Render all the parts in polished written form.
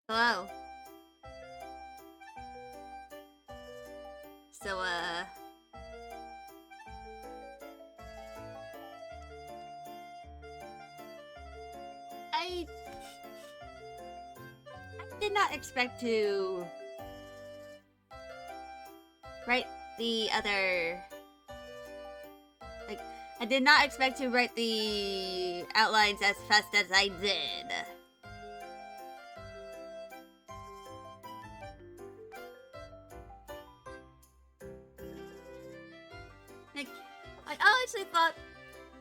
Hello. So, I did not expect to write the other... Like, I did not expect to write the outlines as fast as I did. Like, I honestly thought,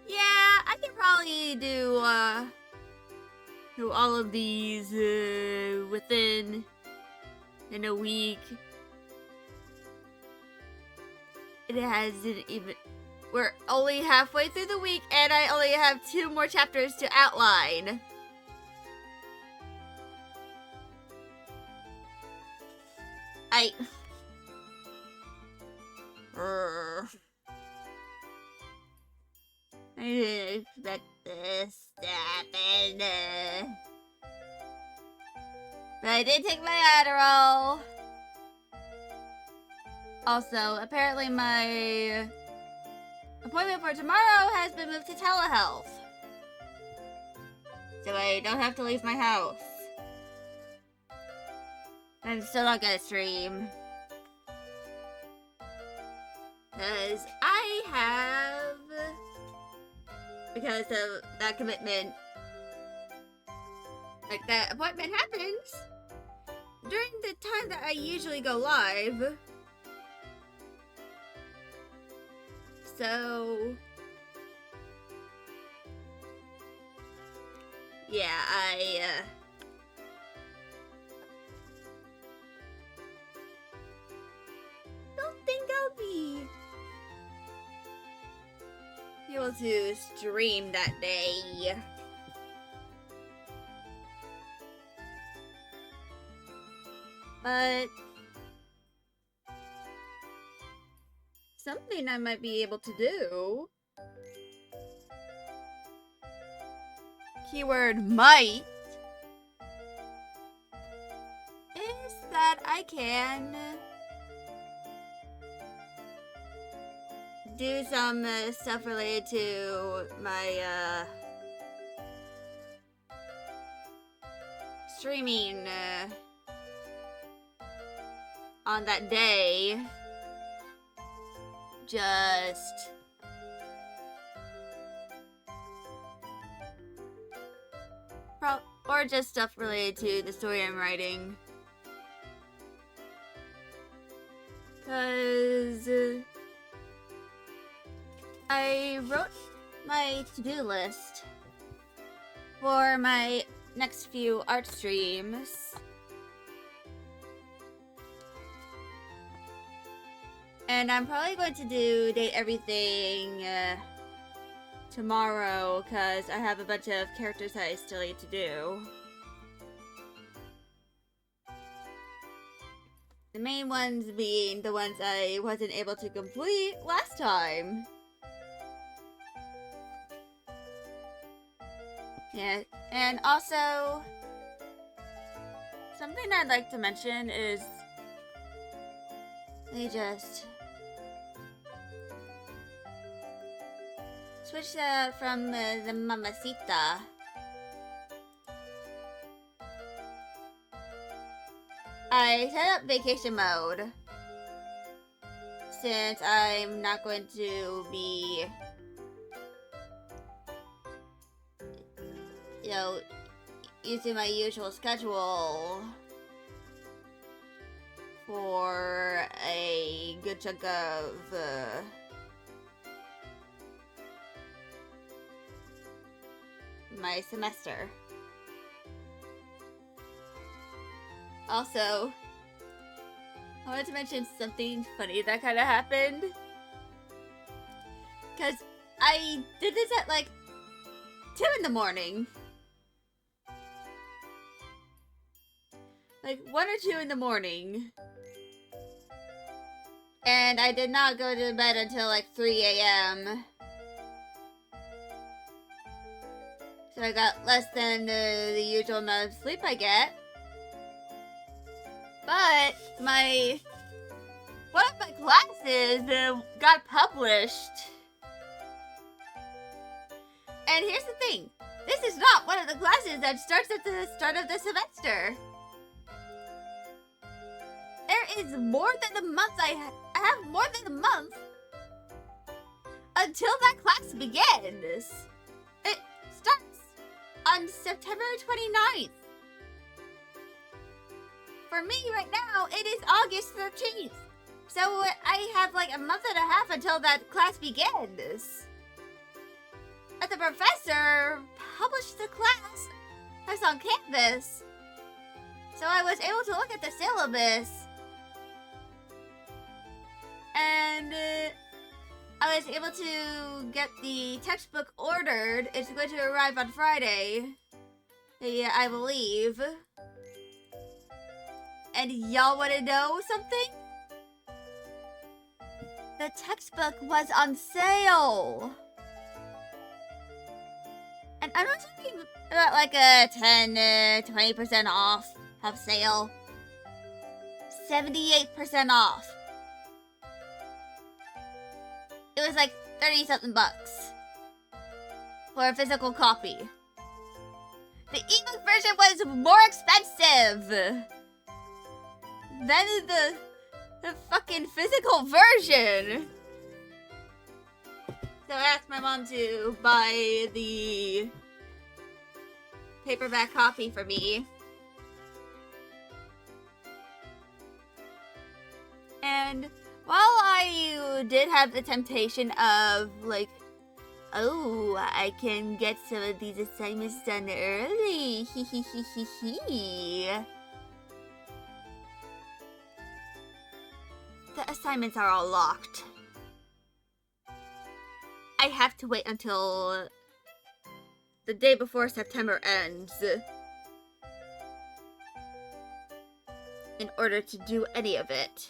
yeah, I can probably do all of these within in a week. It hasn't even... We're only halfway through the week, and I only have 2 more chapters to outline. I didn't expect this to happen. But I did take my Adderall. Also, apparently my appointment for tomorrow has been moved to telehealth. So I don't have to leave my house. I'm still not gonna stream. Because I have... Because of that commitment. Like, that appointment happens during the time that I usually go live. So... Yeah, I don't think I'll be able to stream that day. But something I might be able to do. Keyword might. Is that I can do some stuff related to my streaming on that day. Just or just stuff related to the story I'm writing. Cause I wrote my to-do list for my next few art streams. And I'm probably going to date everything tomorrow, because I have a bunch of characters that I still need to do. The main ones being the ones I wasn't able to complete last time. Yeah, and also, something I'd like to mention is, let me just switch that from the Mamacita. I set up vacation mode since I'm not going to be, you know, using my usual schedule for a good chunk of my semester. Also, I wanted to mention something funny that kind of happened. Because I did this at like 2 in the morning. Like 1 or 2 in the morning. And I did not go to bed until like 3 a.m. So I got less than the usual amount of sleep I get. But one of my classes got published. And here's the thing. This is not one of the classes that starts at the start of the semester. There is more than a month. I have more than a month until that class begins. It starts on September 29th. For me right now, it is August 13th. So I have like a month and a half until that class begins. And the professor published the class that's on Canvas. So I was able to look at the syllabus. And I was able to get the textbook ordered. It's going to arrive on Friday. Yeah, I believe. And y'all want to know something? The textbook was on sale. And I'm not talking about like a 10-20% off of sale. 78% off. It was like 30-something bucks for a physical copy. The ebook version was more expensive than the fucking physical version. So I asked my mom to buy the paperback copy for me. And while I did have the temptation of like, oh, I can get some of these assignments done early, the assignments are all locked. I have to wait until the day before September ends in order to do any of it.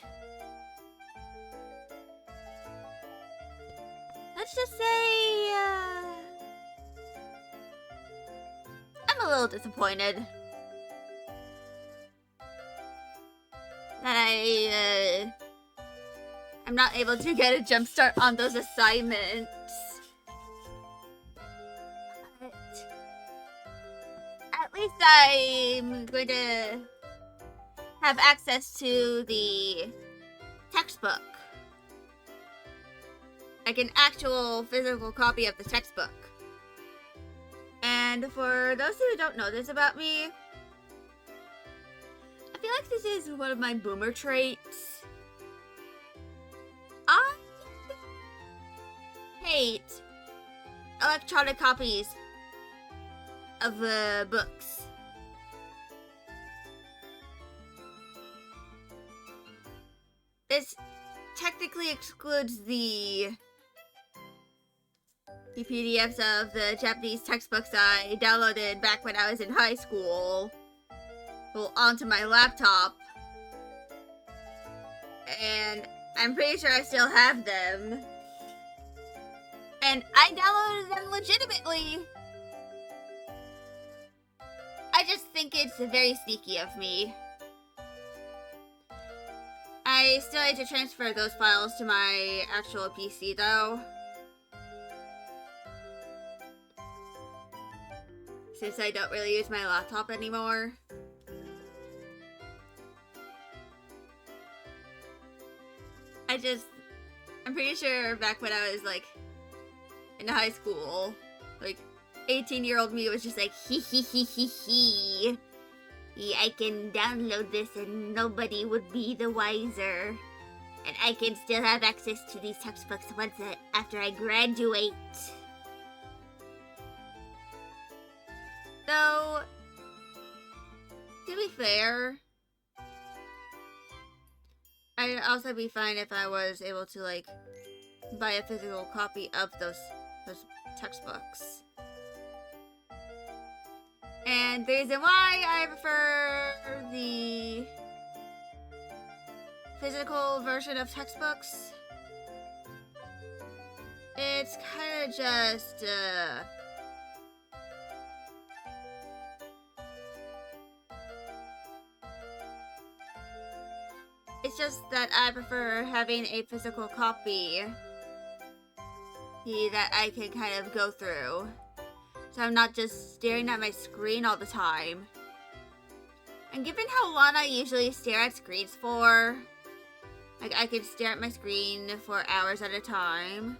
Let's just say, I'm a little disappointed that I'm not able to get a jump start on those assignments. But at least I'm going to have access to the textbook. Like an actual physical copy of the textbook. And for those who don't know this about me, I feel like this is one of my boomer traits. I hate electronic copies of books. This technically excludes the PDFs of the Japanese textbooks I downloaded back when I was in high school, well, onto my laptop. And I'm pretty sure I still have them. And I downloaded them legitimately. I just think it's very sneaky of me. I still need to transfer those files to my actual PC though. Since I don't really use my laptop anymore. I'm pretty sure back when I was like in high school, like 18-year-old me was just like, hee. I can download this and nobody would be the wiser. And I can still have access to these textbooks after I graduate. Though, to be fair, I'd also be fine if I was able to, like, buy a physical copy of those textbooks. And the reason why I prefer the physical version of textbooks, it's kind of just, It's just that I prefer having a physical copy that I can kind of go through. So I'm not just staring at my screen all the time. And given how long I usually stare at screens for, like I could stare at my screen for hours at a time.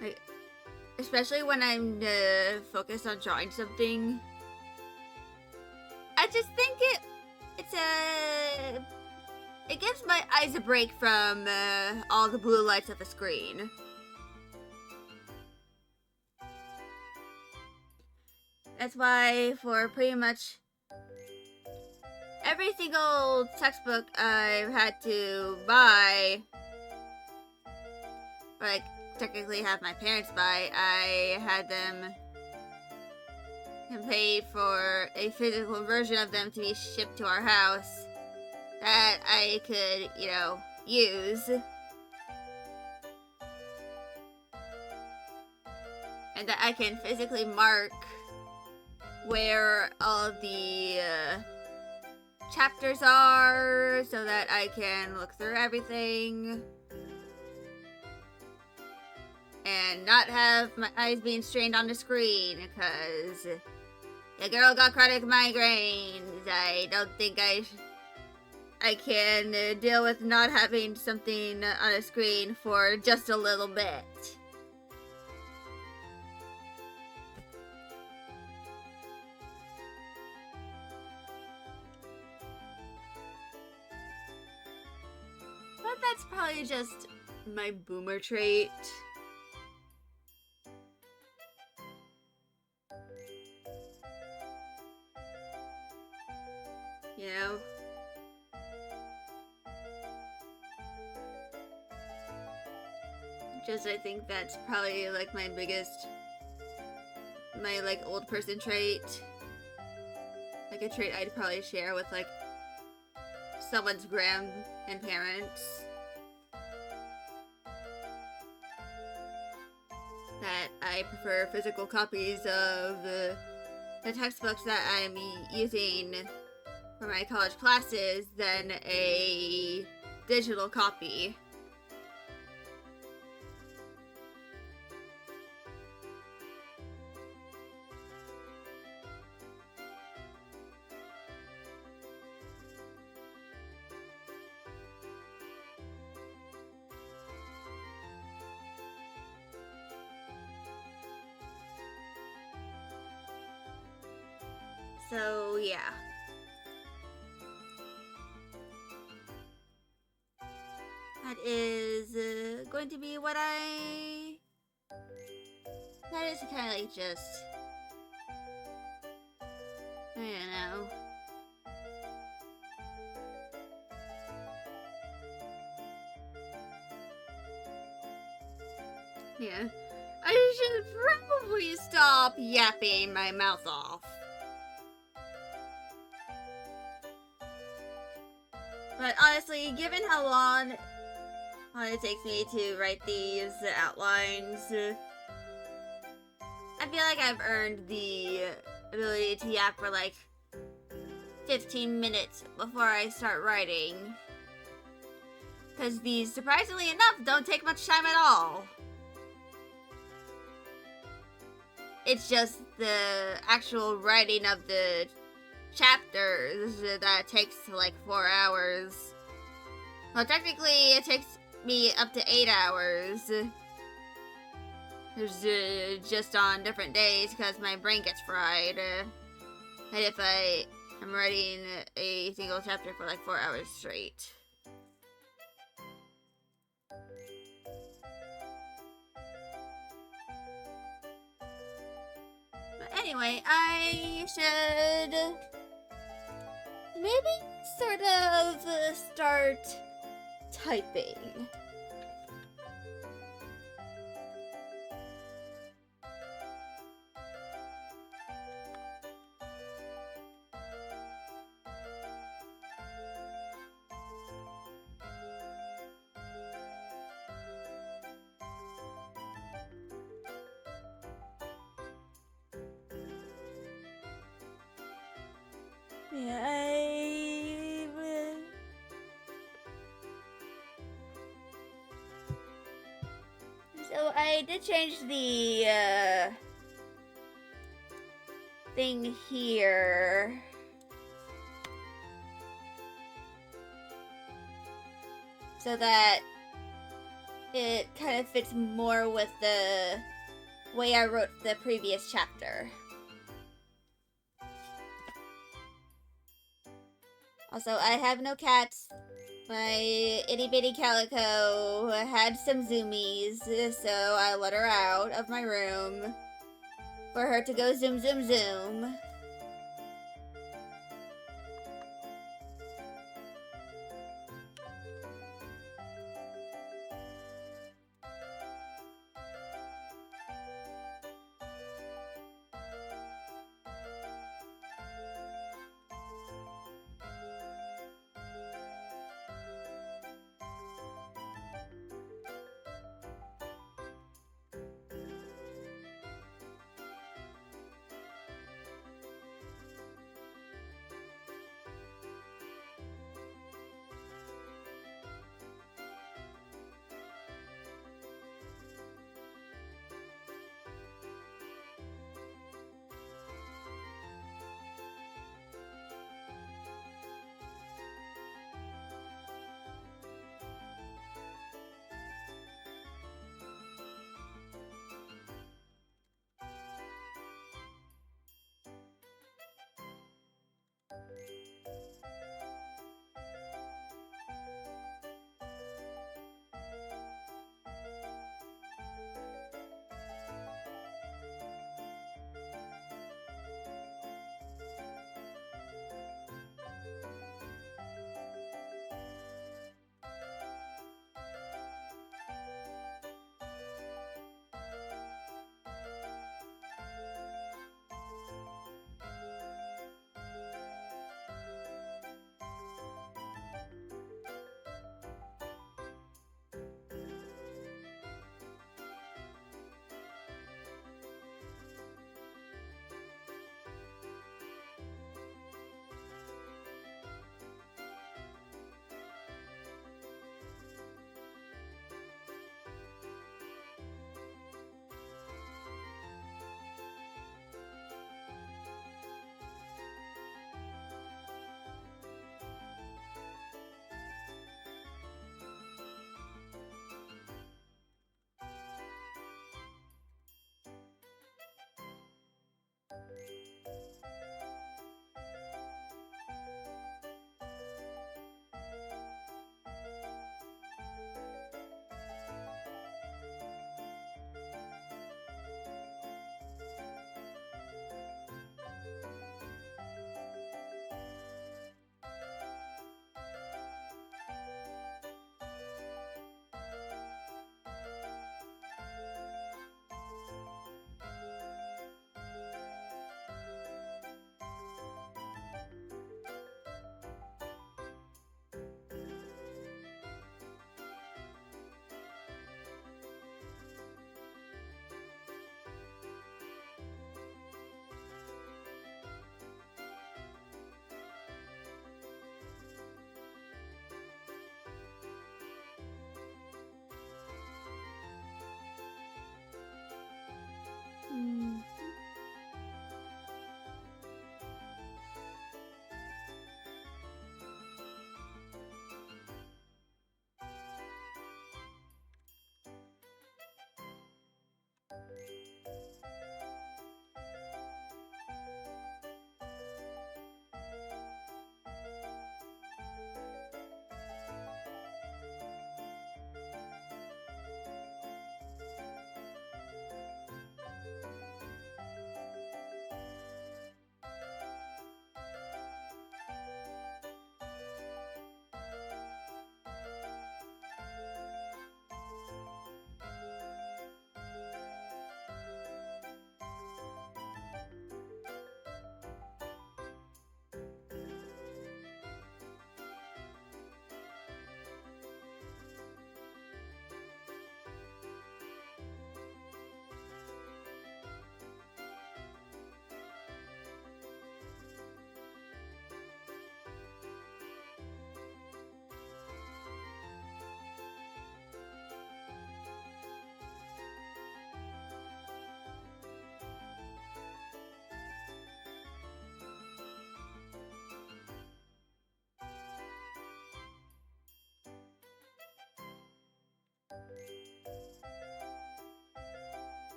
Like, especially when I'm focused on drawing something. I just think it gives my eyes a break from all the blue lights of the screen. That's why for pretty much every single textbook I've had to buy, or like technically have my parents buy, I had them pay for a physical version of them to be shipped to our house that I could, you know, use. And that I can physically mark where all of the chapters are so that I can look through everything and not have my eyes being strained on the screen because the girl got chronic migraines. I don't think I can deal with not having something on a screen for just a little bit. But that's probably just my boomer trait. You know? Just, I think that's probably, like, my like, old person trait. Like, a trait I'd probably share with, like, someone's grandparents. That I prefer physical copies of the textbooks that I'm using for my college classes than a digital copy. So, yeah. That is going to be what that is kind of like just, I don't know. Yeah. I should probably stop yapping my mouth off. But honestly, given how long it takes me to write these outlines, I feel like I've earned the ability to yap for like 15 minutes before I start writing. Because these, surprisingly enough, don't take much time at all. It's just the actual writing of the chapters that takes like 4 hours. Well, technically it takes me up to 8 hours. There's just on different days because my brain gets fried. And if I am writing a single chapter for like 4 hours straight. But anyway, I should maybe sort of start typing. So I did change the thing here. So that it kind of fits more with the way I wrote the previous chapter. Also, I have no cats. My itty bitty calico had some zoomies, so I let her out of my room for her to go zoom zoom zoom.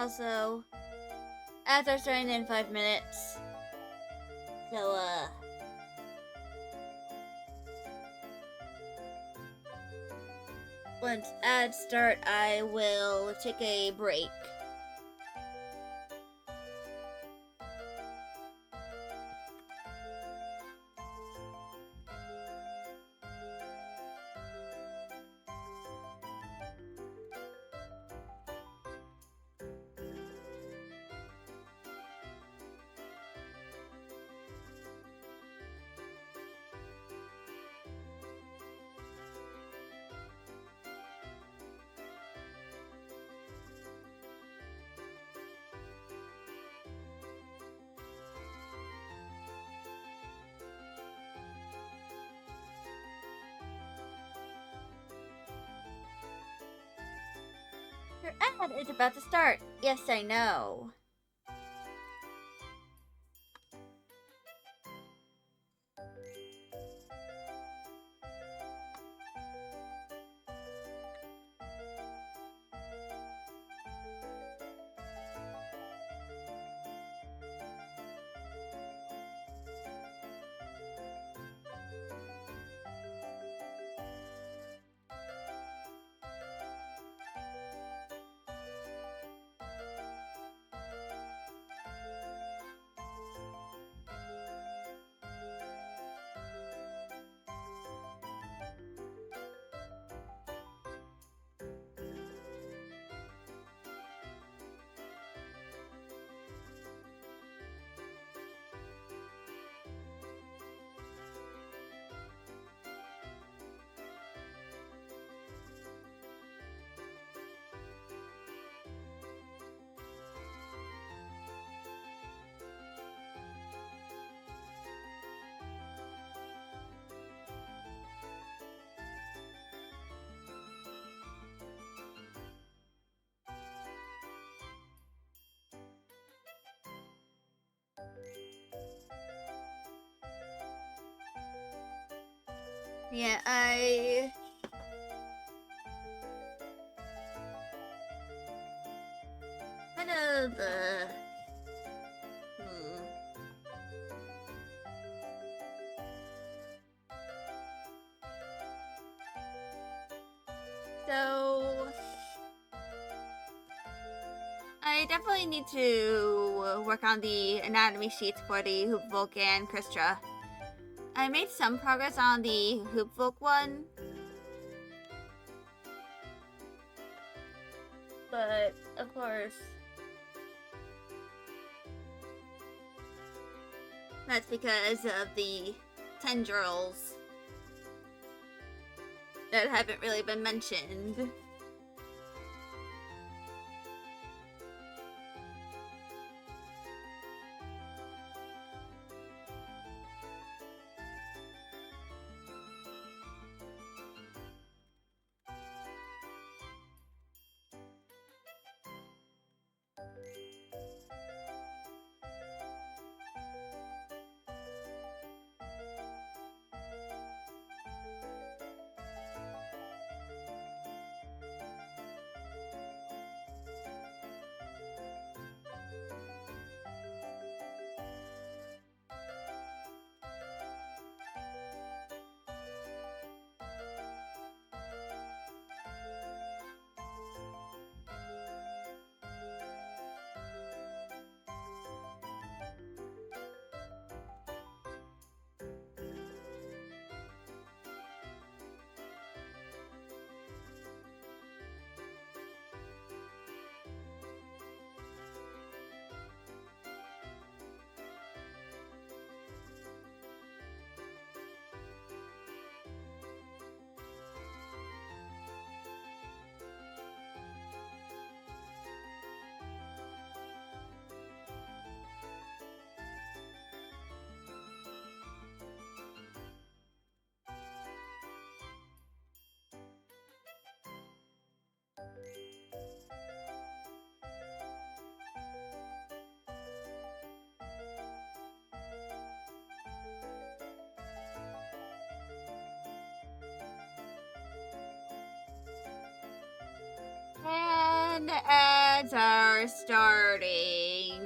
Also, ads are starting in 5 minutes. So, once ads start, I will take a break. Your ad is about to start. Yes, I know. Yeah, kind of, So, I definitely need to work on the anatomy sheets for the Hoopvolk and Kristra. I made some progress on the Hoopvolk one, but of course, that's because of the tendrils that haven't really been mentioned. And the ads are before starting.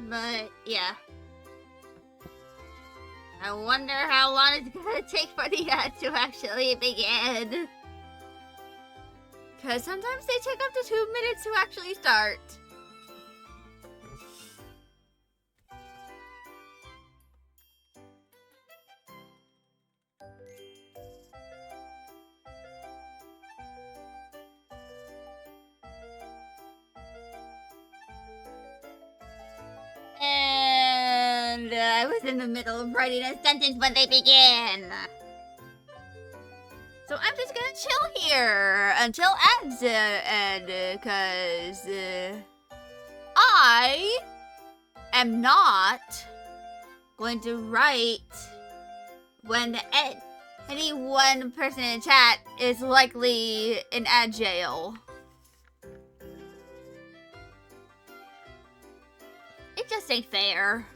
But, yeah. I wonder how long it's gonna take for the ad to actually begin. Because sometimes they take up to 2 minutes to actually start. And I was in the middle of writing a sentence when they began. So I'm just gonna chill here until ads end, cause I am not going to write when any one person in chat is likely in ad jail. It just ain't fair.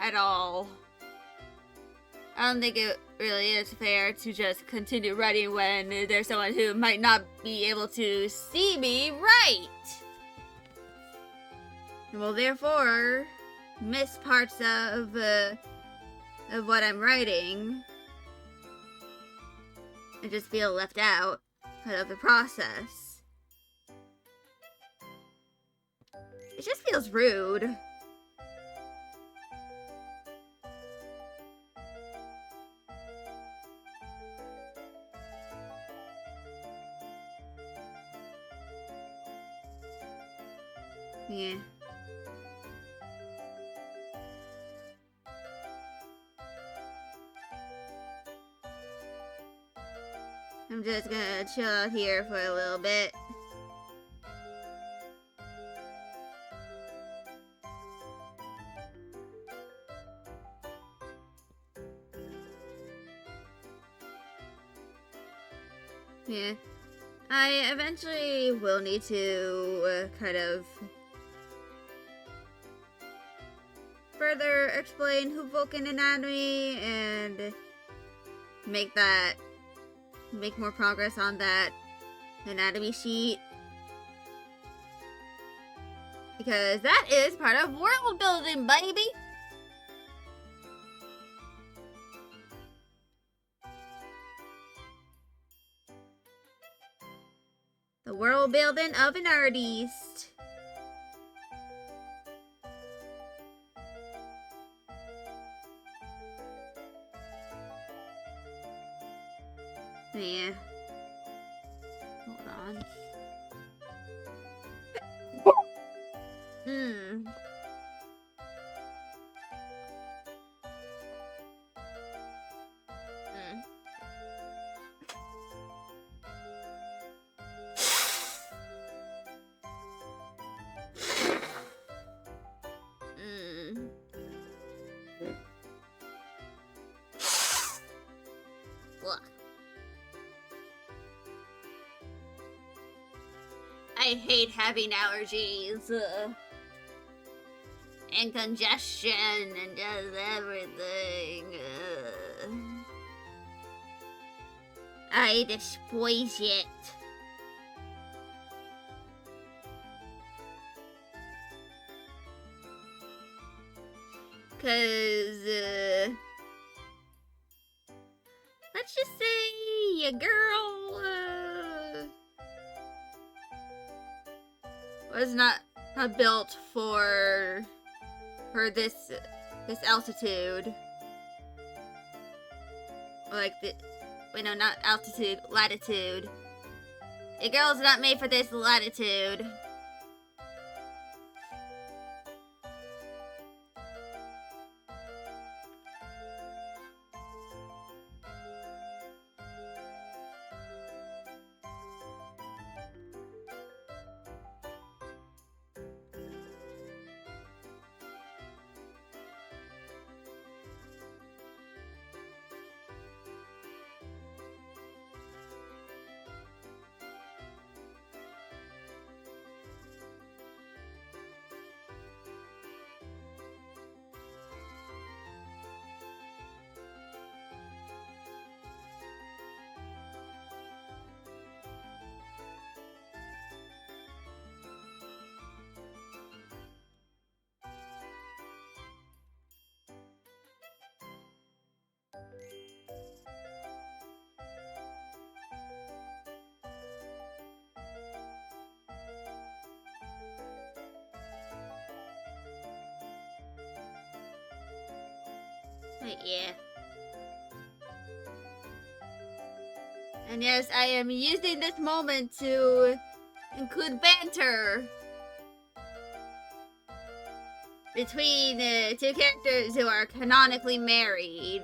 At all. I don't think it really is fair to just continue writing when there's someone who might not be able to see me write. And will therefore miss parts of what I'm writing and just feel left out of the process. It just feels rude. Yeah. I'm just gonna chill out here for a little bit. Yeah. I eventually will need to kind of further explain Vulcan anatomy and make more progress on that anatomy sheet. Because that is part of world building, baby! The world building of an artist. Yeah. Hold on. I hate having allergies and congestion and just everything. I despise it. Cause let's just say your girl was not built for this altitude. Like wait, no, not altitude, latitude. A girl's not made for this latitude. But yeah. And yes, I am using this moment to include banter between two characters who are canonically married.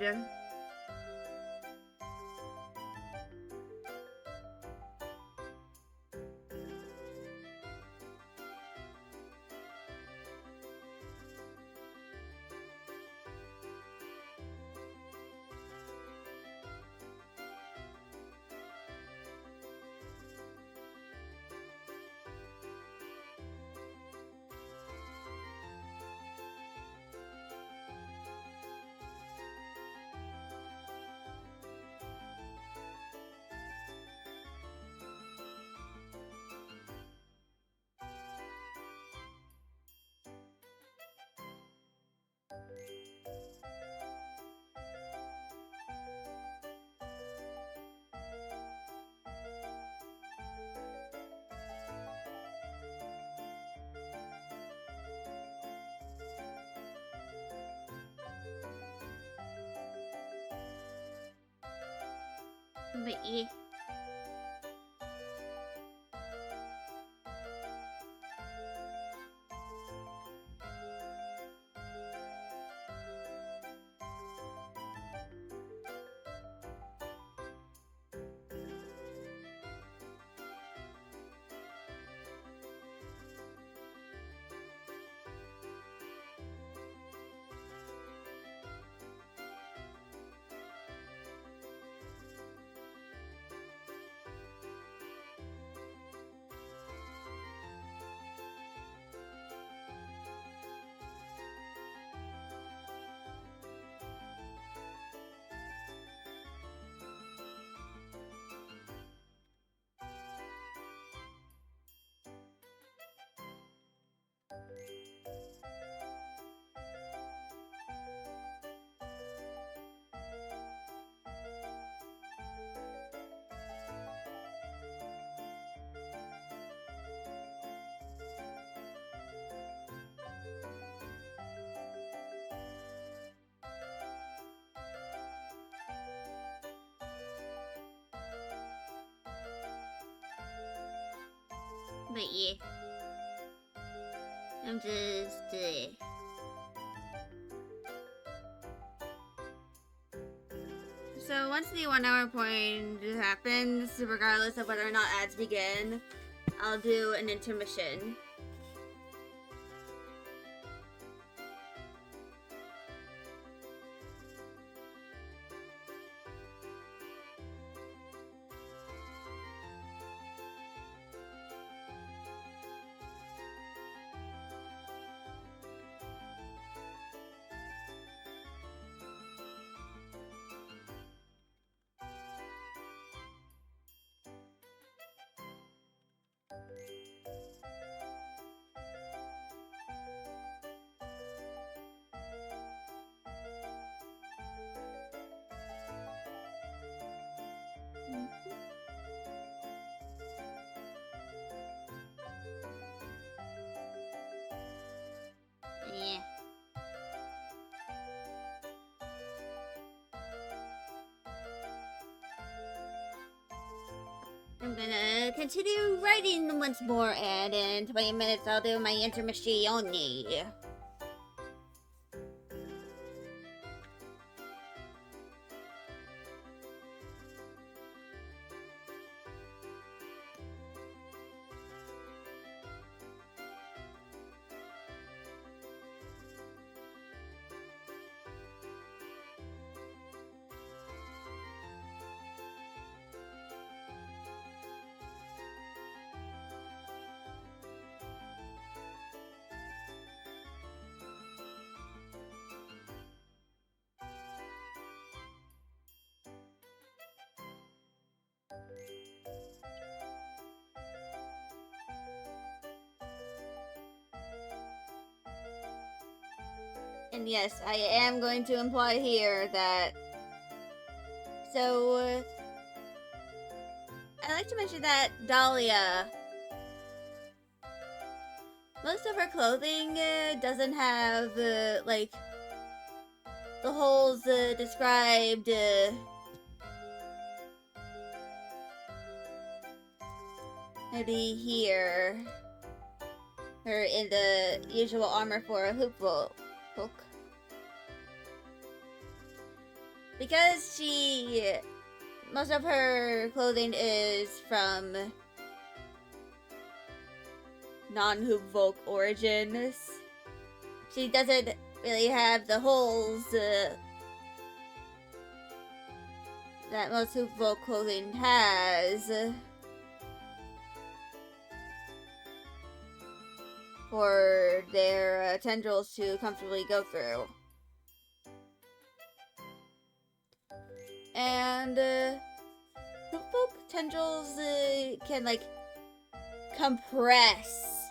But yeah. But yeah. I'm just, So once the 1 hour point happens, regardless of whether or not ads begin, I'll do an intermission. Yeah. I'm gonna continue writing once more, and in 20 minutes I'll do my intermissione. And yes, I am going to imply here that... So... I'd like to mention that Dahlia... Most of her clothing doesn't have, like the holes described maybe here, or in the usual armor for a hook. Because most of her clothing is from non-Hoopvolk origins, she doesn't really have the holes that most Hoopvolk clothing has for their tendrils to comfortably go through. And Hoopvolk tendrils can like compress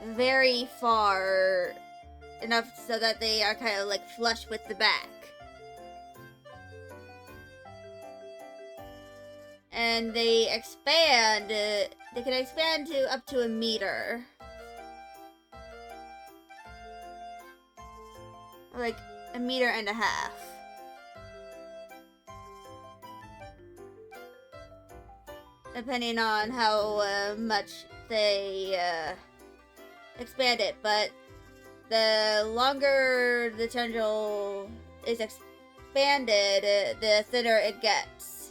very far enough so that they are kind of like flush with the back. And they expand, they can expand to up to 1 meter. Like 1.5 meters. Depending on how much they expand it, but the longer the tendril is expanded, the thinner it gets.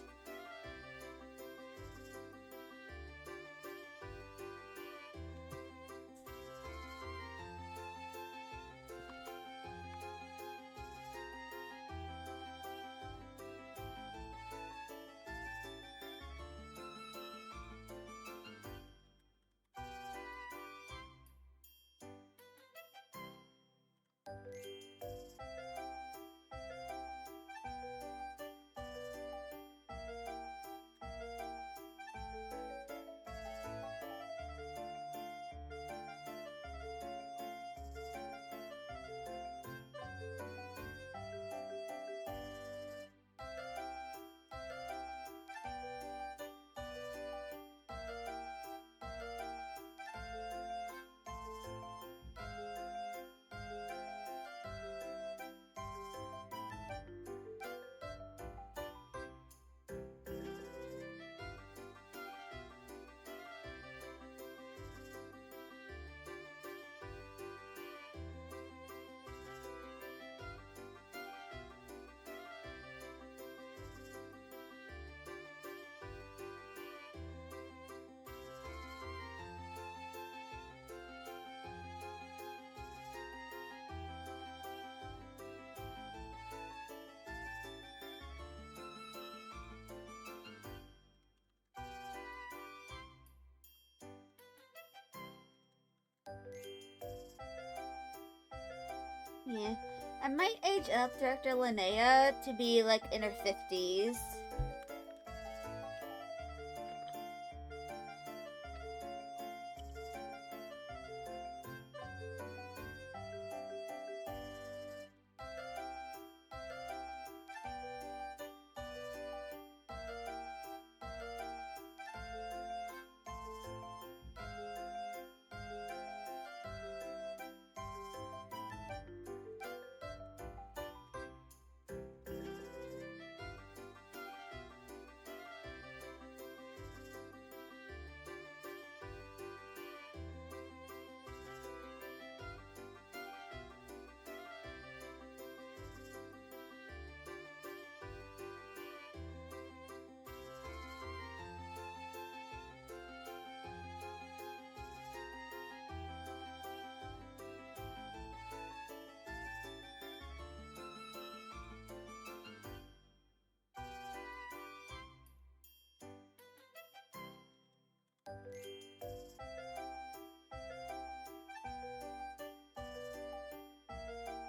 Yeah. I might age up Director Linnea to be like in her 50s.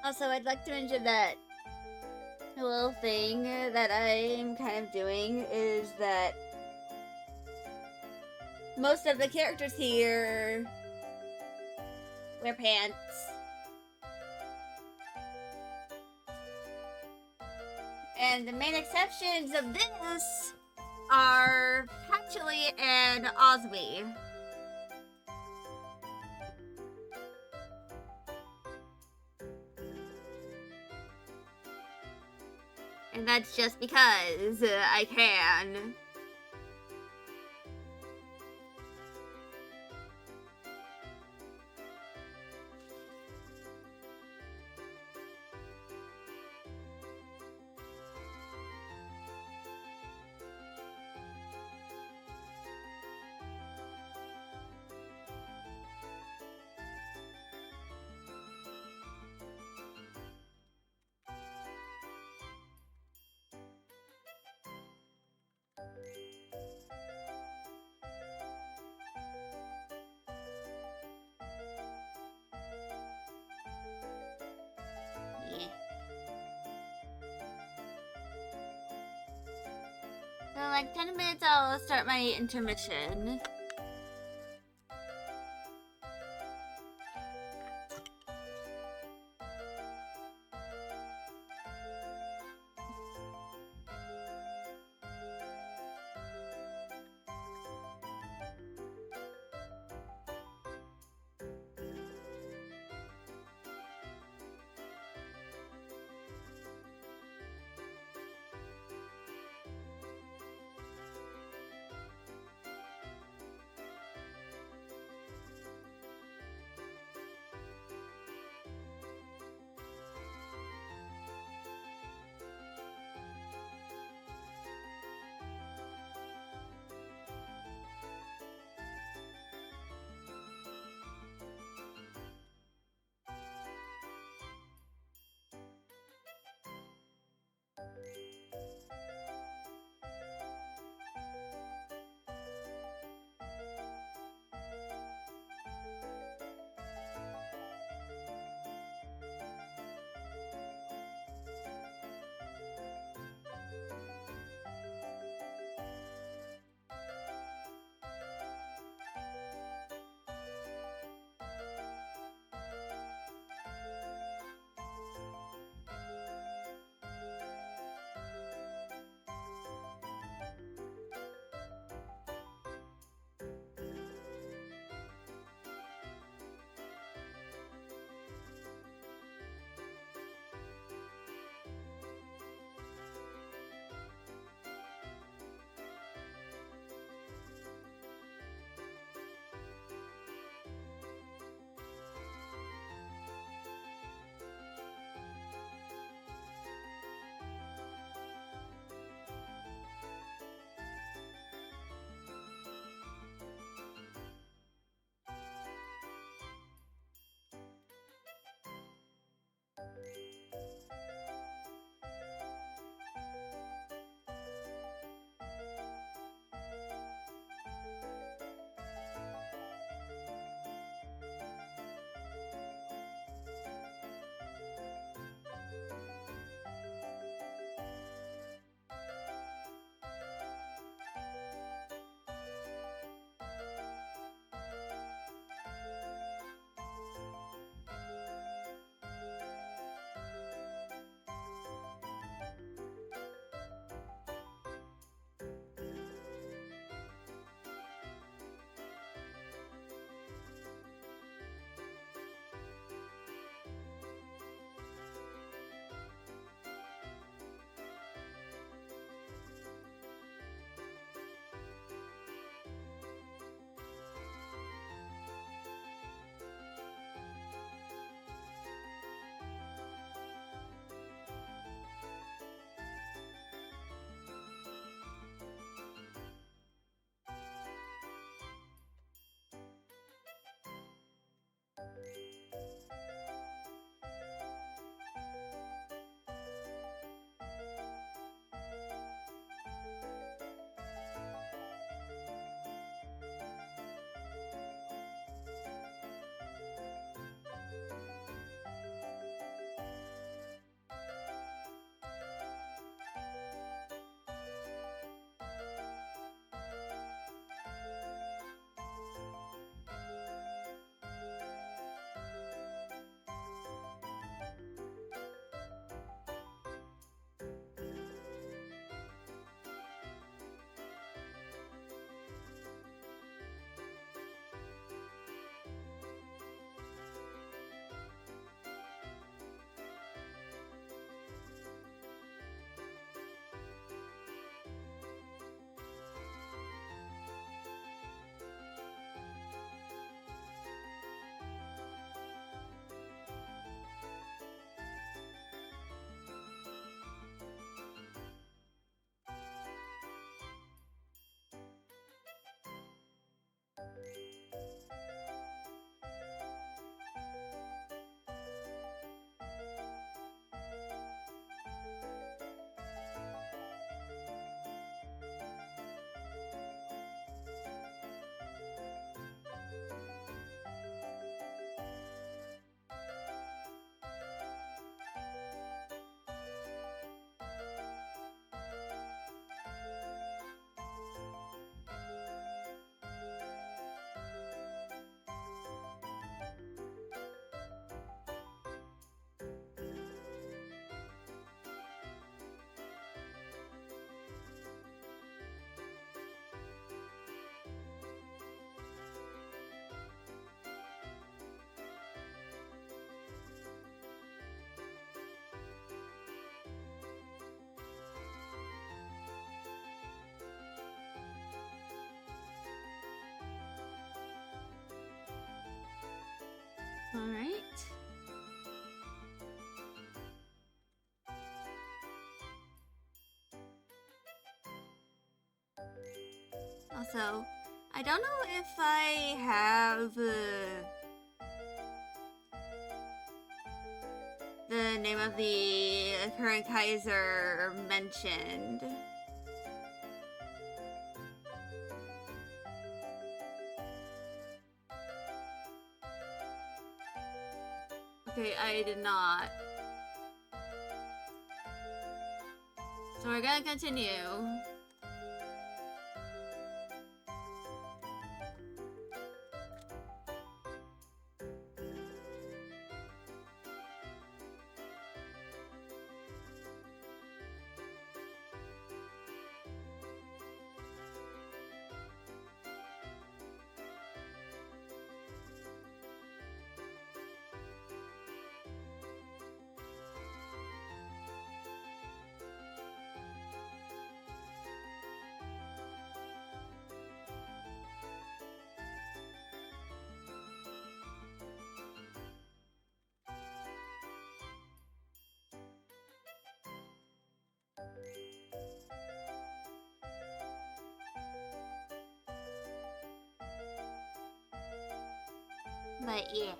Also, I'd like to mention that a little thing that I'm kind of doing is that most of the characters here wear pants. And the main exceptions of this are Patchouli and Osby. And that's just because I can. Yeah. So in like 10 minutes I'll start my intermission. Also, I don't know if I have the name of the current Kaiser mentioned. Okay, I did not. So we're gonna continue. But yeah.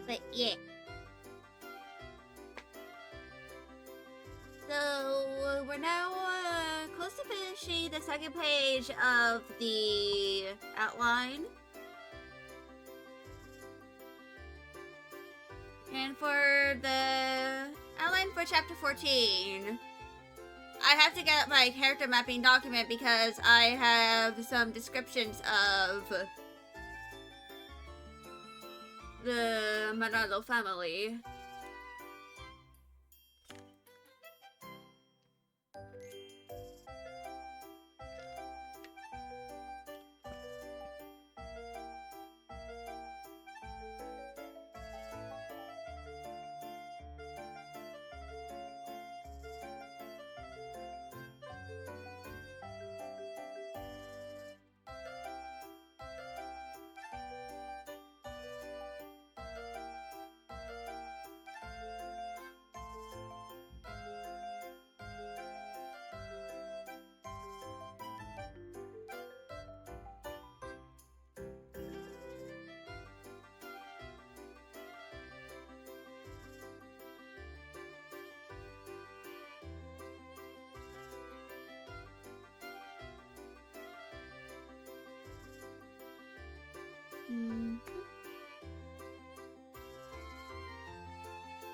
But yeah. So we're now close to finishing the second page of the outline. And for the outline for chapter 14, I have to get up my character mapping document because I have some descriptions of the Manalo family.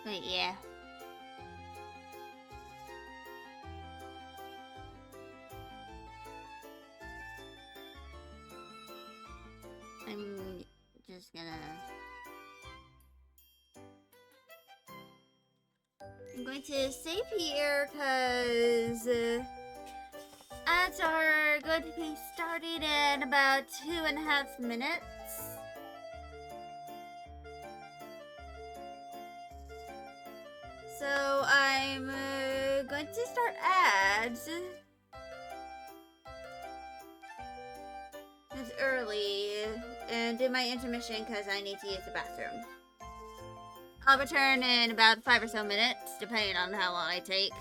But yeah. I'm just gonna... I'm going to save here because ads are going to be starting in about 2.5 minutes. to start ads. It's early, and do my intermission because I need to use the bathroom. I'll return in about 5 or so minutes, depending on how long I take.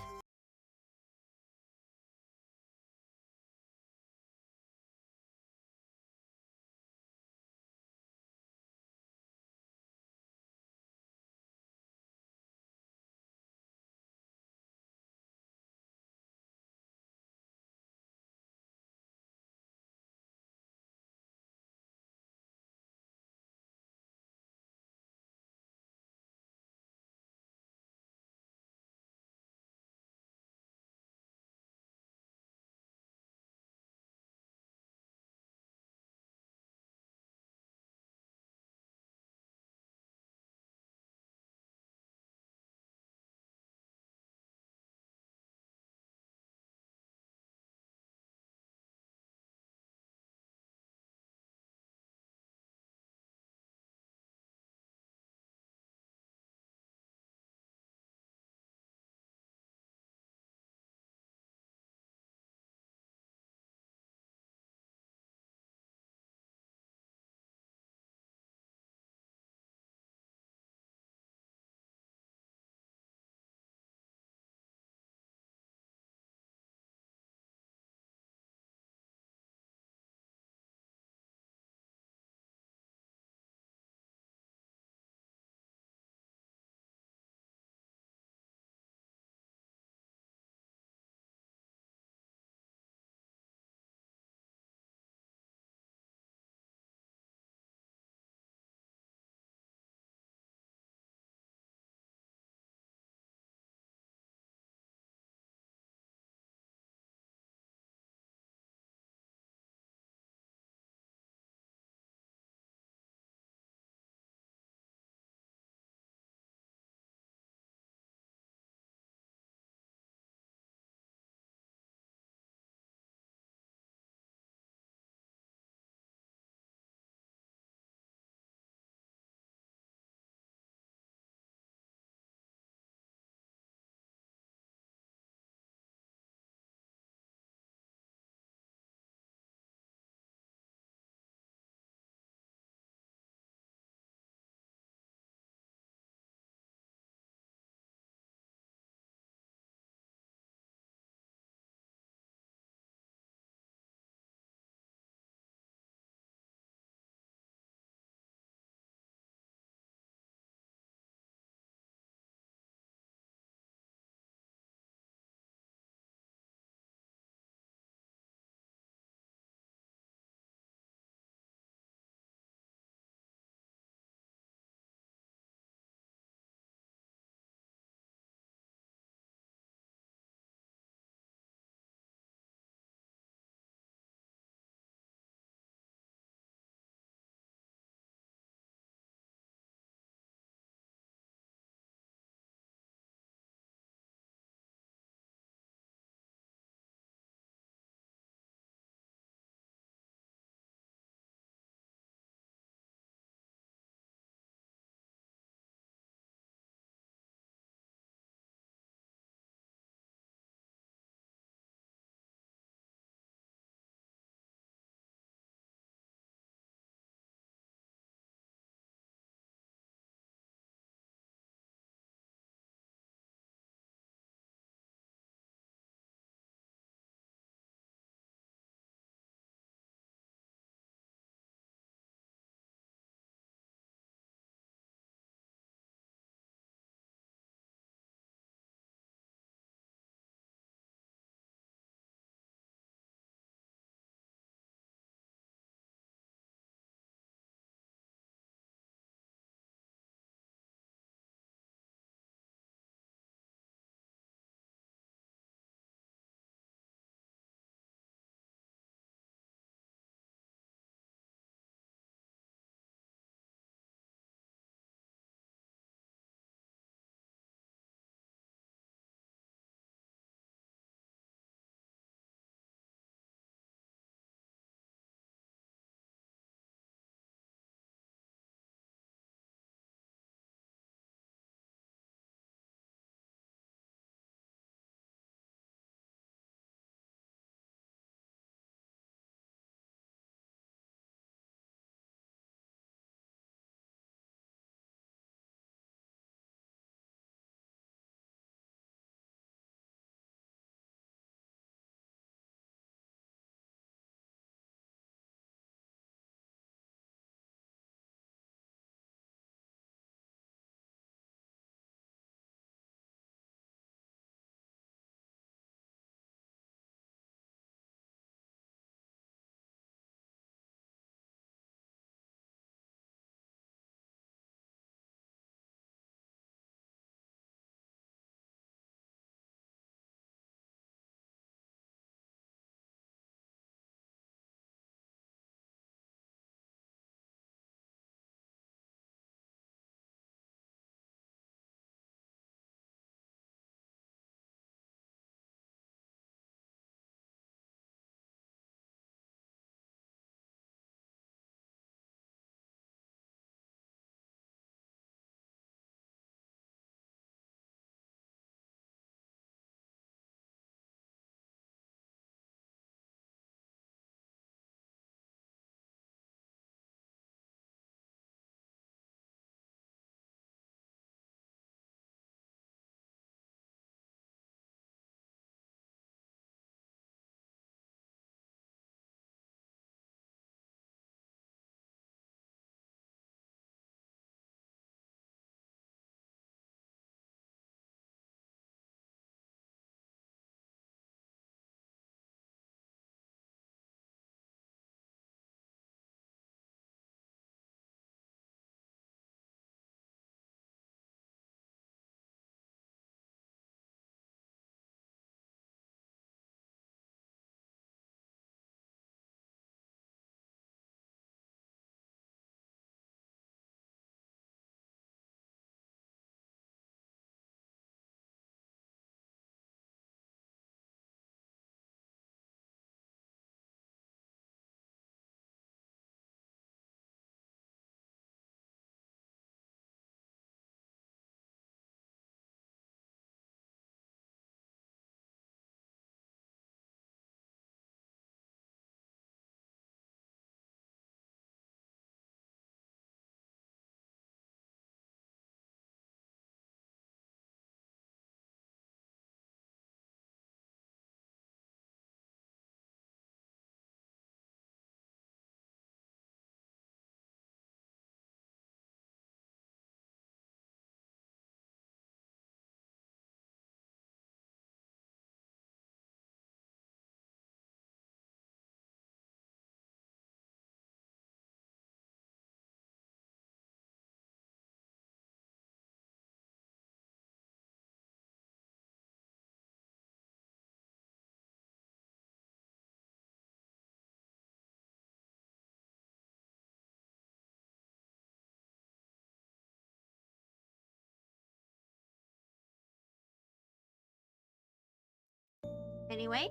Anyway,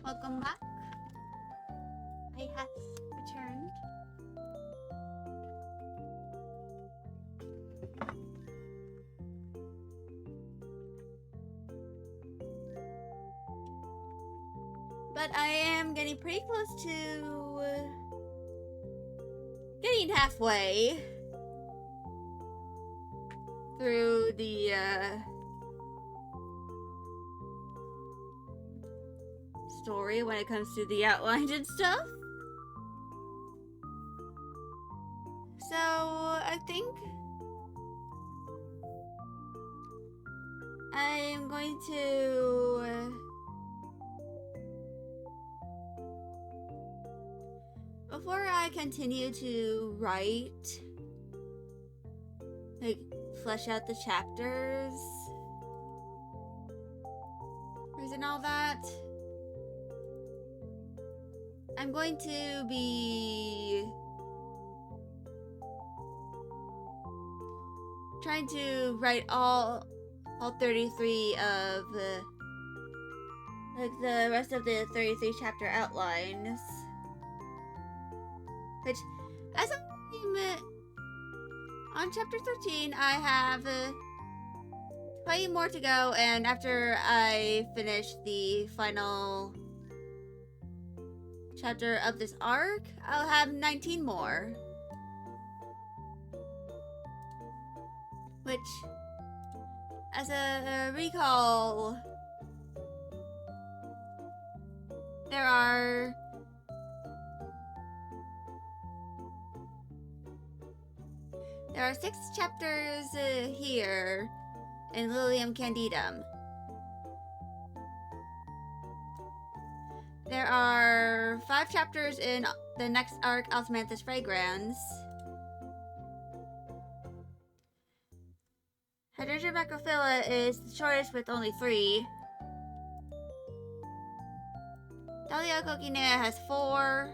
welcome back. I have returned. But I am getting pretty close to getting halfway through the story when it comes to the outlines and stuff. So I think I'm going to before I continue to write, like, flesh out the chapters and all that, I'm going to be trying to write all 33 of like the rest of the 33 chapter outlines. Which, as I'm on chapter 13, I have plenty more to go, and after I finish the final chapter of this arc, I'll have 19 more. Which, as a recall, there are There are 6 chapters here in Lilium Candidum. There are 5 chapters in the next arc, Osmanthus Fragrans. Hydrogen Macrophylla is the shortest with only 3. Dahlia Coquinea has 4.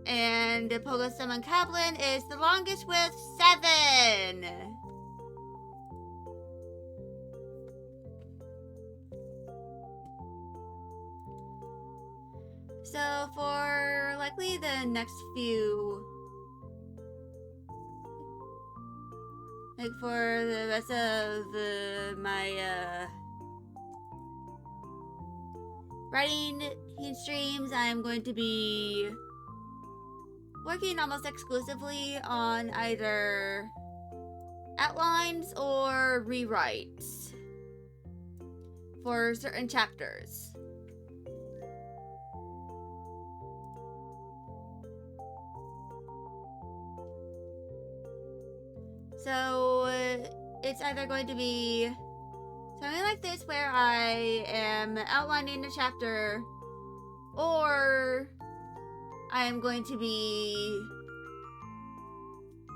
And Pogosum Cablin is the longest with 7. So for likely the next few, like for the rest of my writing streams, I'm going to be working almost exclusively on either outlines or rewrites for certain chapters. So it's either going to be something like this where I am outlining a chapter, or I am going to be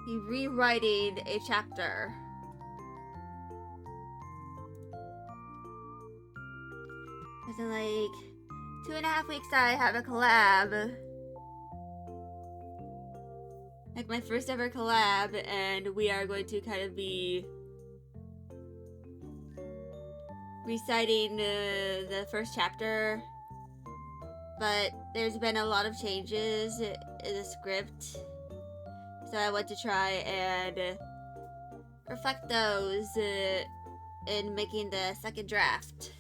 rewriting a chapter. Because in like 2.5 weeks I have a collab. Like my first ever collab, and we are going to kind of be reciting the first chapter. But there's been a lot of changes in the script, so I want to try and reflect those in making the second draft.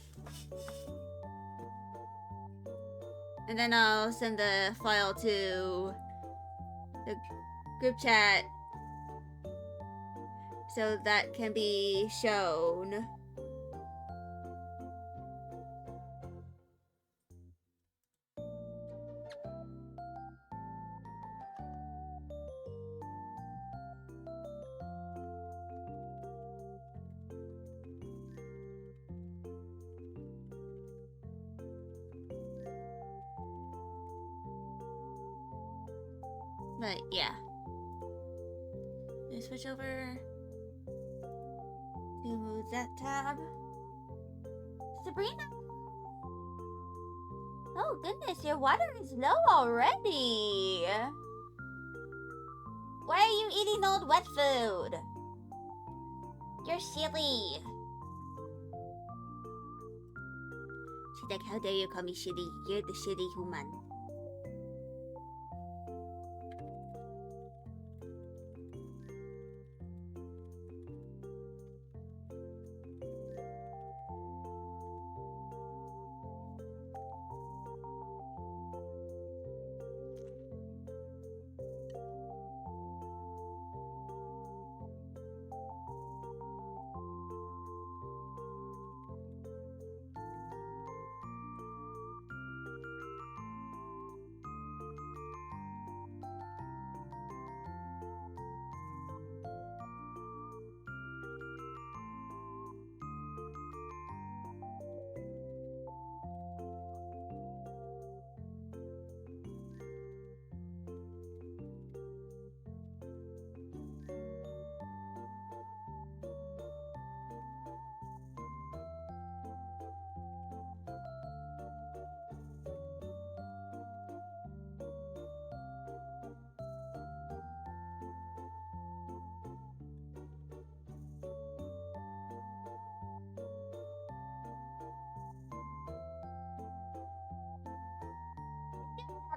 And then I'll send the file to the group chat so that can be shown. But yeah, let me switch over to that tab. Sabrina! Oh goodness, your water is low already! Why are you eating old wet food? You're silly. She's like, how dare you call me shitty? You're the shitty human.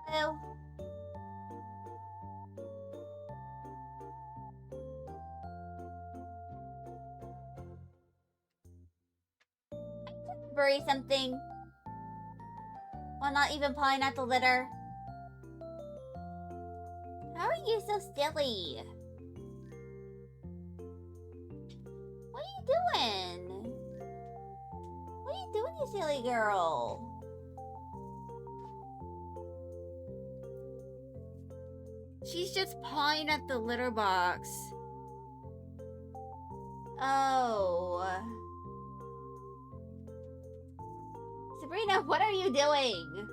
Taco. Bury something while not even pawing at the litter. How are you so silly? What are you doing? What are you doing, you silly girl? She's just pawing at the litter box. Oh. Sabrina, what are you doing?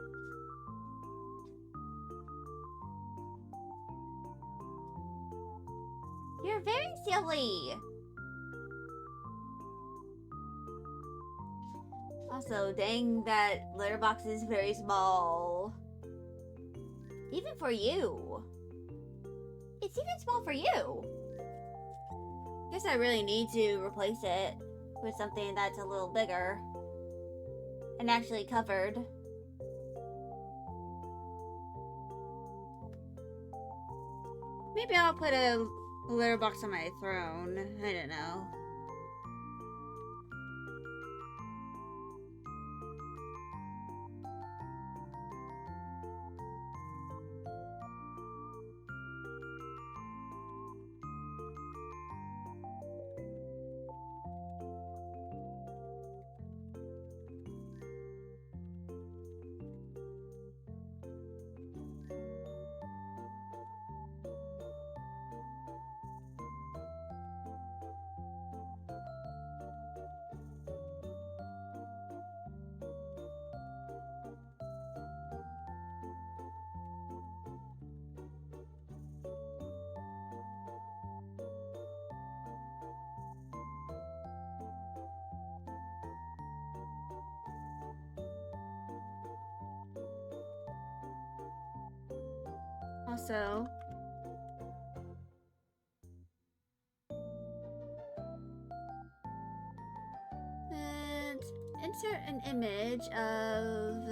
You're very silly. Also, dang, that litter box is very small. Even for you. It's even small for you. Guess I really need to replace it with something that's a little bigger and actually covered. Maybe I'll put a litter box on my throne. I don't know. Also, and insert an image of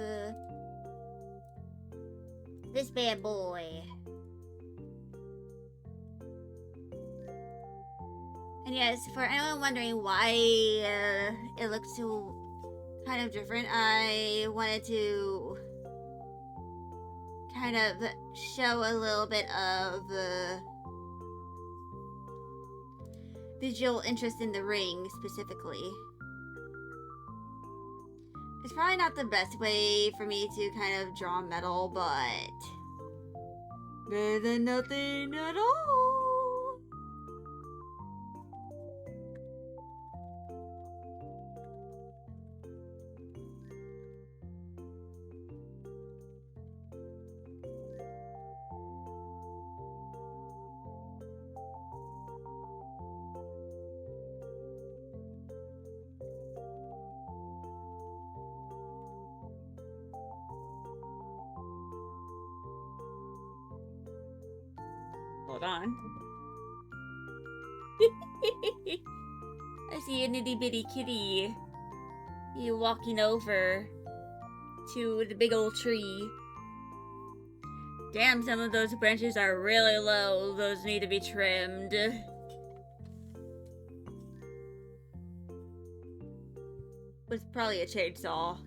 this bad boy. And yes, for anyone wondering why it looks so kind of different, I wanted to kind of show a little bit of visual interest in the ring specifically. It's probably not the best way for me to kind of draw metal, but better than nothing at all. Hold on. I see an itty bitty kitty. You walking over to the big old tree. Damn, some of those branches are really low. Those need to be trimmed. With probably a chainsaw.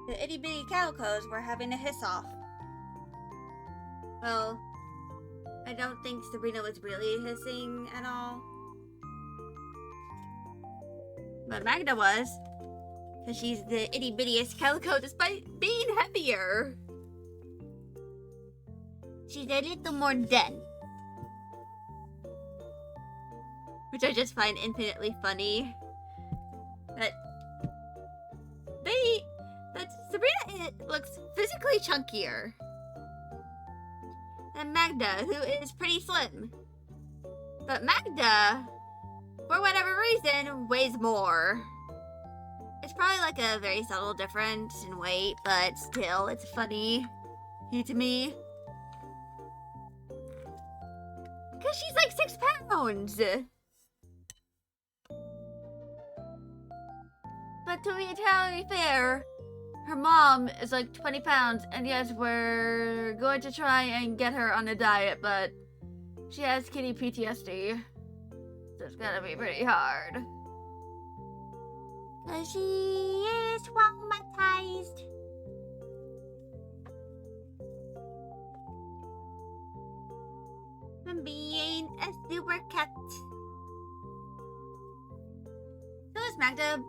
The itty bitty calicos were having a hiss off. Well, I don't think Sabrina was really hissing at all. But Magda was. Because she's the itty bittiest calico despite being heavier. She's a little more dense. Which I just find infinitely funny. That Sabrina looks physically chunkier than Magda, who is pretty slim. But Magda, for whatever reason, weighs more. It's probably like a very subtle difference in weight, but still, it's funny to me. Because she's like 6 pounds. But to be entirely fair, her mom is like 20 pounds, and yes, we're going to try and get her on a diet, but she has kitty PTSD. So it's gonna be pretty hard. Cause she is traumatized. From being a super cat. So is Magda.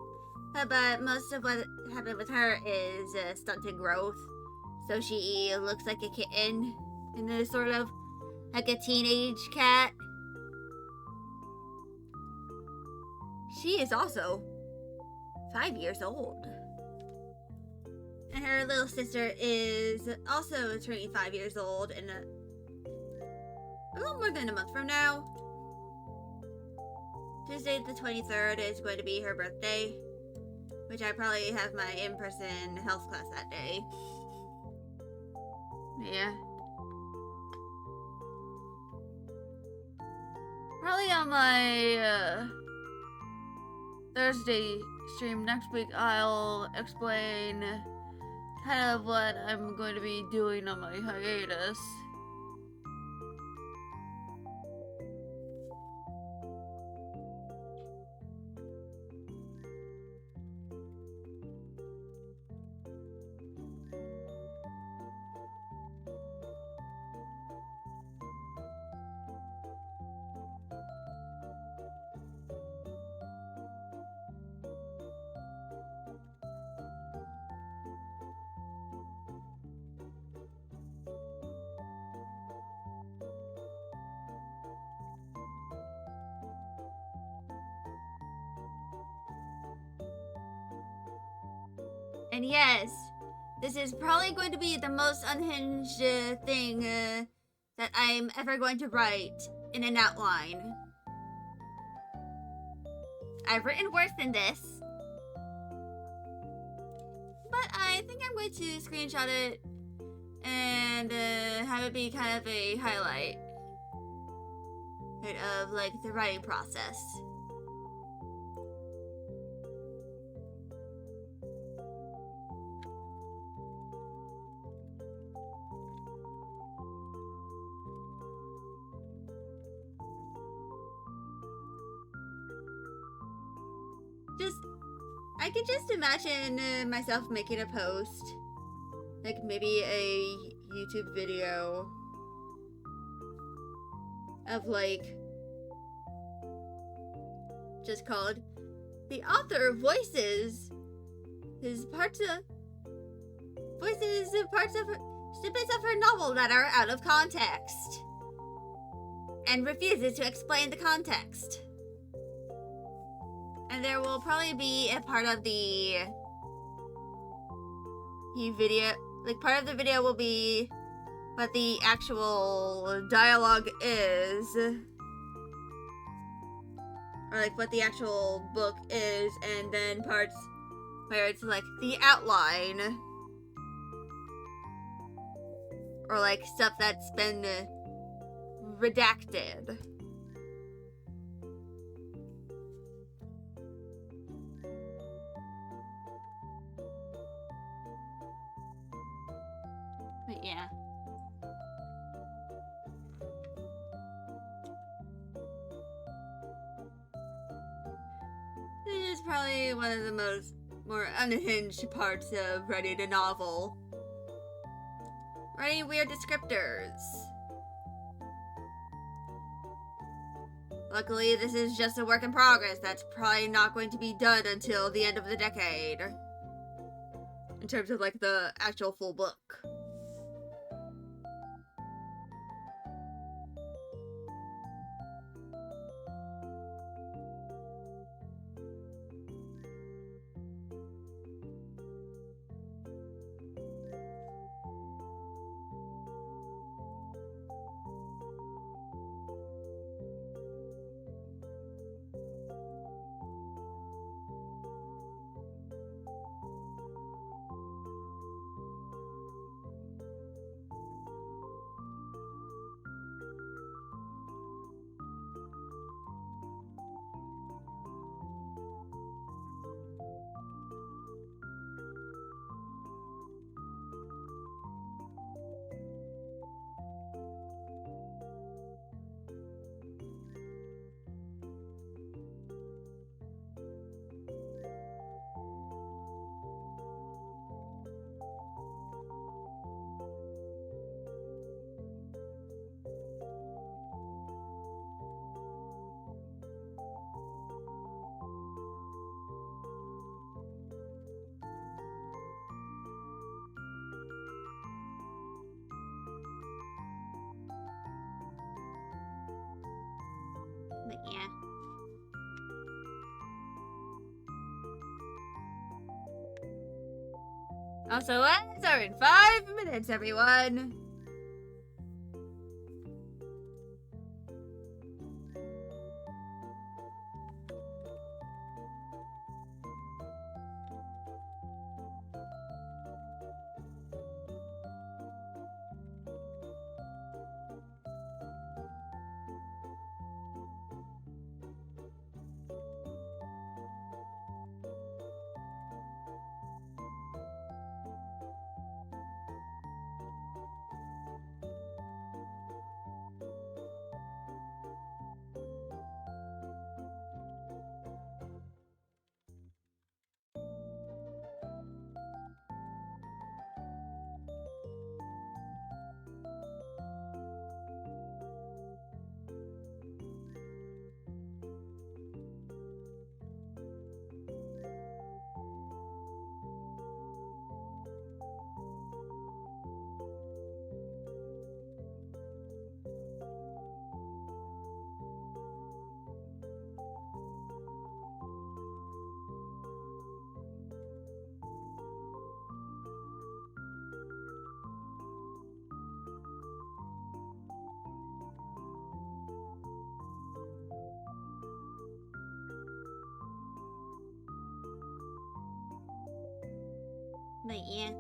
But most of what happened with her is stunted growth. So she looks like a kitten and is sort of like a teenage cat. She is also 5 years old. And her little sister is also turning 5 years old in a little more than a month from now. Tuesday the 23rd is going to be her birthday. Which I probably have my in-person health class that day. Yeah. Probably on my Thursday stream next week, I'll explain kind of what I'm going to be doing on my hiatus. And yes, this is probably going to be the most unhinged thing that I'm ever going to write in an outline. I've written worse than this. But I think I'm going to screenshot it and have it be kind of a highlight of like the writing process. I could just imagine myself making a post, like maybe a YouTube video of like, just called, the author voices parts of snippets of her novel that are out of context and refuses to explain the context. And there will probably be a part of the video, like part of the video will be what the actual dialogue is, or like what the actual book is, and then parts where it's like the outline, or like stuff that's been redacted. But yeah. This is probably one of the more unhinged parts of writing a novel. Writing weird descriptors. Luckily, this is just a work in progress that's probably not going to be done until the end of the decade. In terms of like the actual full book. But yeah. Also, ads are in 5 minutes, everyone. But yeah.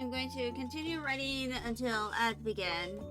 I'm going to continue writing until ads begin.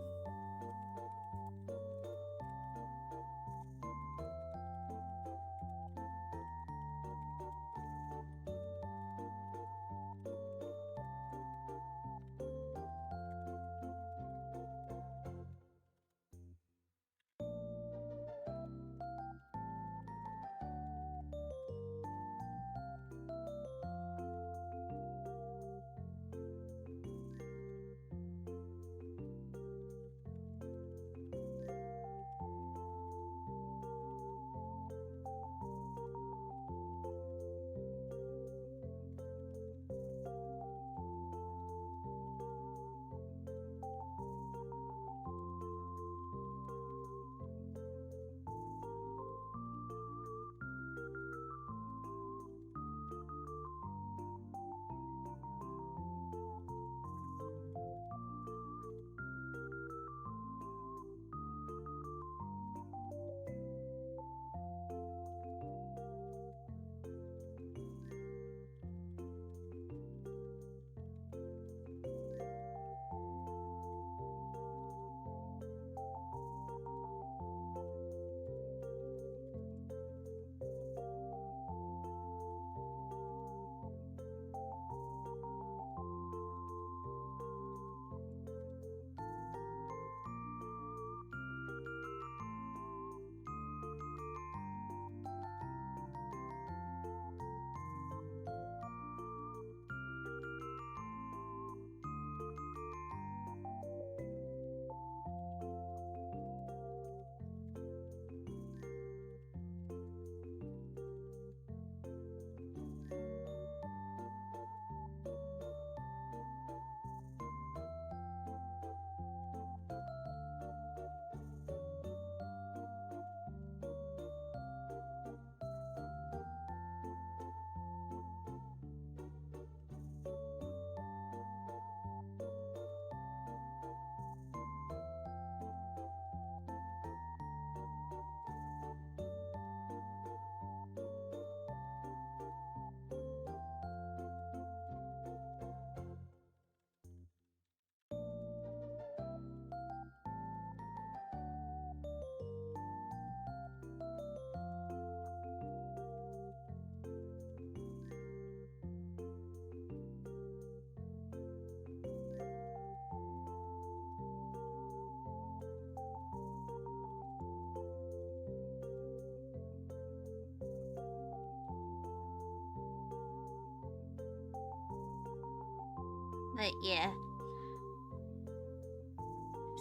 But yeah.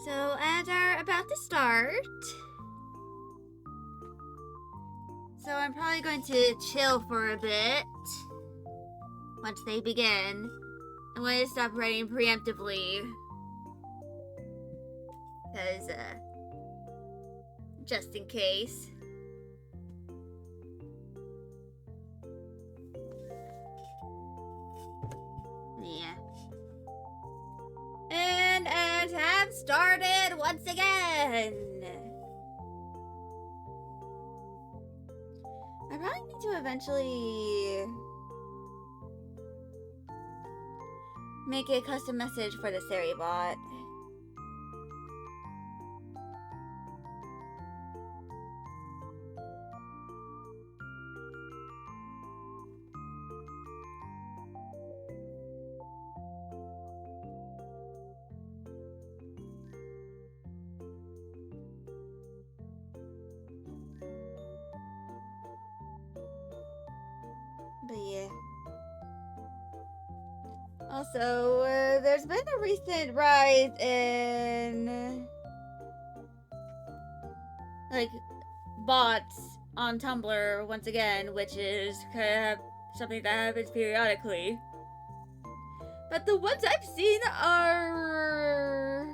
So ads are about to start. So I'm probably going to chill for a bit once they begin. I'm going to stop writing preemptively. Because, just in case. Yeah. And ads have started once again. I probably need to eventually make a custom message for the Sari bot. Also, there's been a recent rise in like bots on Tumblr once again, which is kind of something that happens periodically. But the ones I've seen are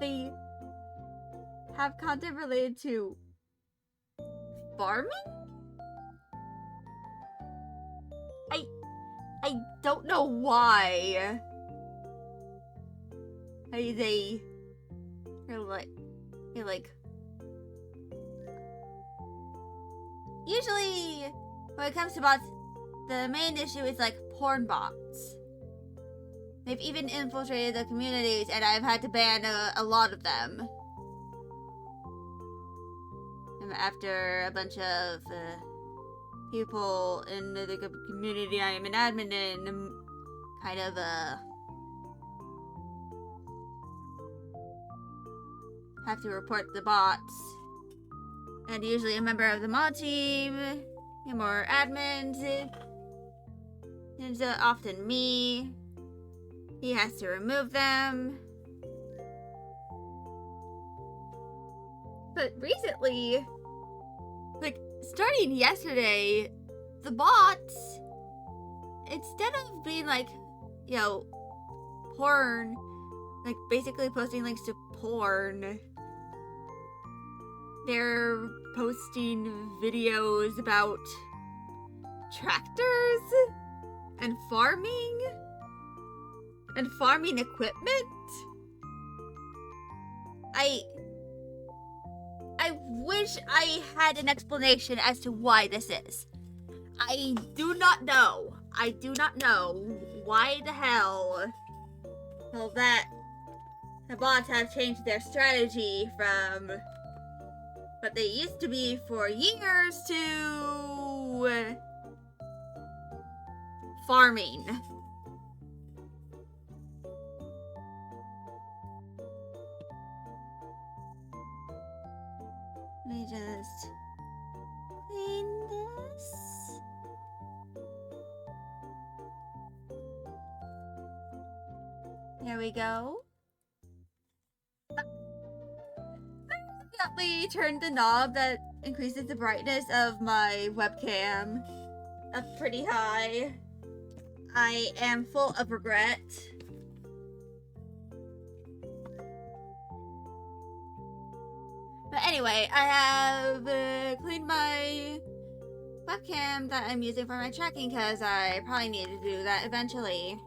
they have content related to farming? I don't know why. They're like usually when it comes to bots, the main issue is like porn bots. They've even infiltrated the communities, and I've had to ban a lot of them. After a bunch of people in the community I am an admin in kind of have to report the bots. And usually a member of the mod team, more admins, it's often me. He has to remove them. But recently, like starting yesterday, the bots, instead of being like, you know, porn, like basically posting links to porn, they're posting videos about tractors and farming equipment. I wish I had an explanation as to why this is. I do not know. I do not know why the hell that the bots have changed their strategy from what they used to be for years to farming. Let me just clean this. There we go. I accidentally turned the knob that increases the brightness of my webcam up pretty high. I am full of regret. But anyway, I have cleaned my webcam that I'm using for my tracking because I probably need to do that eventually.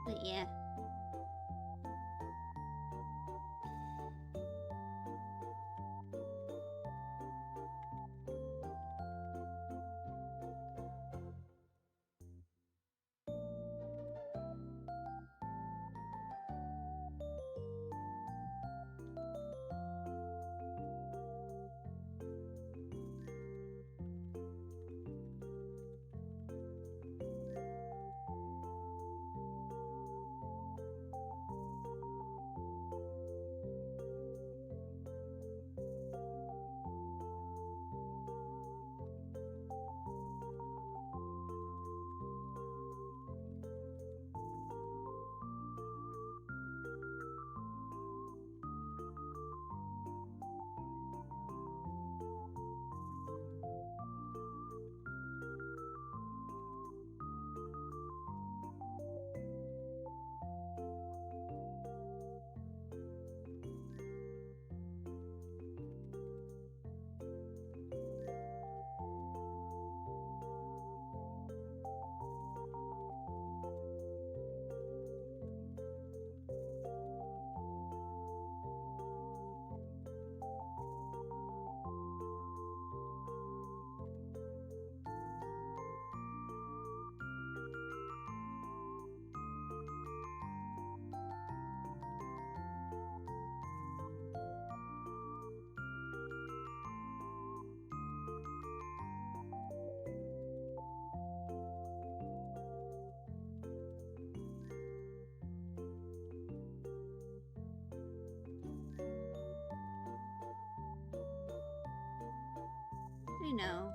But yeah. do you know?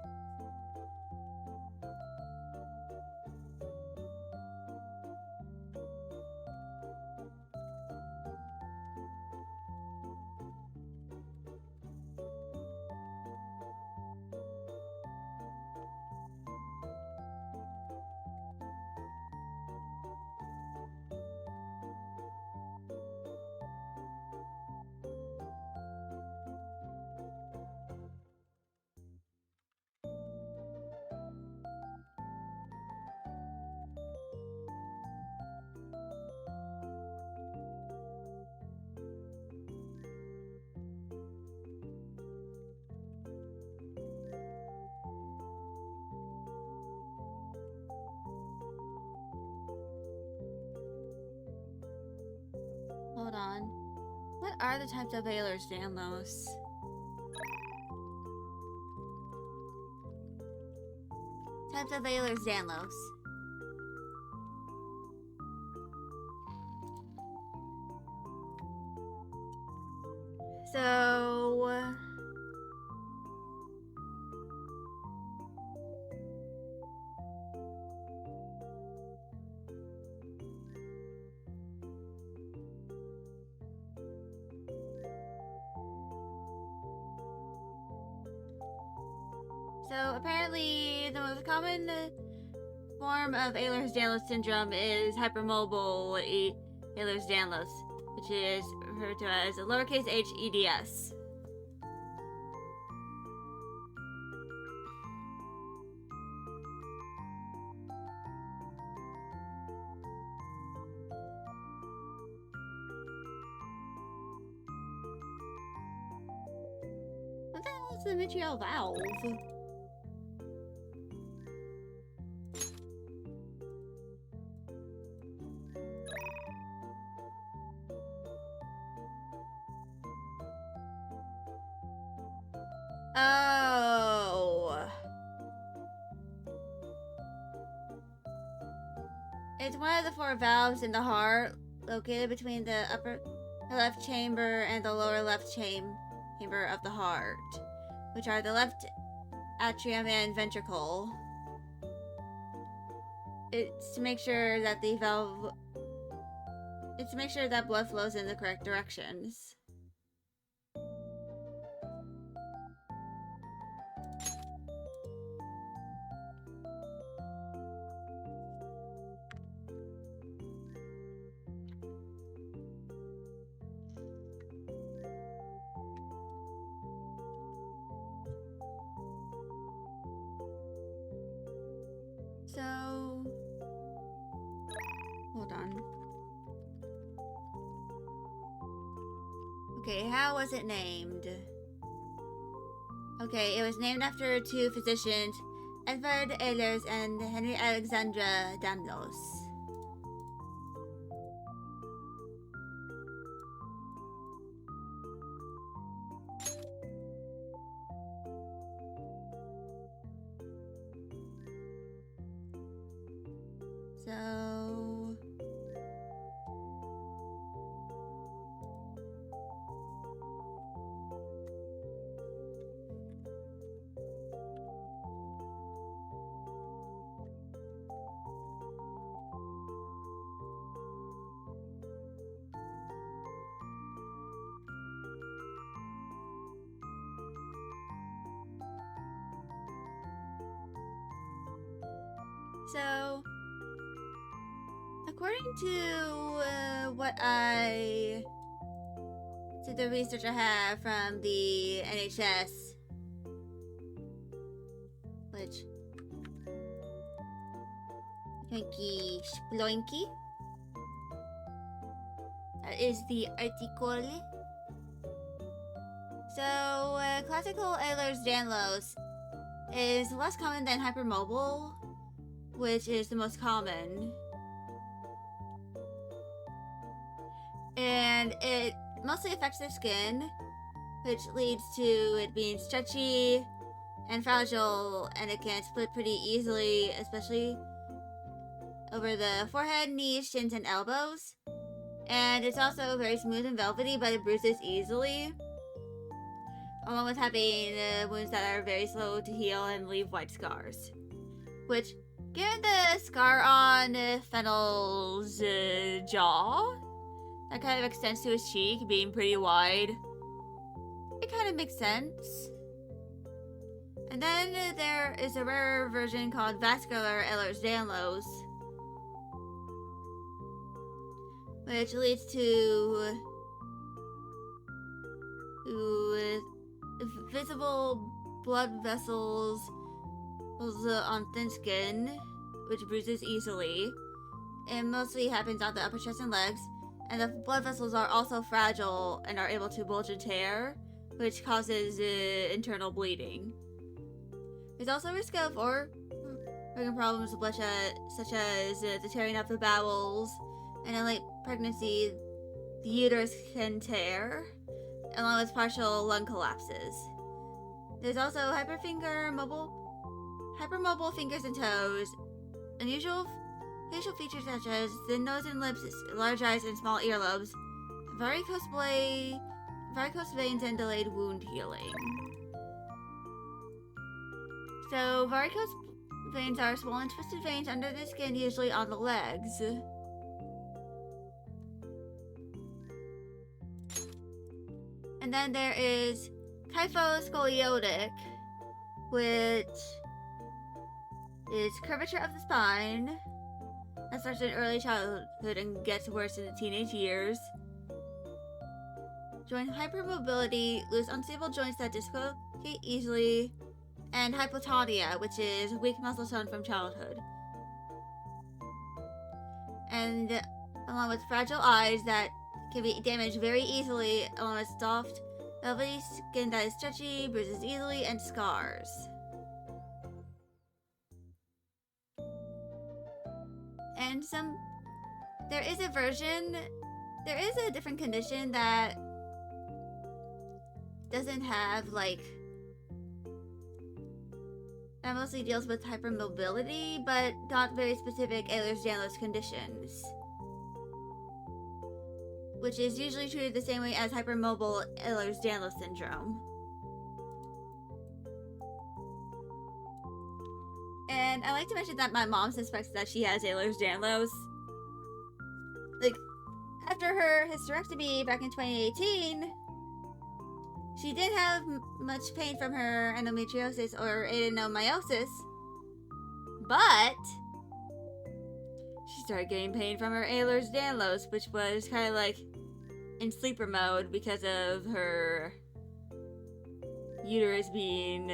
Hold on. What are the types of Ehlers-Danlos? Types of Ehlers-Danlos. So... So apparently the most common form of Ehlers-Danlos syndrome is hypermobile Ehlers-Danlos, which is referred to as a lowercase h EDS. What the hell is the mitral valve? Oh. It's one of the 4 valves in the heart, located between the upper left chamber and the lower left chamber of the heart, which are the left atrium and ventricle. It's to make sure that the valve... It's to make sure that blood flows in the correct directions. So... Hold on. Okay, how was it named? Okay, it was named after 2 physicians, Edvard Ehlers and Henry Alexandra Danlos. So... So, according to the research I have from the NHS, which Yoinky Sploinky, that is the article. So, classical Ehlers-Danlos is less common than hypermobile, which is the most common. And it mostly affects the skin, which leads to it being stretchy and fragile, and it can split pretty easily, especially over the forehead, knees, shins, and elbows. And it's also very smooth and velvety, but it bruises easily. along with having wounds that are very slow to heal and leave white scars. Which, given the scar on Fennel's jaw, that kind of extends to his cheek, being pretty wide, it kind of makes sense. And then there is a rare version called Vascular Ehlers-Danlos, which leads to visible blood vessels on thin skin, which bruises easily. It mostly happens on the upper chest and legs, and the blood vessels are also fragile and are able to bulge and tear, which causes internal bleeding. There's also a risk of organ problems with bloodshed, such as the tearing of the bowels, and in late pregnancy, the uterus can tear, along with partial lung collapses. There's also hypermobile fingers and toes, unusual facial features such as thin nose and lips, large eyes, and small earlobes, varicose veins, and delayed wound healing. So, varicose veins are swollen, twisted veins under the skin, usually on the legs. And then there is kyphoscoliotic, which is curvature of the spine that starts in early childhood and gets worse in the teenage years. Joint hypermobility, loose unstable joints that dislocate easily, and hypotonia, which is weak muscle tone from childhood. And along with fragile eyes that can be damaged very easily, along with soft, velvety skin that is stretchy, bruises easily, and scars. And there is a different condition that doesn't have, that mostly deals with hypermobility, but not very specific Ehlers-Danlos conditions, which is usually treated the same way as hypermobile Ehlers-Danlos syndrome. And I like to mention that my mom suspects that she has Ehlers-Danlos. After her hysterectomy back in 2018, she didn't have much pain from her endometriosis or adenomyosis, but she started getting pain from her Ehlers-Danlos, which was kind of in sleeper mode because of her uterus being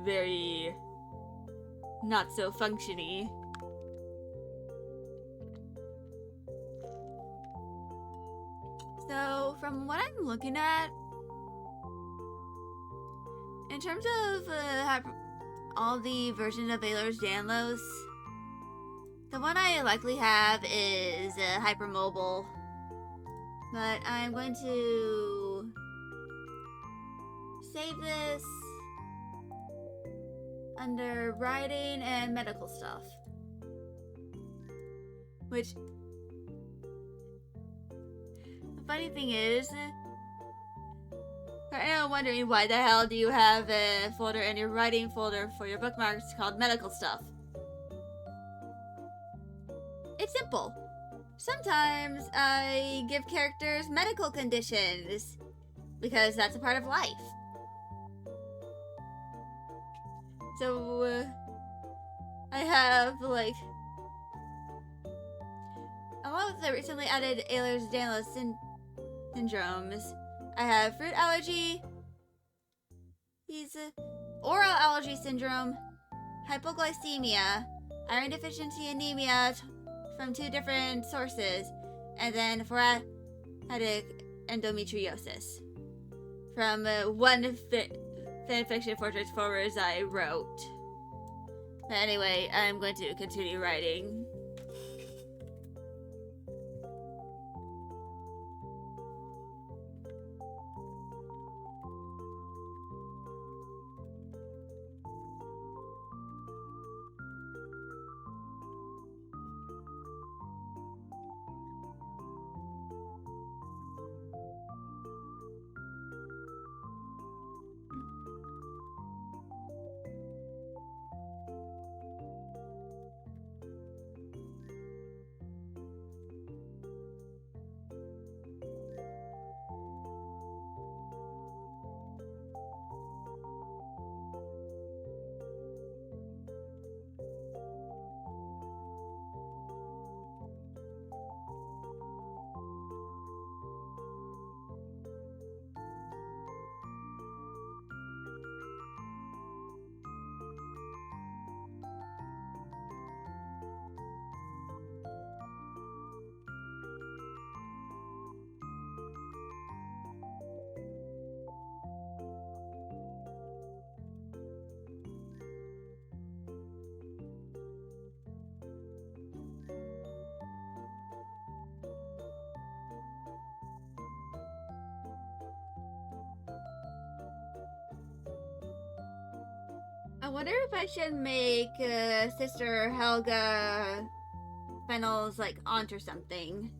very not so functiony. So, from what I'm looking at, in terms of all the versions of Ehlers-Danlos, the one I likely have is hypermobile. But I'm going to save this under writing and medical stuff. Which, the funny thing is, for anyone wondering why the hell do you have a folder in your writing folder for your bookmarks called medical stuff? It's simple. Sometimes I give characters medical conditions because that's a part of life. So, I have, along with the recently added Ehlers-Danlos syndromes, I have fruit allergy, oral allergy syndrome, hypoglycemia, iron deficiency anemia from 2 different sources, and then thoracic endometriosis from one fanfiction Fortress Forwards I wrote. But anyway, I'm going to continue writing. wonder if I should make Sister Helga Fennel's like aunt or something.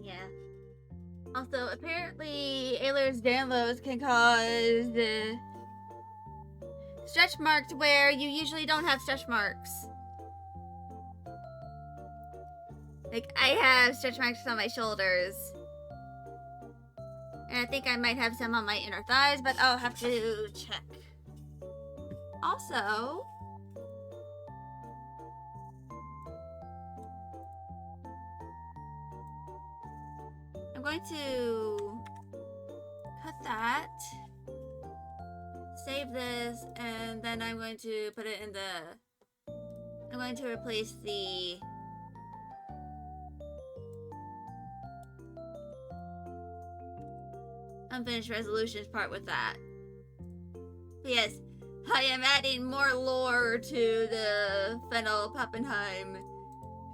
Yeah. Also, apparently, Ehlers-Danlos can cause stretch marks where you usually don't have stretch marks. Like, I have stretch marks on my shoulders. And I think I might have some on my inner thighs, but I'll have to check. Also, I'm going to cut that, save this, and then I'm going to put it in the... I'm going to replace the... unfinished resolutions part with that. But yes, I am adding more lore to the Fennel Pappenheim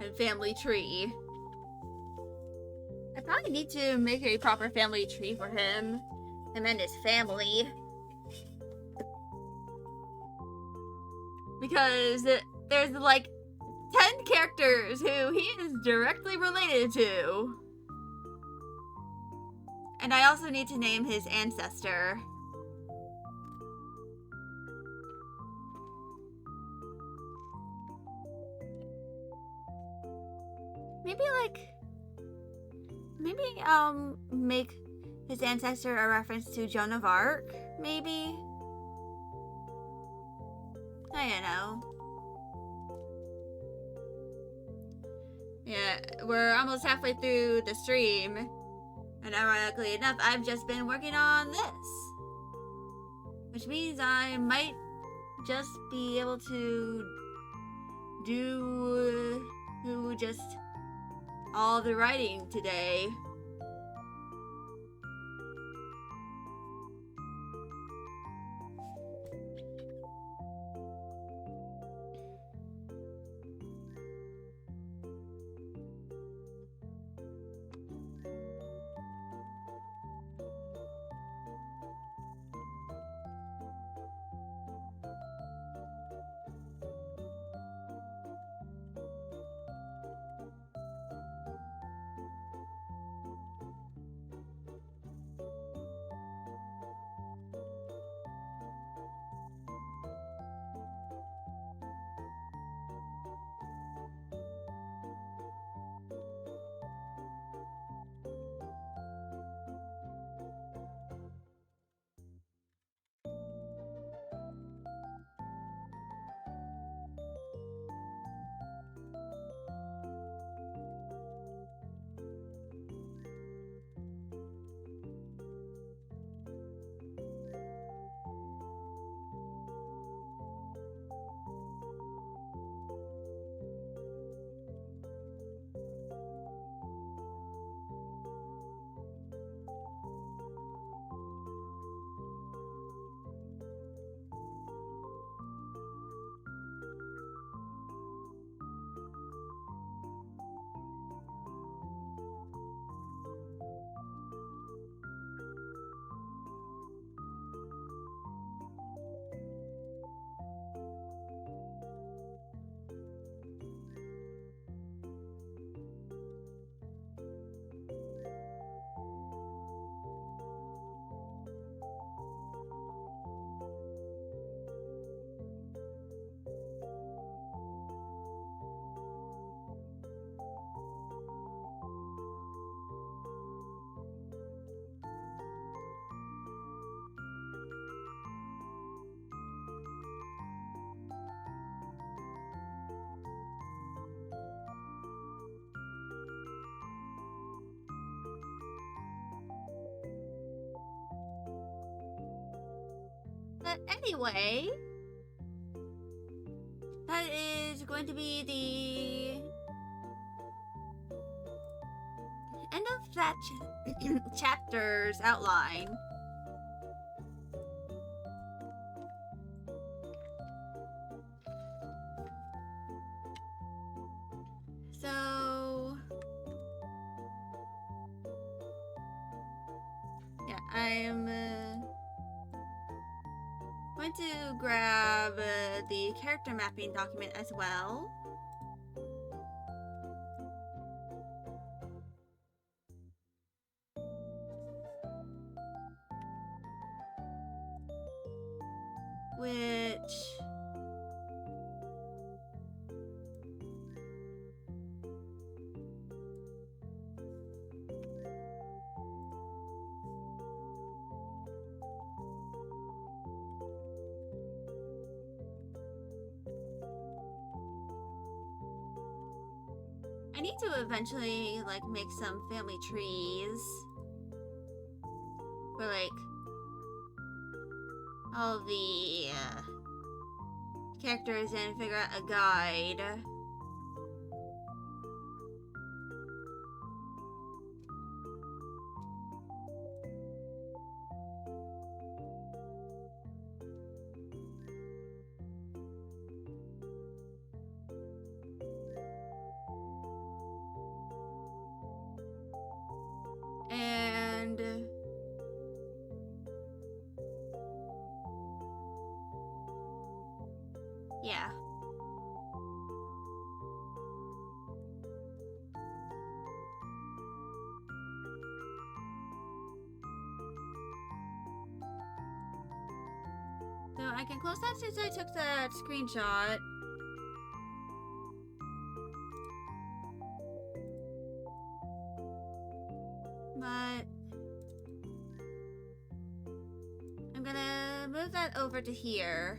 and family tree. I probably need to make a proper family tree for him and his family. Because there's like 10 characters who he is directly related to. And I also need to name his ancestor. Maybe make his ancestor a reference to Joan of Arc, maybe? I don't know. Yeah, we're almost halfway through the stream. And ironically enough, I've just been working on this. Which means I might just be able to do just all the writing today. But anyway, that is going to be the end of that chapter's outline. So, yeah, I'm going to grab the character mapping document as well. Which I need to eventually like make some family trees for like all the characters and figure out a guide. And yeah. So I can close that since I took that screenshot. But I'm gonna move that over to here.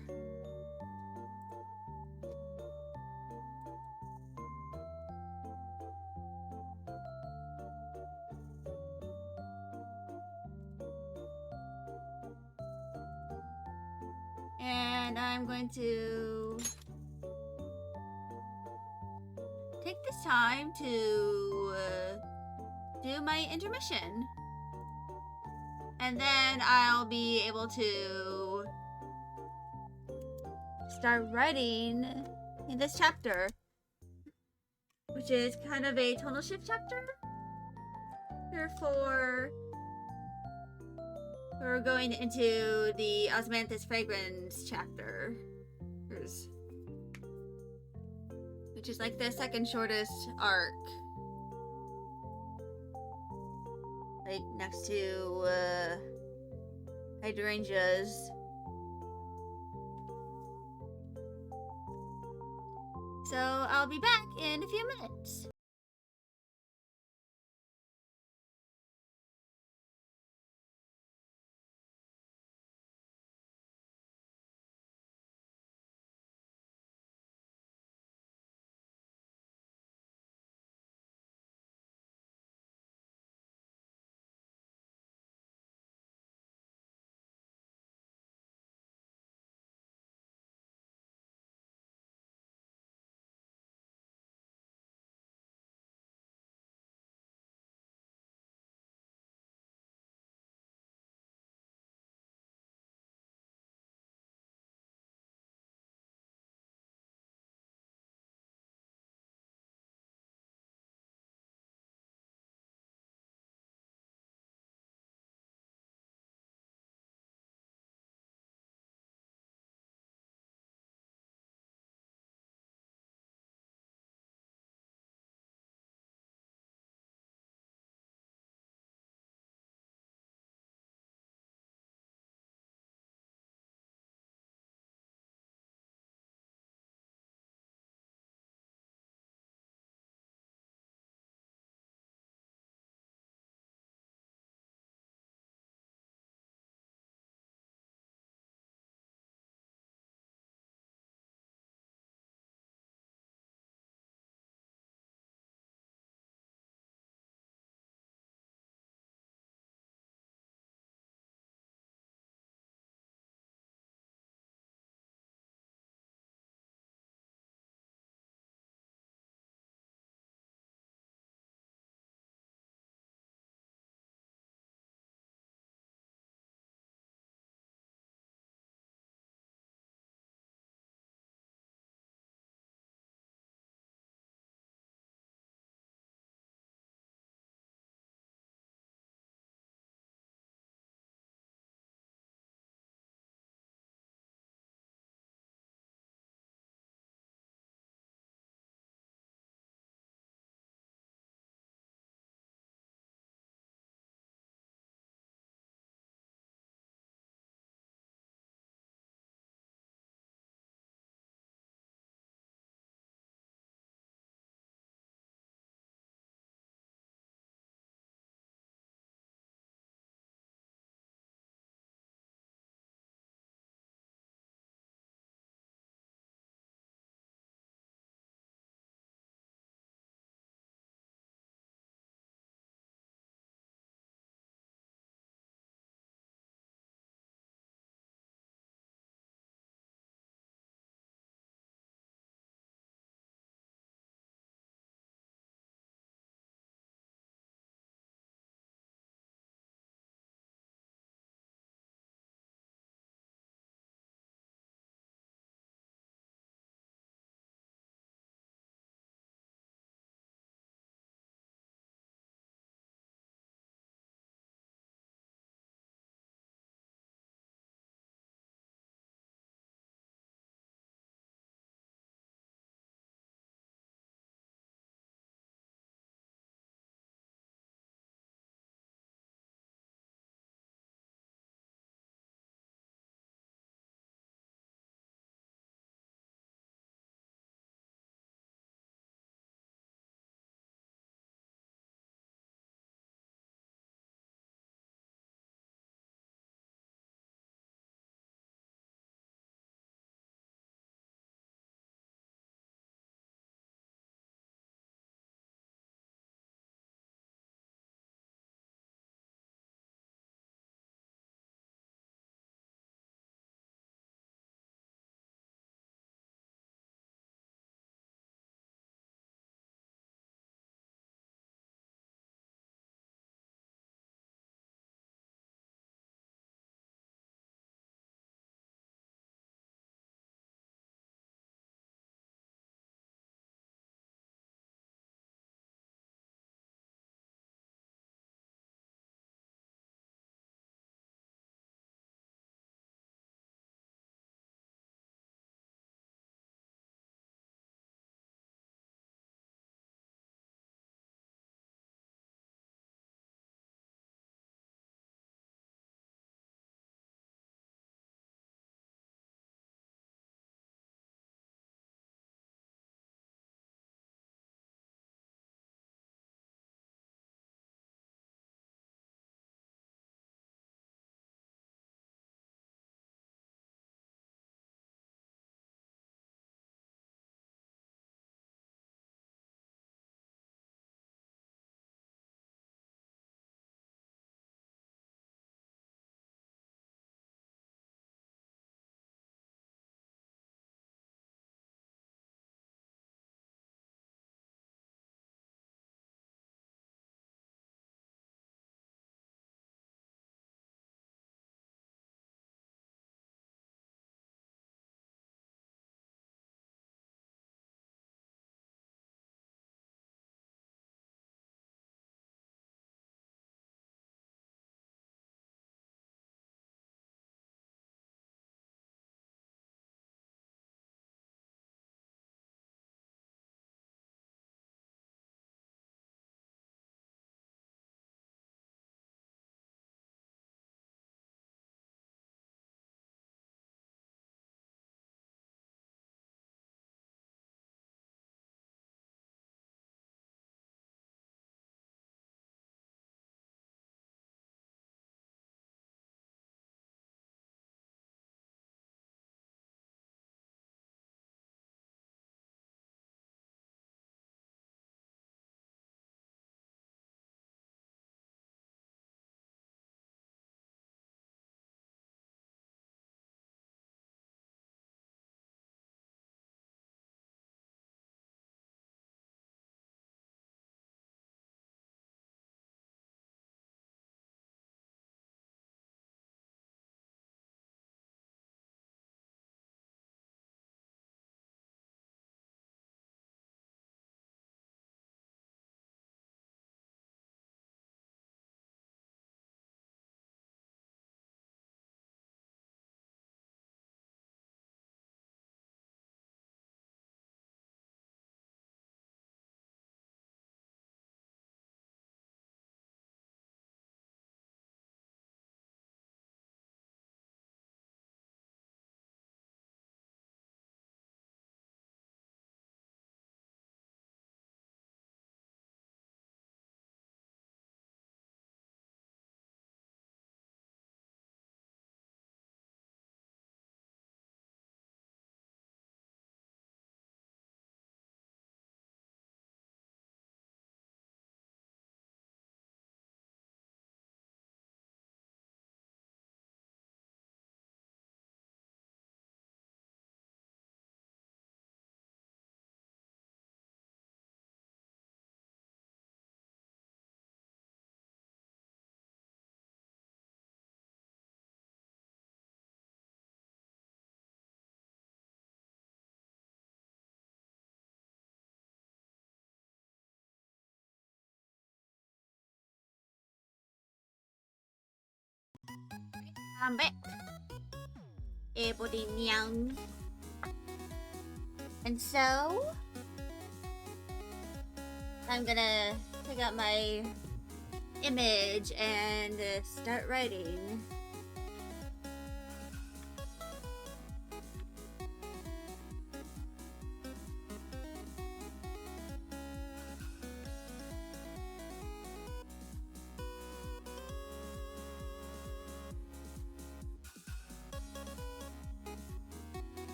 And I'm going to take this time to do my intermission. And then I'll be able to start writing in this chapter, which is kind of a tonal shift chapter. Therefore, we're going into the Osmanthus Fragrance chapter, which is like the second shortest arc. Like next to hydrangeas. So I'll be back in a few minutes. I'm back. Everybody young. And so I'm gonna pick up my image and start writing.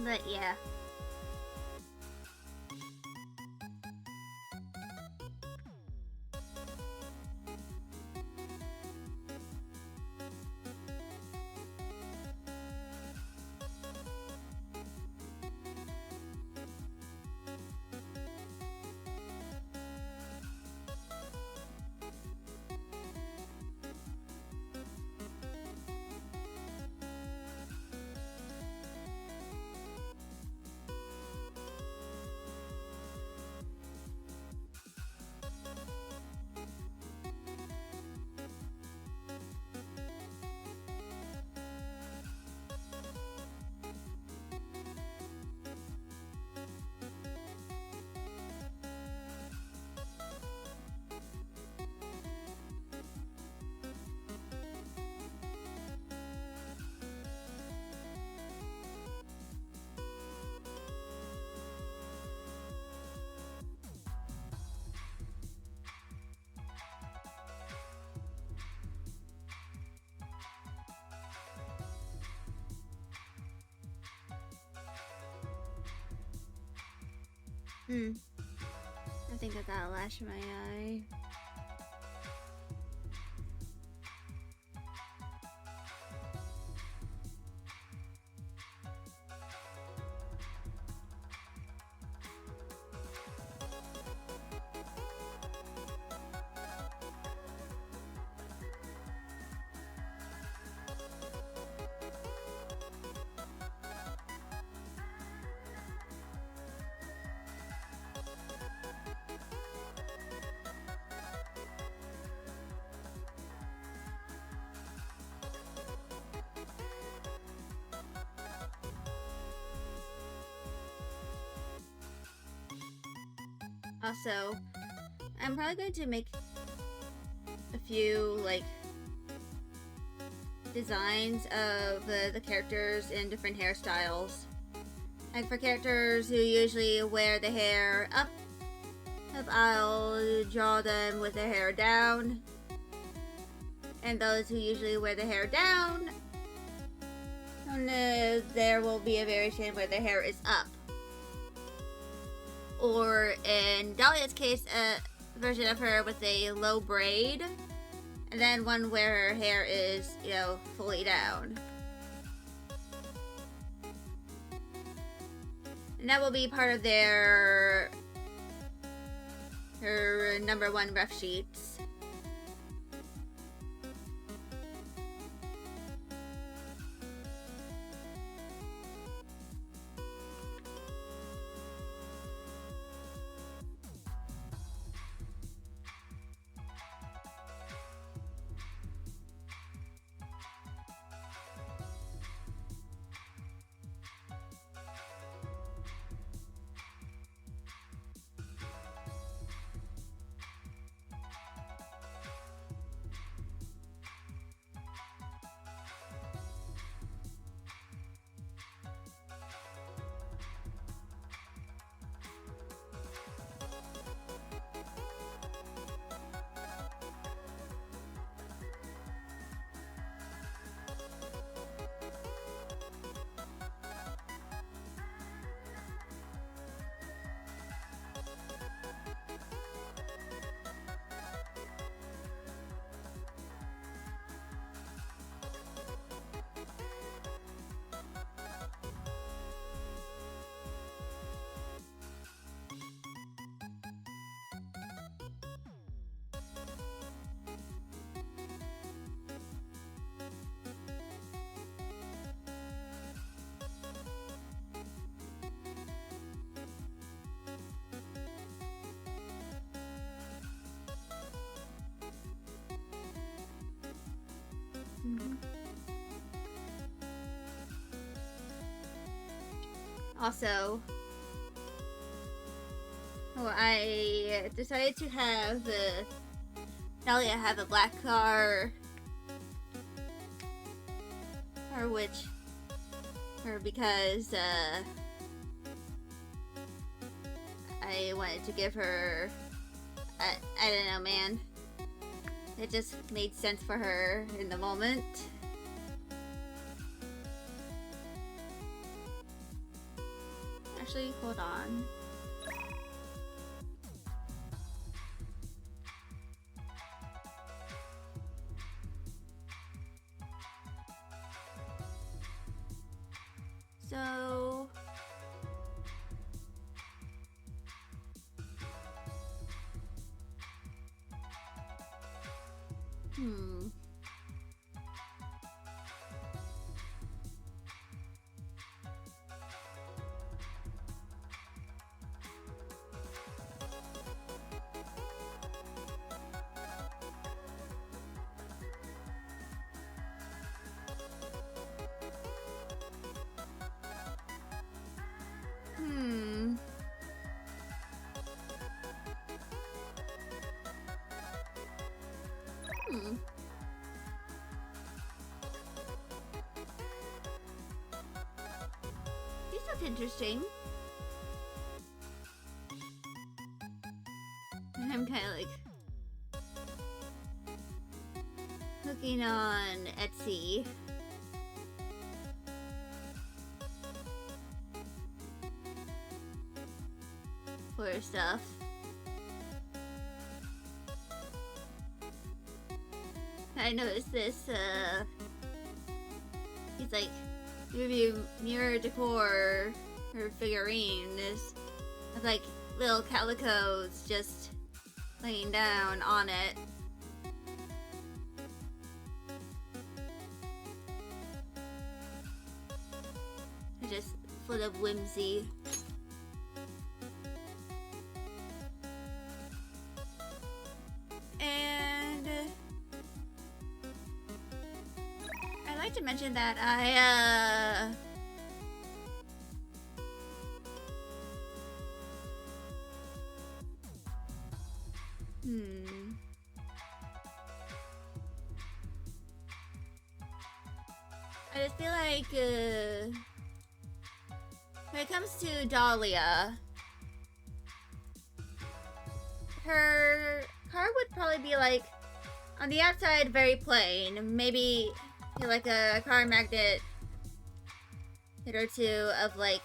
But yeah. I think I got a lash in my eye. Also, I'm probably going to make a few, like, designs of the characters in different hairstyles. Like, for characters who usually wear the hair up, I'll draw them with their hair down. And those who usually wear the hair down, there will be a variation where the hair is up. Or in Dahlia's case, a version of her with a low braid, and then one where her hair is, fully down. And that will be part of her #1 rough sheets. Also, I decided to have Dahlia have a black car, because I wanted to give her, I don't know, man. It just made sense for her in the moment. Actually, hold on. So... That's interesting. I'm kind of like looking on Etsy. For stuff. I noticed this, he's like, review mirror decor or figurine is like little calicos just laying down on it. They're just full of whimsy. And I'd like to mention that I just feel like when it comes to Dahlia, her car would probably be like on the outside very plain, maybe like a car magnet hit or two of like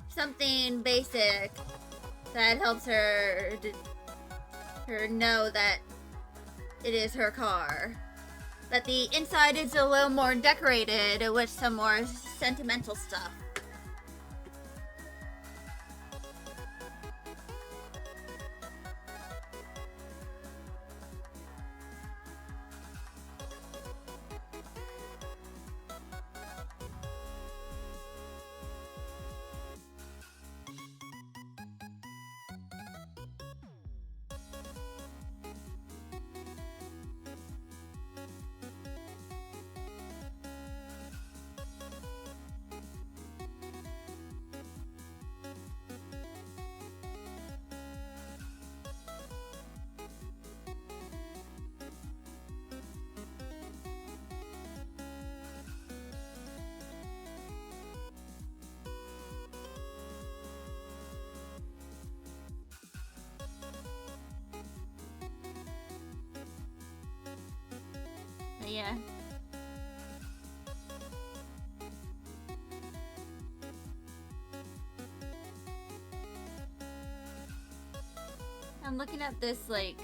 something basic that helps her know that it is her car. That the inside is a little more decorated with some more sentimental stuff. Yeah. I'm looking at this, like,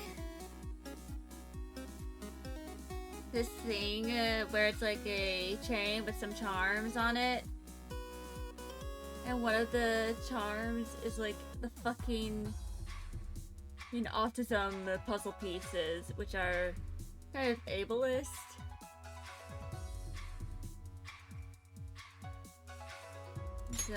this thing where it's like a chain with some charms on it. And one of the charms is like the fucking autism puzzle pieces, which are kind of ableist. So,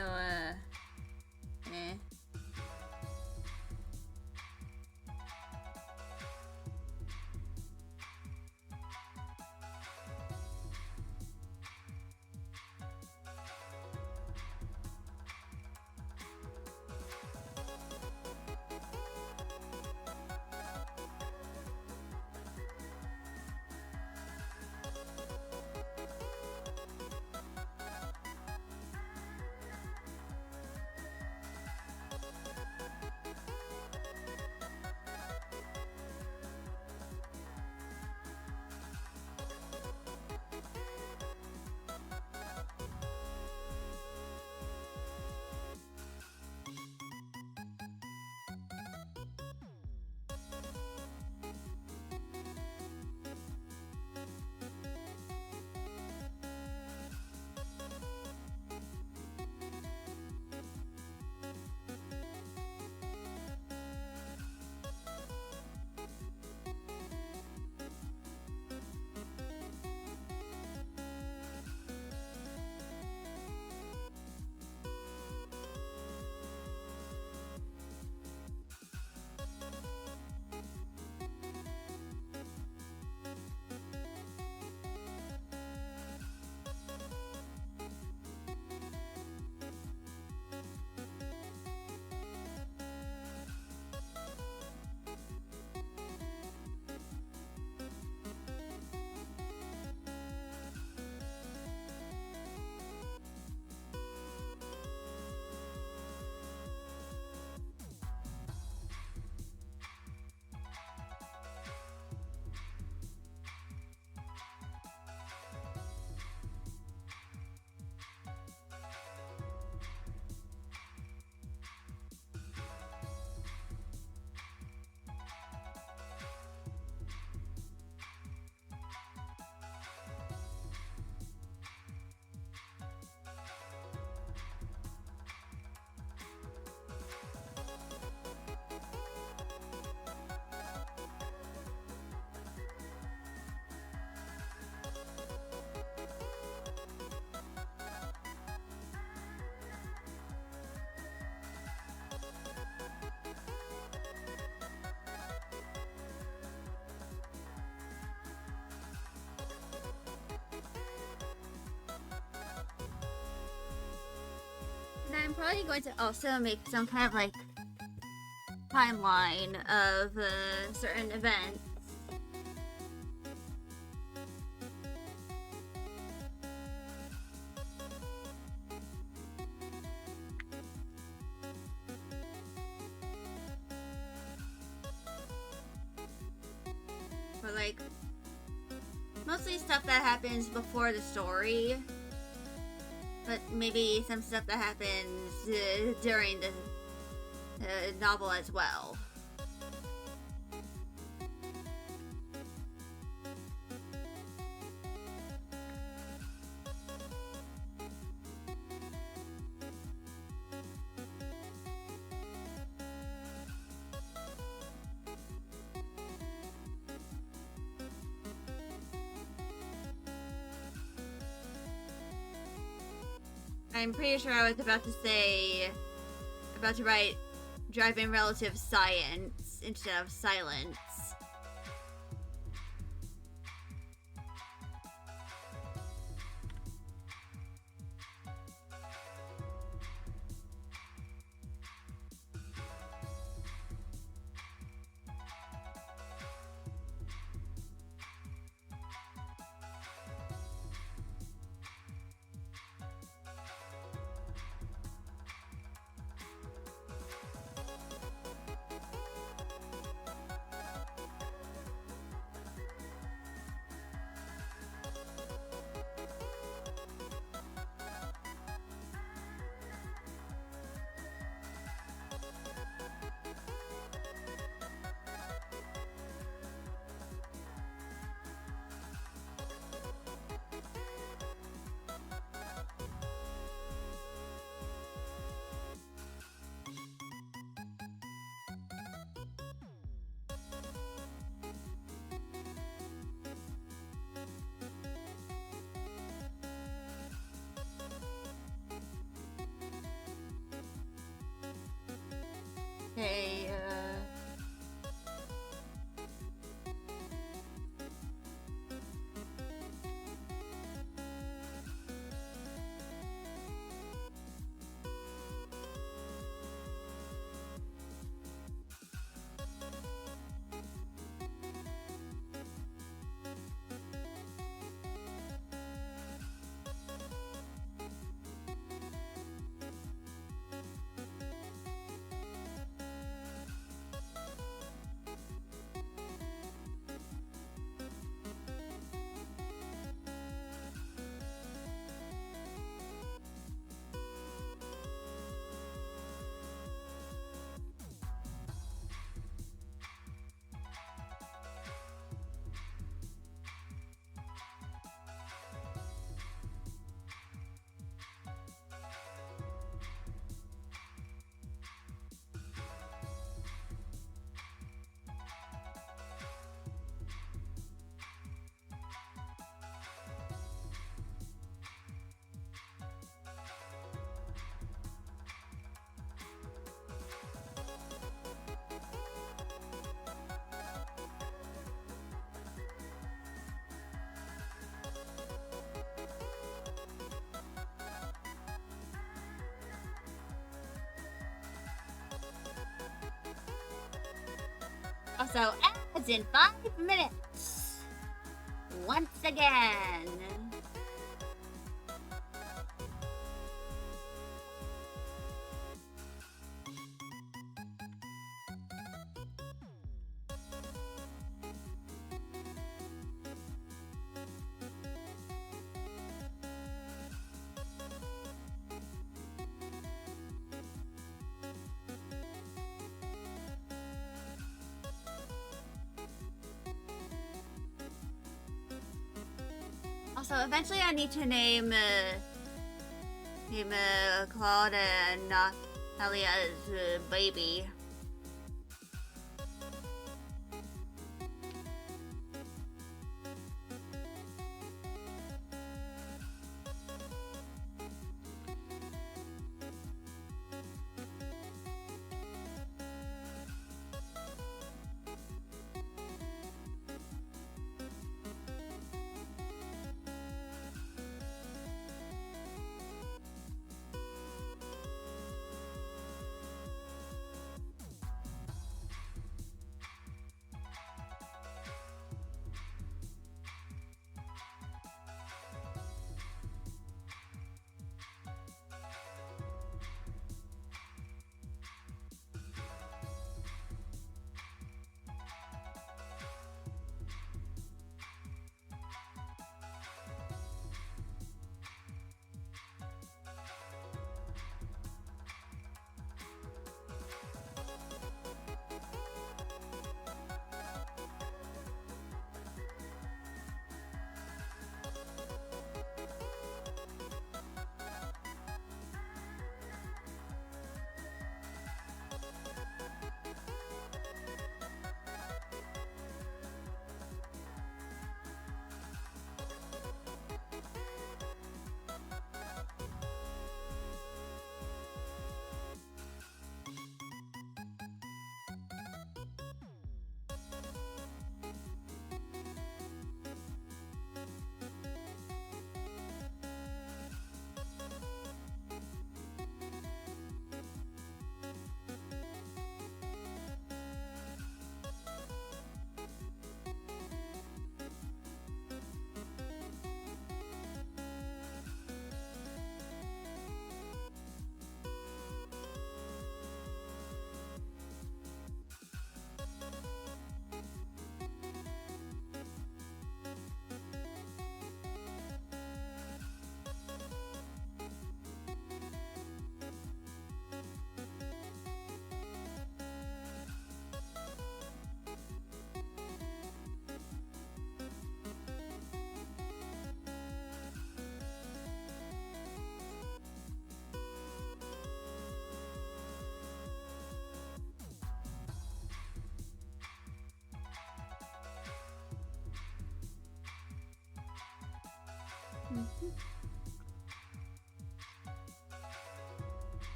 I'm probably going to also make some kind of like timeline of certain events. For like mostly stuff that happens before the story, but maybe some stuff that happens during the novel as well. I'm pretty sure I was about to write drive-in relative science instead of silence. Okay, also ads in 5 minutes. Once again. Also, eventually I need to name Claude and Nalia's baby.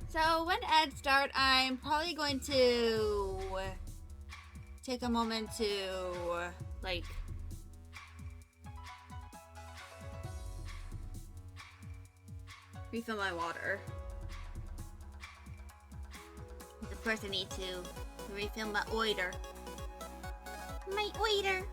So when ads start, I'm probably going to take a moment to like refill my water. Of course, I need to refill my oiter. My oiter.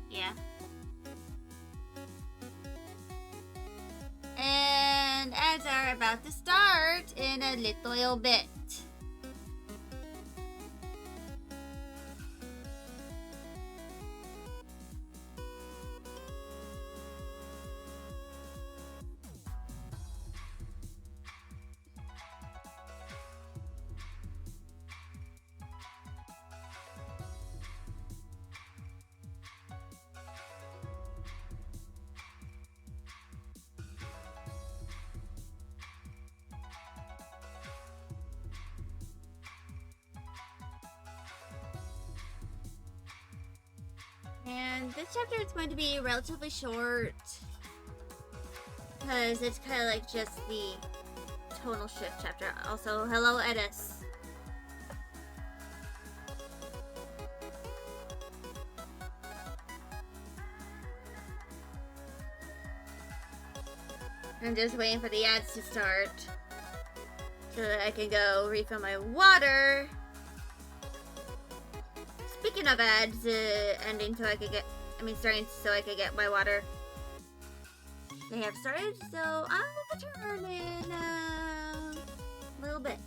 Yeah. And ads are about to start in a little bit. And this chapter is going to be relatively short because it's kind of like just the tonal shift chapter. Also, hello, Edis. I'm just waiting for the ads to start so that I can go refill my water. Speaking of ads, ending so I could get, starting so I could get my water. They have started, so I'll return in a little bit.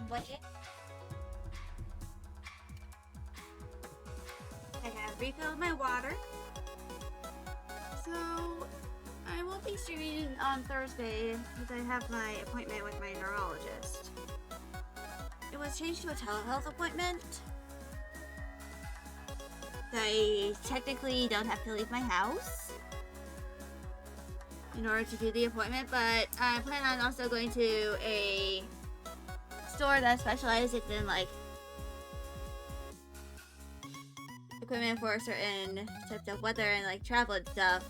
Budget. I have refilled my water, so I won't be streaming on Thursday because I have my appointment with my neurologist. It was changed to a telehealth appointment. I technically don't have to leave my house in order to do the appointment, but I plan on also going to a store that specializes in like equipment for certain types of weather and like travel and stuff.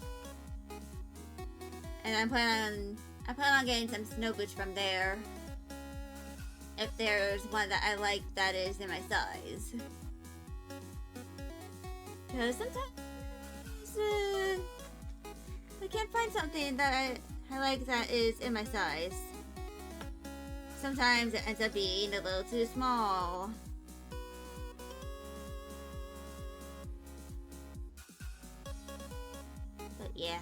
And I'm planning on I plan on getting some snow boots from there. If there's one that I like that is in my size. Because sometimes I can't find something that I like that is in my size. Sometimes it ends up being a little too small. But yeah.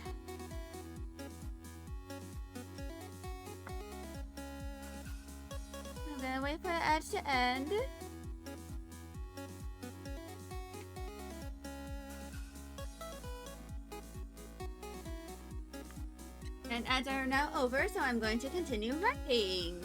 I'm gonna wait for the ads to end. And ads are now over, so I'm going to continue writing.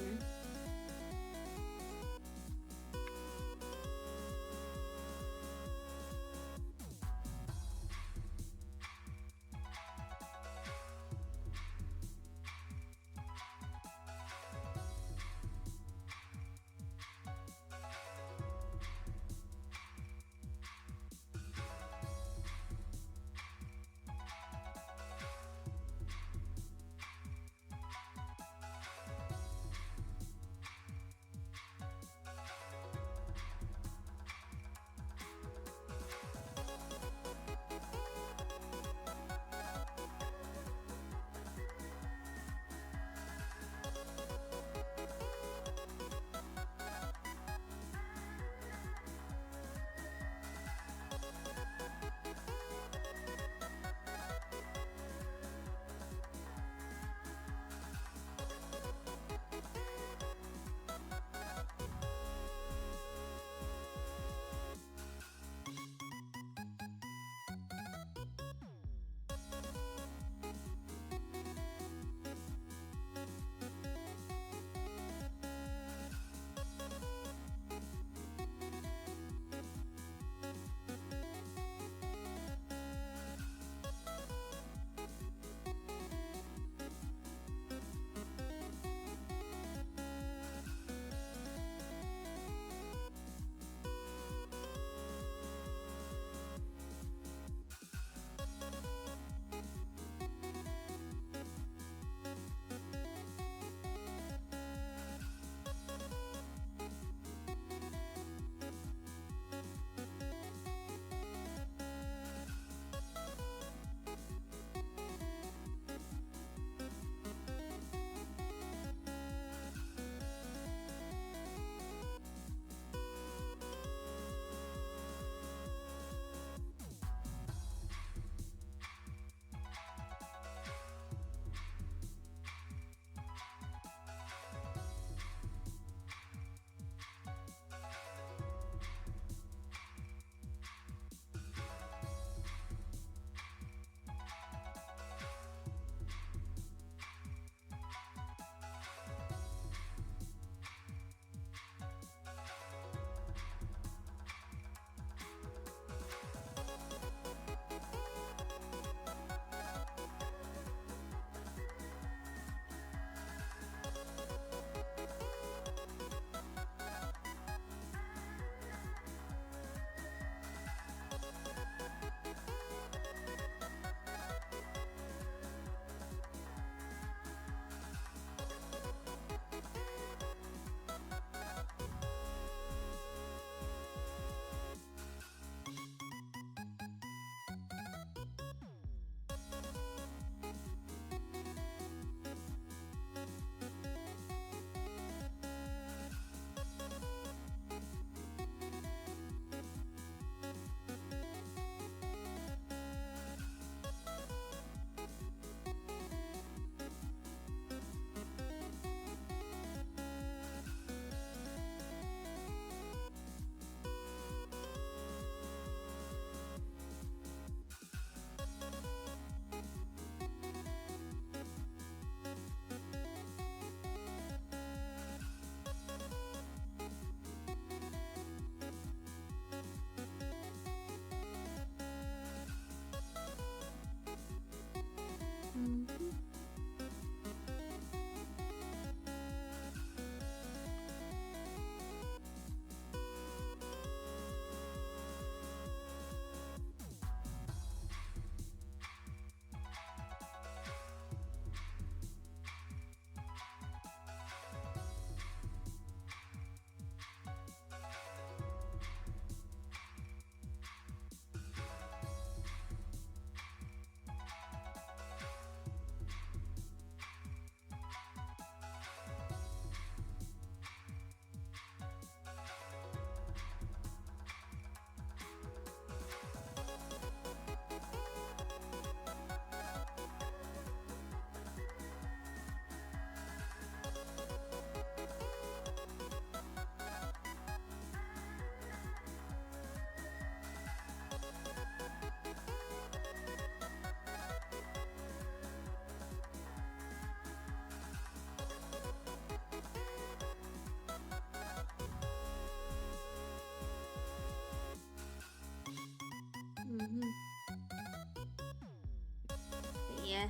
Yeah.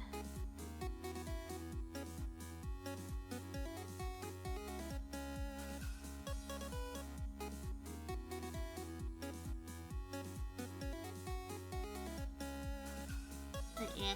But yeah.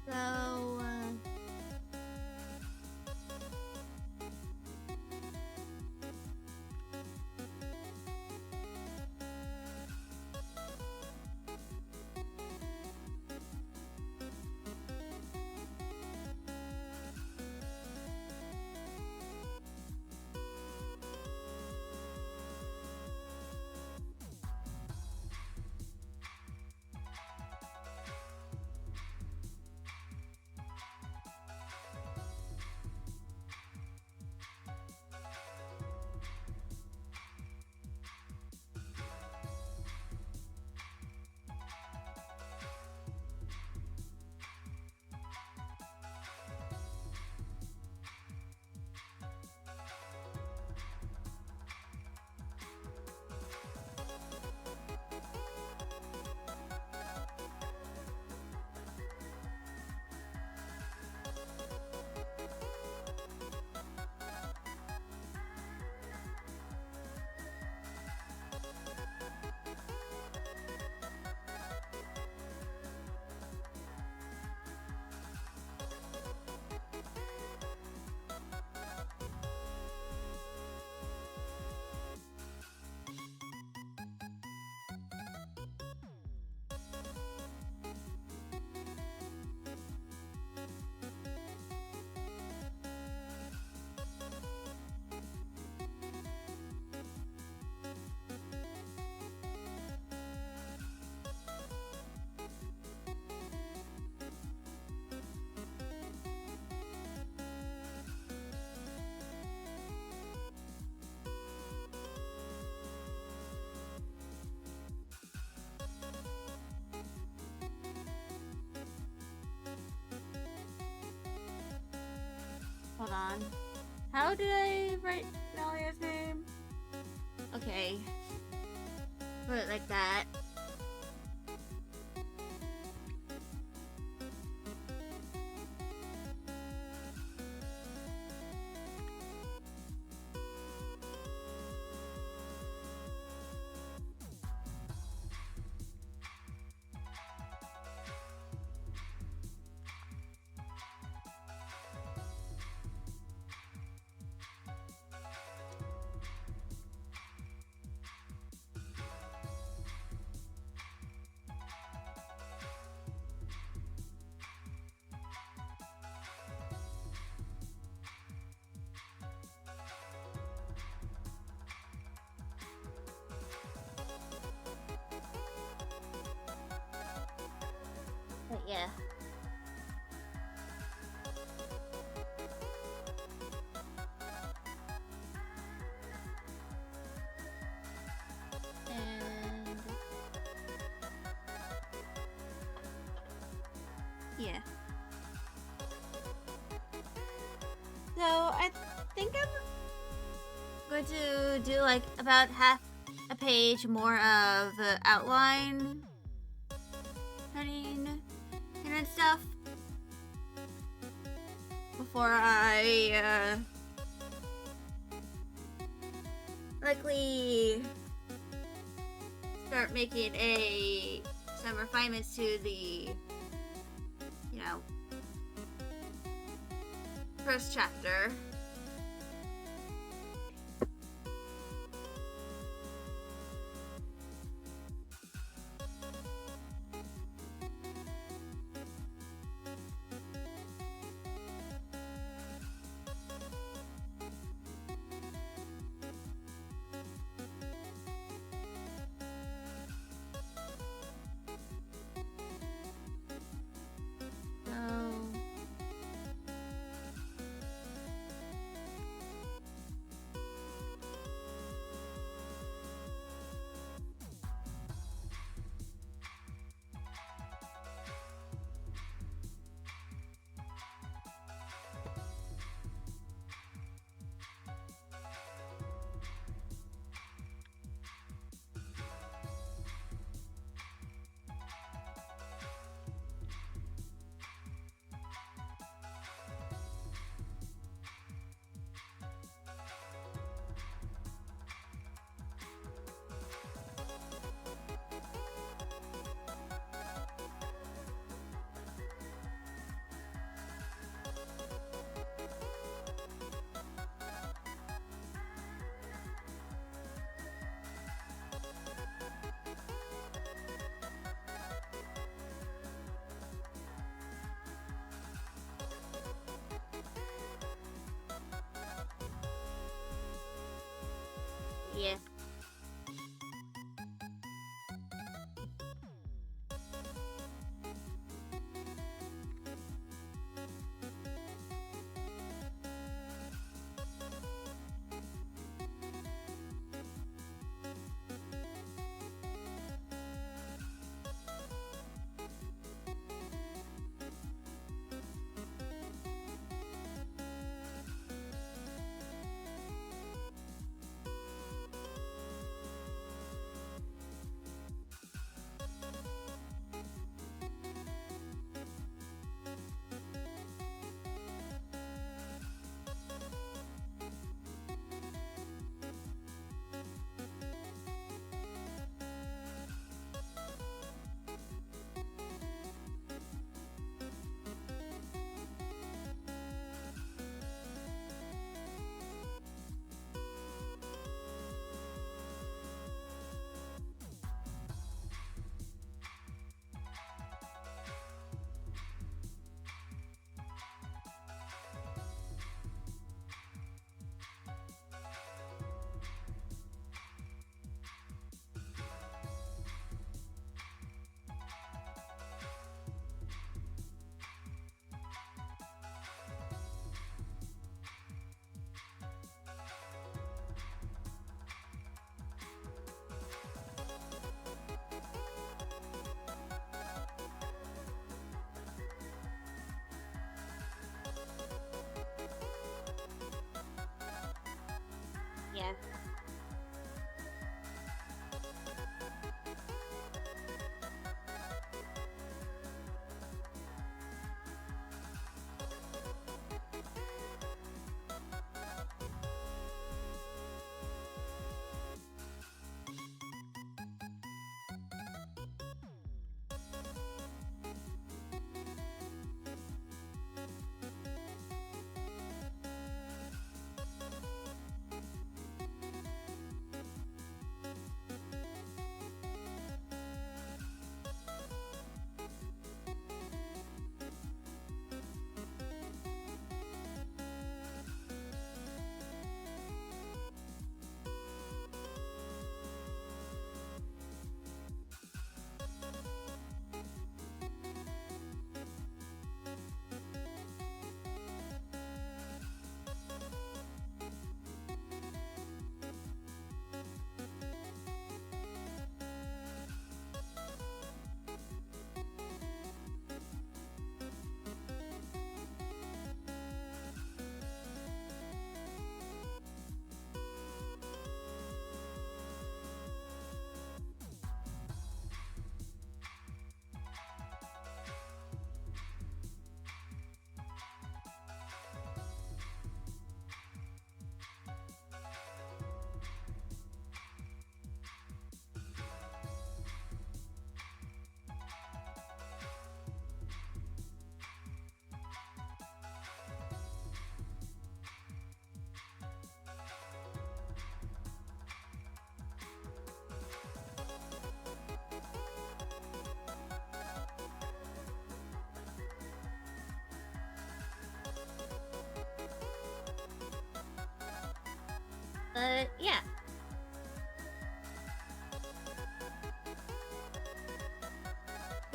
So, hold on. How did I write Melia's name? Okay. Put it like that. Yeah. So I think I'm going to do like about half a page more of the outline and stuff before I likely start making some refinements to the, you know, first chapter. So yeah.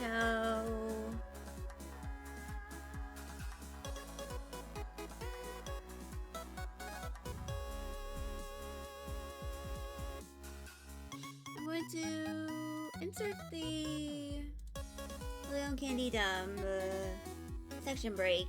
go. I'm going to insert the Leon Candy Dumb section break.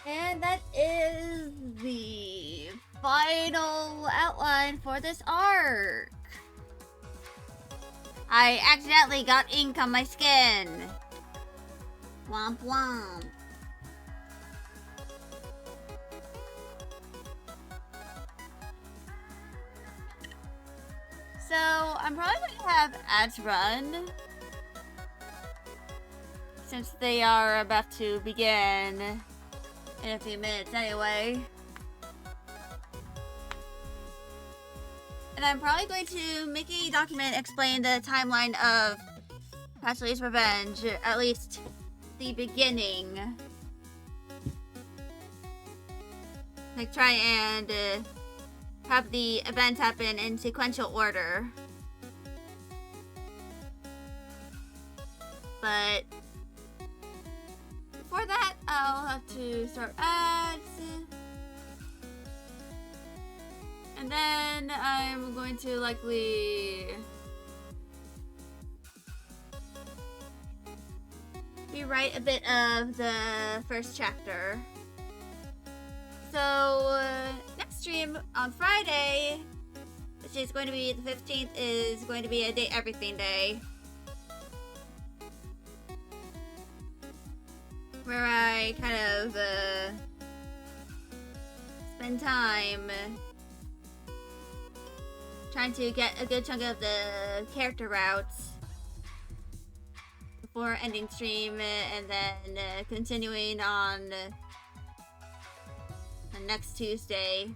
And that is the final outline for this arc. I accidentally got ink on my skin. Womp womp. So, I'm probably going to have ads run, since they are about to begin in a few minutes anyway. And I'm probably going to make a document explain the timeline of Pastely's Revenge, at least the beginning. Like, try and have the events happen in sequential order. But before that, I'll have to start ads. And then I'm going to likely rewrite a bit of the first chapter. So, next stream on Friday, which is going to be the 15th, is going to be a Date Everything Day. where I kind of spend time trying to get a good chunk of the character routes before ending stream, and then continuing on next Tuesday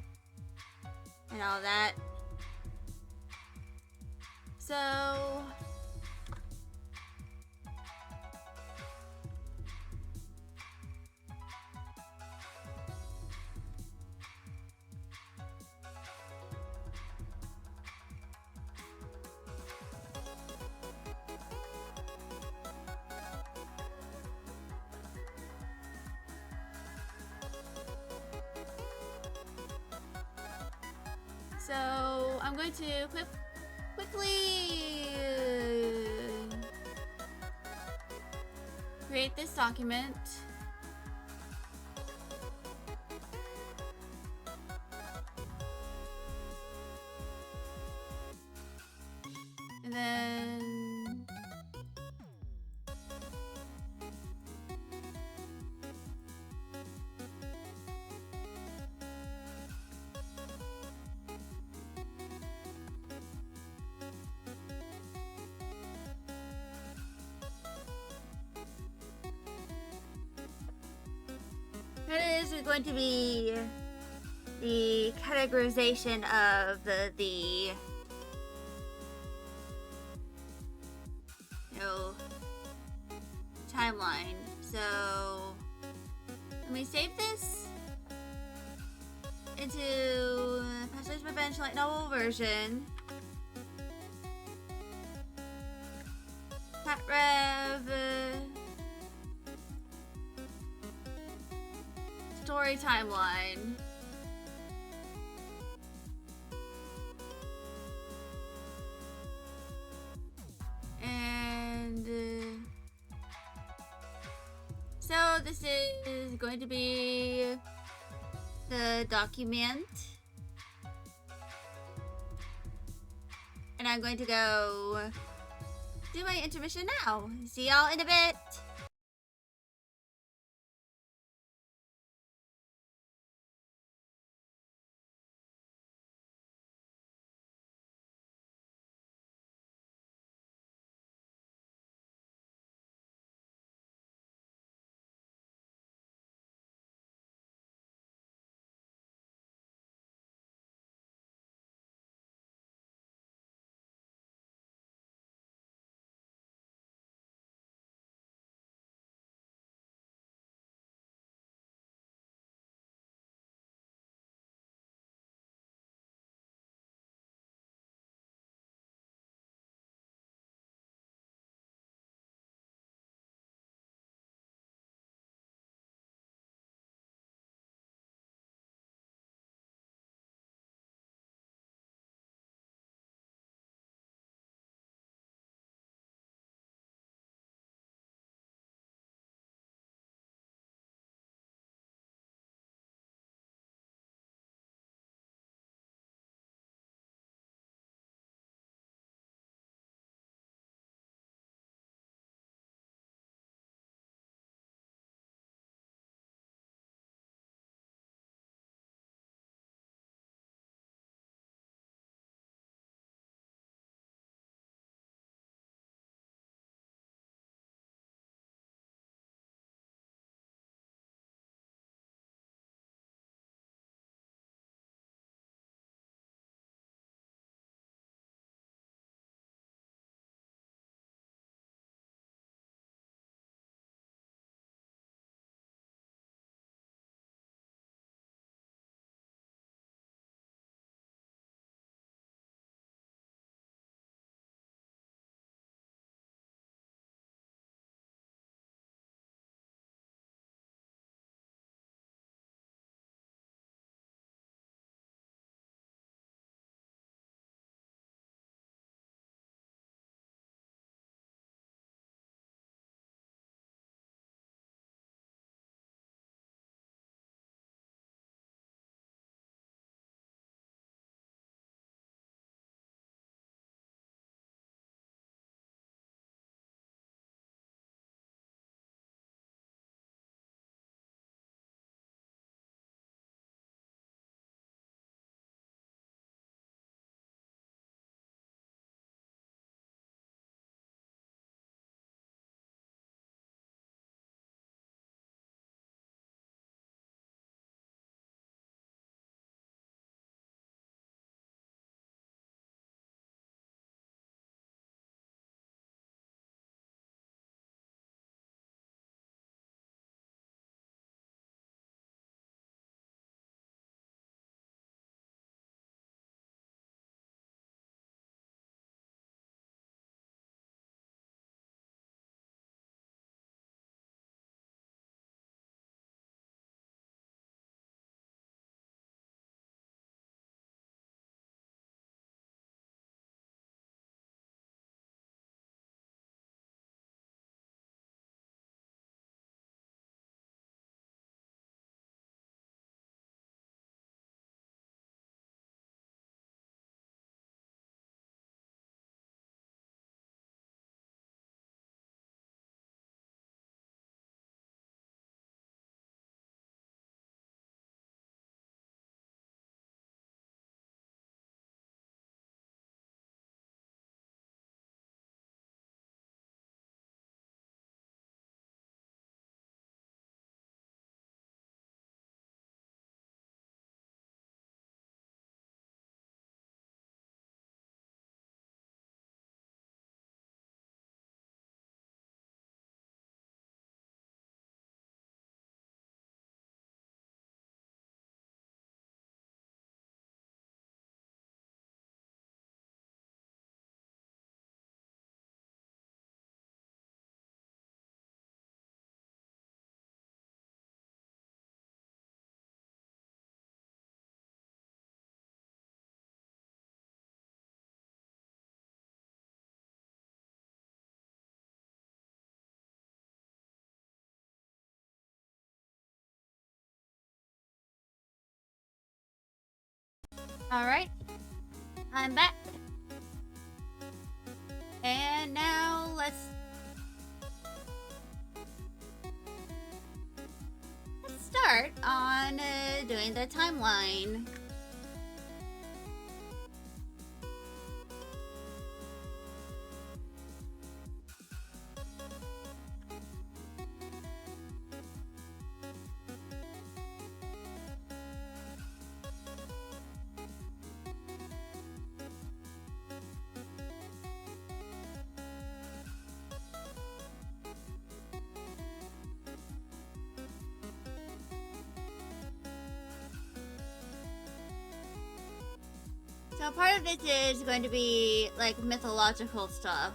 and all that. So I'm going to quickly create this document. And then that is going to be the categorization of the timeline. So let me save this into Passage Revenge Light Novel version. Patrev story timeline. And so this is going to be the document. And I'm going to go do my intermission now. See y'all in a bit. Alright, I'm back. And now let's start on doing the timeline. So part of it is going to be like mythological stuff.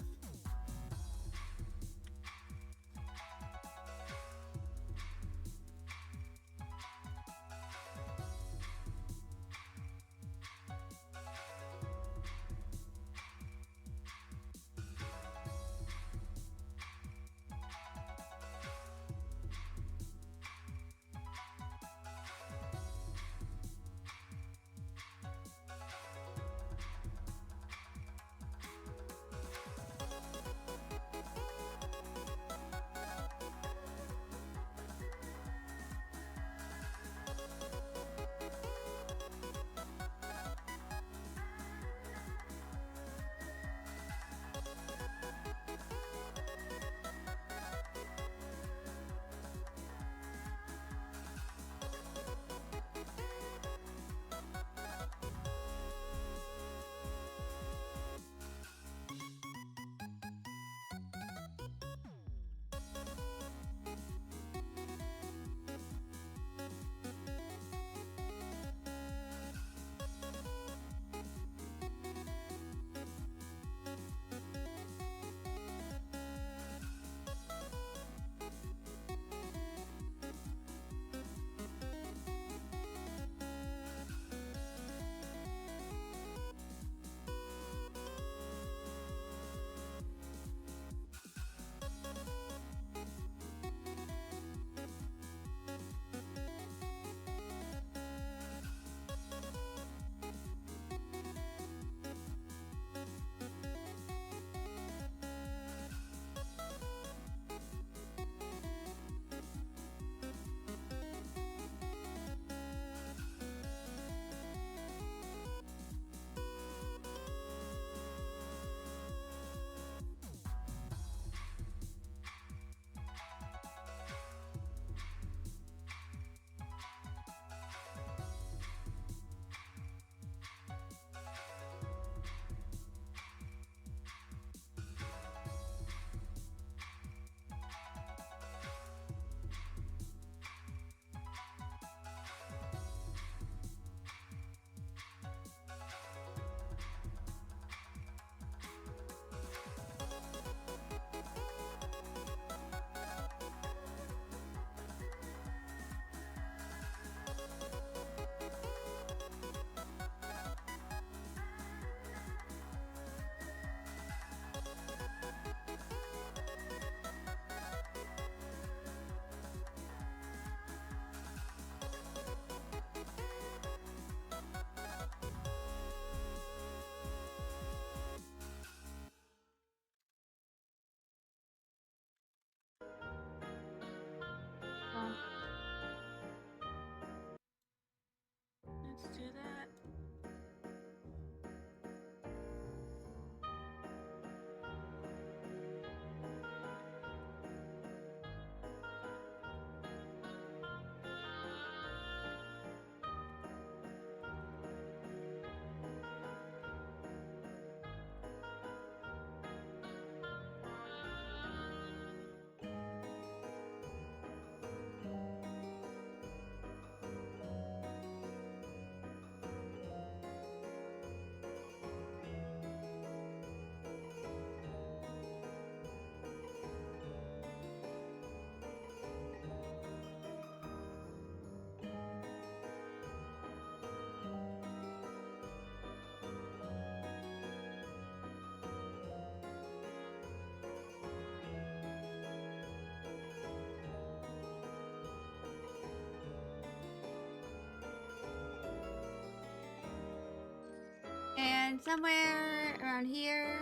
And somewhere around here.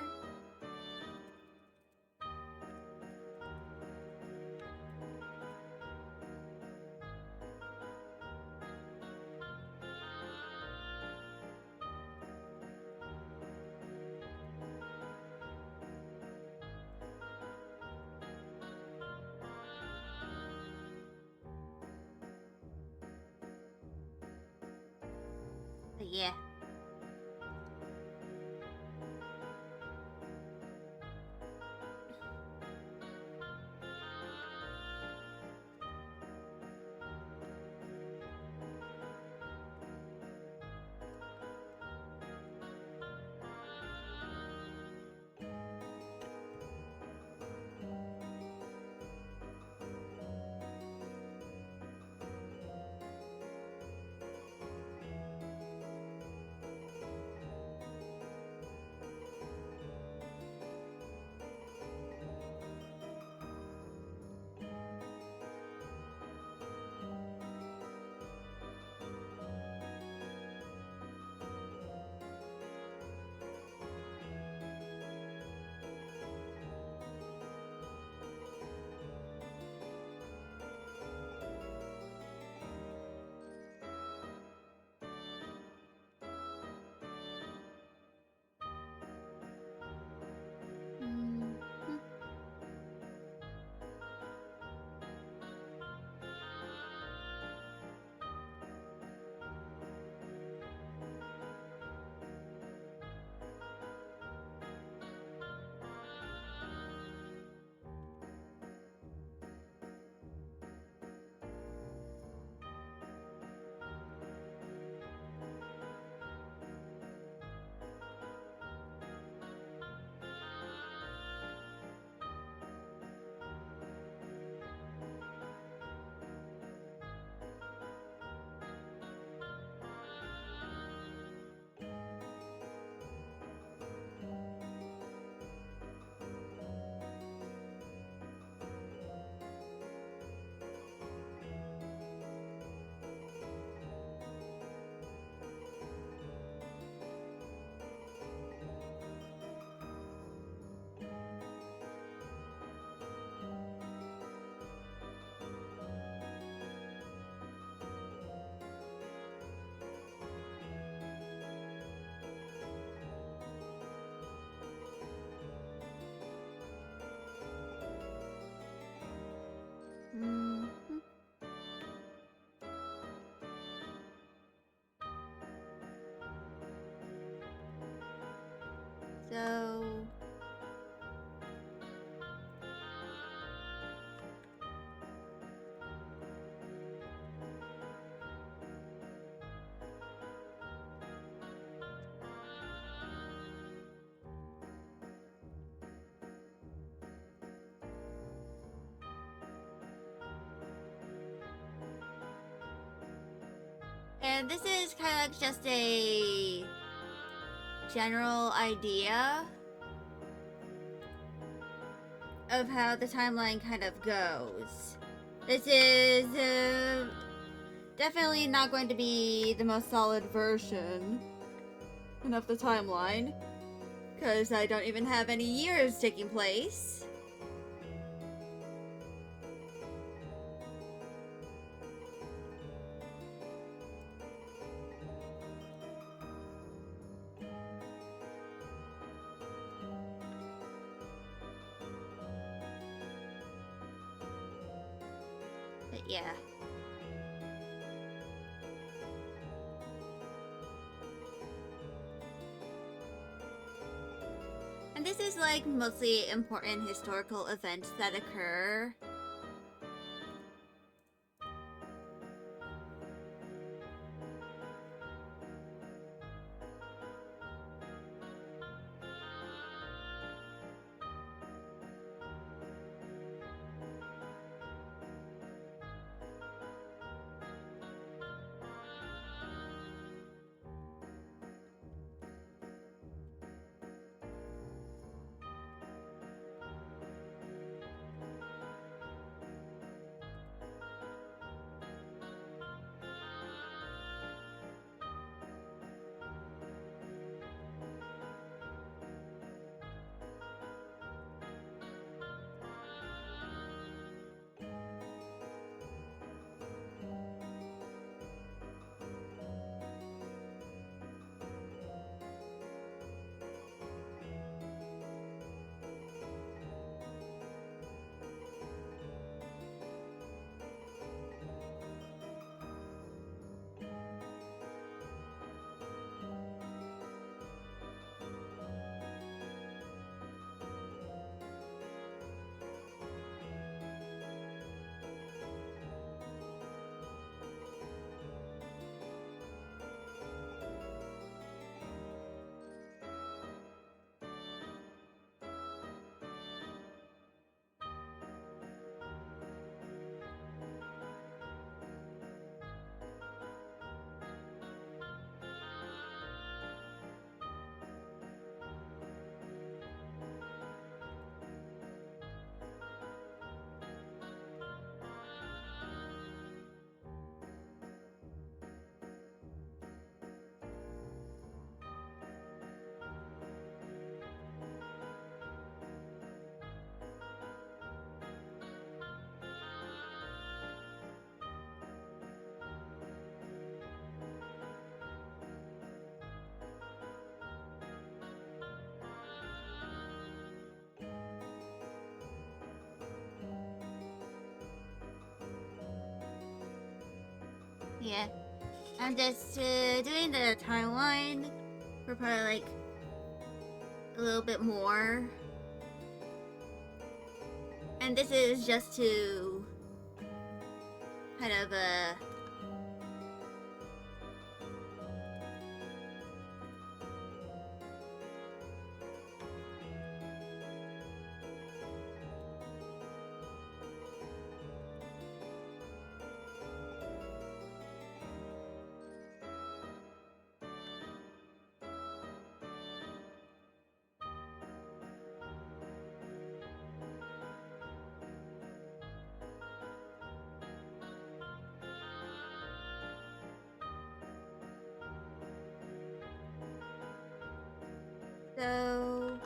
But yeah. Mm. Mm. So and this is kind of like just a general idea of how the timeline kind of goes. This is definitely not going to be the most solid version of the timeline, because I don't even have any years taking place. But yeah. And this is like mostly important historical events that occur. Yeah. I'm just doing the timeline for probably like a little bit more. And this is just to kind of so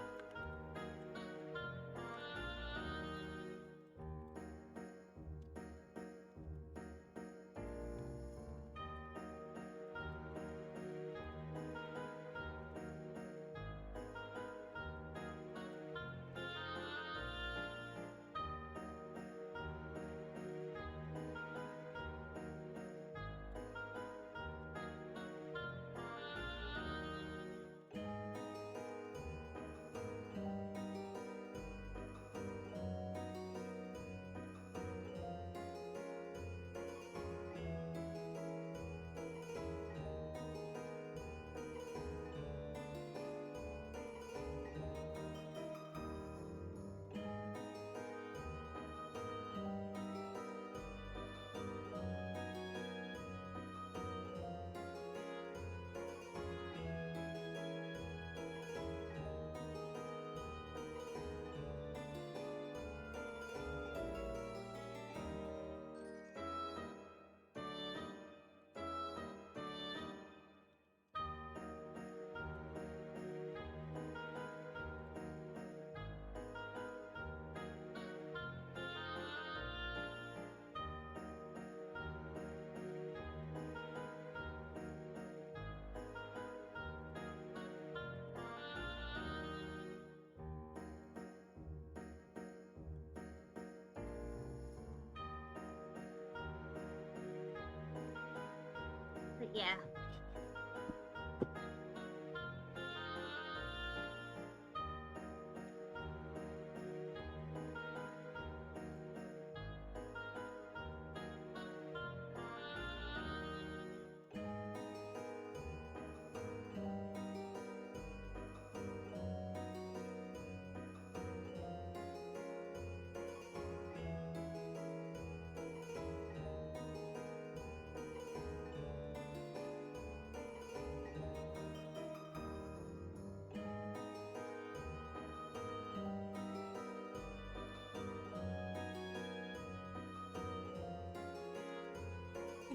but yeah.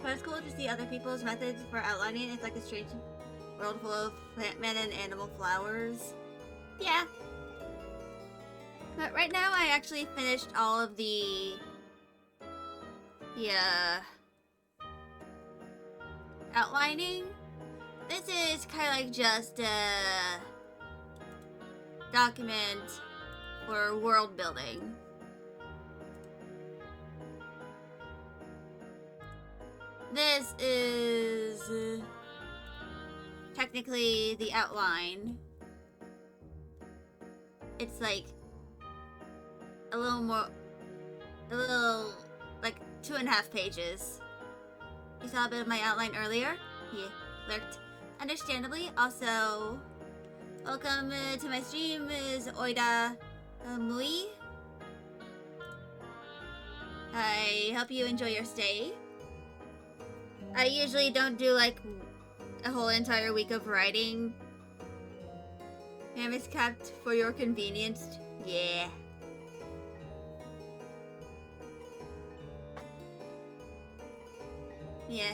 But it's cool to see other people's methods for outlining. It's like a strange world full of plant men and animal flowers. Yeah. But right now I actually finished all of the outlining. This is kind of like just a document for world building. This is technically the outline. It's like a little like 2.5 pages. You saw a bit of my outline earlier? Yeah, lurked. Understandably. Also, welcome to my stream is Oida Mui. I hope you enjoy your stay. I usually don't do like a whole entire week of writing. It's kept for your convenience. Yeah. Yeah.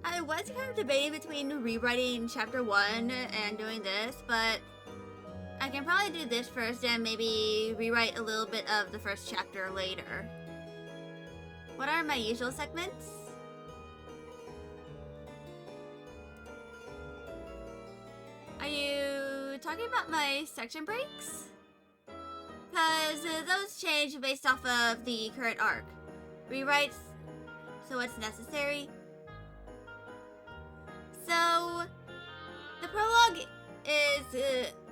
I was kind of debating between rewriting chapter 1 and doing this, but I can probably do this first and maybe rewrite a little bit of the first chapter later. What are my usual segments? Are you talking about my section breaks? Because those change based off of the current arc. Rewrites, so what's necessary? So, the prologue is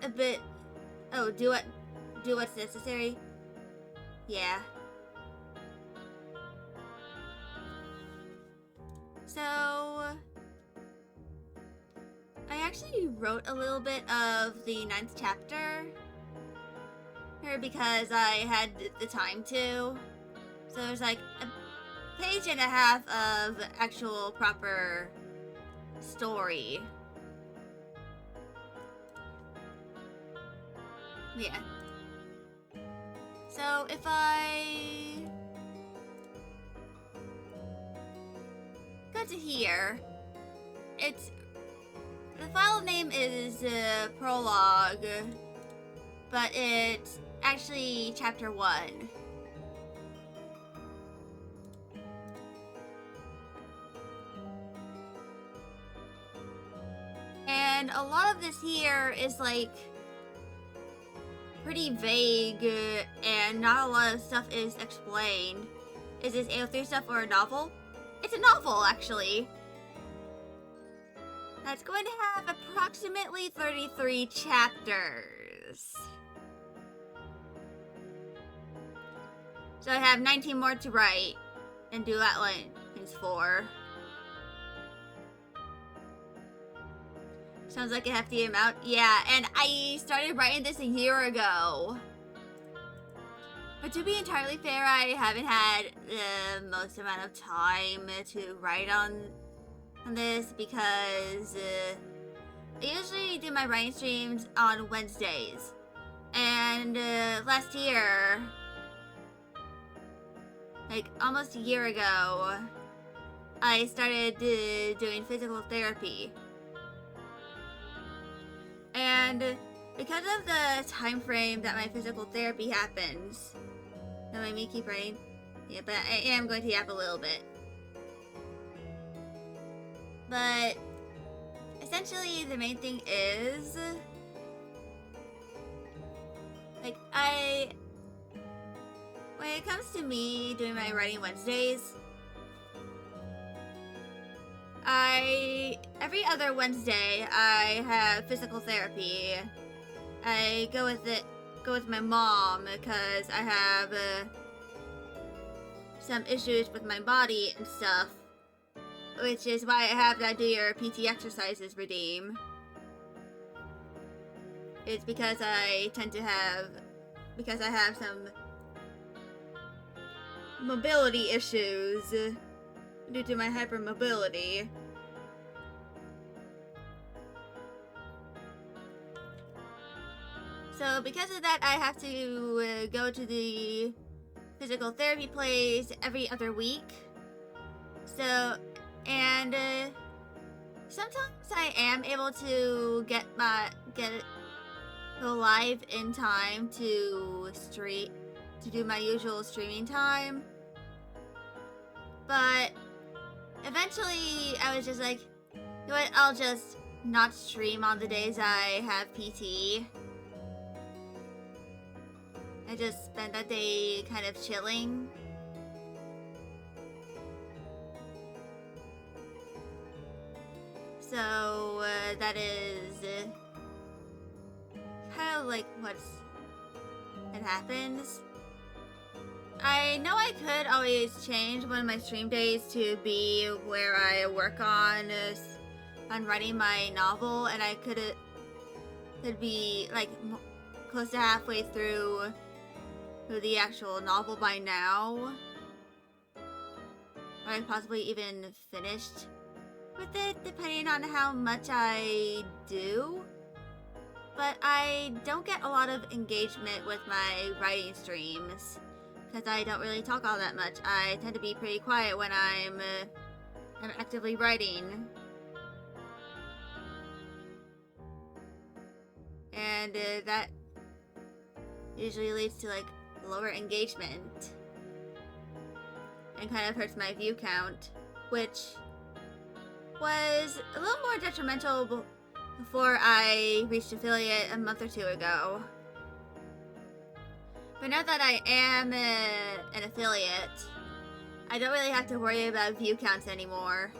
a bit... Oh, do what's necessary? Yeah. So, I actually wrote a little bit of the 9th chapter here because I had the time to. So there's like a page and a half of actual proper story. Yeah. So if I go to here, the file name is Prologue, but it's actually Chapter 1. And a lot of this here is like pretty vague, and not a lot of stuff is explained. Is this AO3 stuff or a novel? It's a novel, actually. That's going to have approximately 33 chapters. So I have 19 more to write and do outlines for. Sounds like a hefty amount. Yeah, and I started writing this a year ago. But to be entirely fair, I haven't had the most amount of time to write on this because I usually do my writing streams on Wednesdays. And last year, like almost a year ago, I started doing physical therapy. And because of the time frame that my physical therapy happens, that made me keep writing. Yeah, but I am going to yap a little bit. But essentially, the main thing is, like, when it comes to me doing my writing Wednesdays, every other Wednesday, I have physical therapy. I go with my mom because I have some issues with my body and stuff, which is why I have that do your PT exercises redeem. It's because I have some mobility issues due to my hypermobility. So because of that, I have to go to the physical therapy place every other week. So, and sometimes I am able to go live in time to do my usual streaming time. But eventually I was just like, you know what, I'll just not stream on the days I have PT. I just spent that day kind of chilling. So that is kind of like that happens. I know I could always change one of my stream days to be where I work on writing my novel, and I could be like close to halfway through the actual novel by now, or I possibly even finished with it, depending on how much I do. But I don't get a lot of engagement with my writing streams because I don't really talk all that much. I tend to be pretty quiet when I'm actively writing. And that usually leads to like lower engagement and kind of hurts my view count, which was a little more detrimental before I reached affiliate a month or two ago. But now that I am an affiliate, I don't really have to worry about view counts anymore.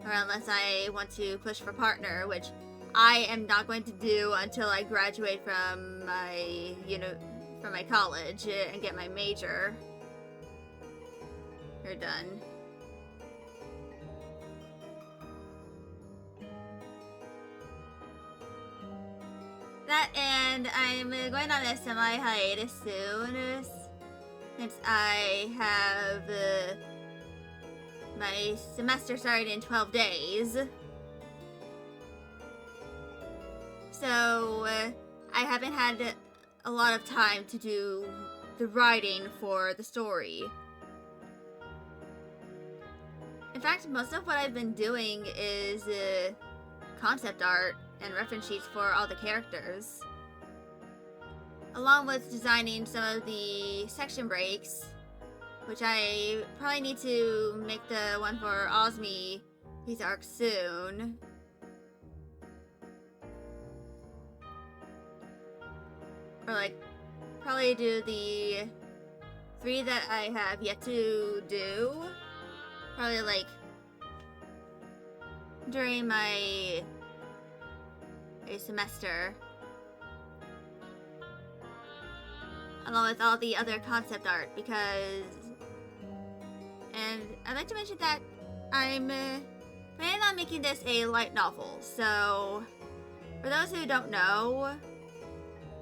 Or unless I want to push for partner, which I am not going to do until I graduate from my, from my college and get my major. You're done. That, and I'm going on a semi-hiatus soon, since I have my semester started in 12 days. So, I haven't had a lot of time to do the writing for the story. In fact, most of what I've been doing is concept art and reference sheets for all the characters, along with designing some of the section breaks, which I probably need to make the one for Osmi, his arc soon. Or like, probably do the 3 that I have yet to do. Probably like during my semester, along with all the other concept art, because, and I'd like to mention that I'm planning on making this a light novel. So for those who don't know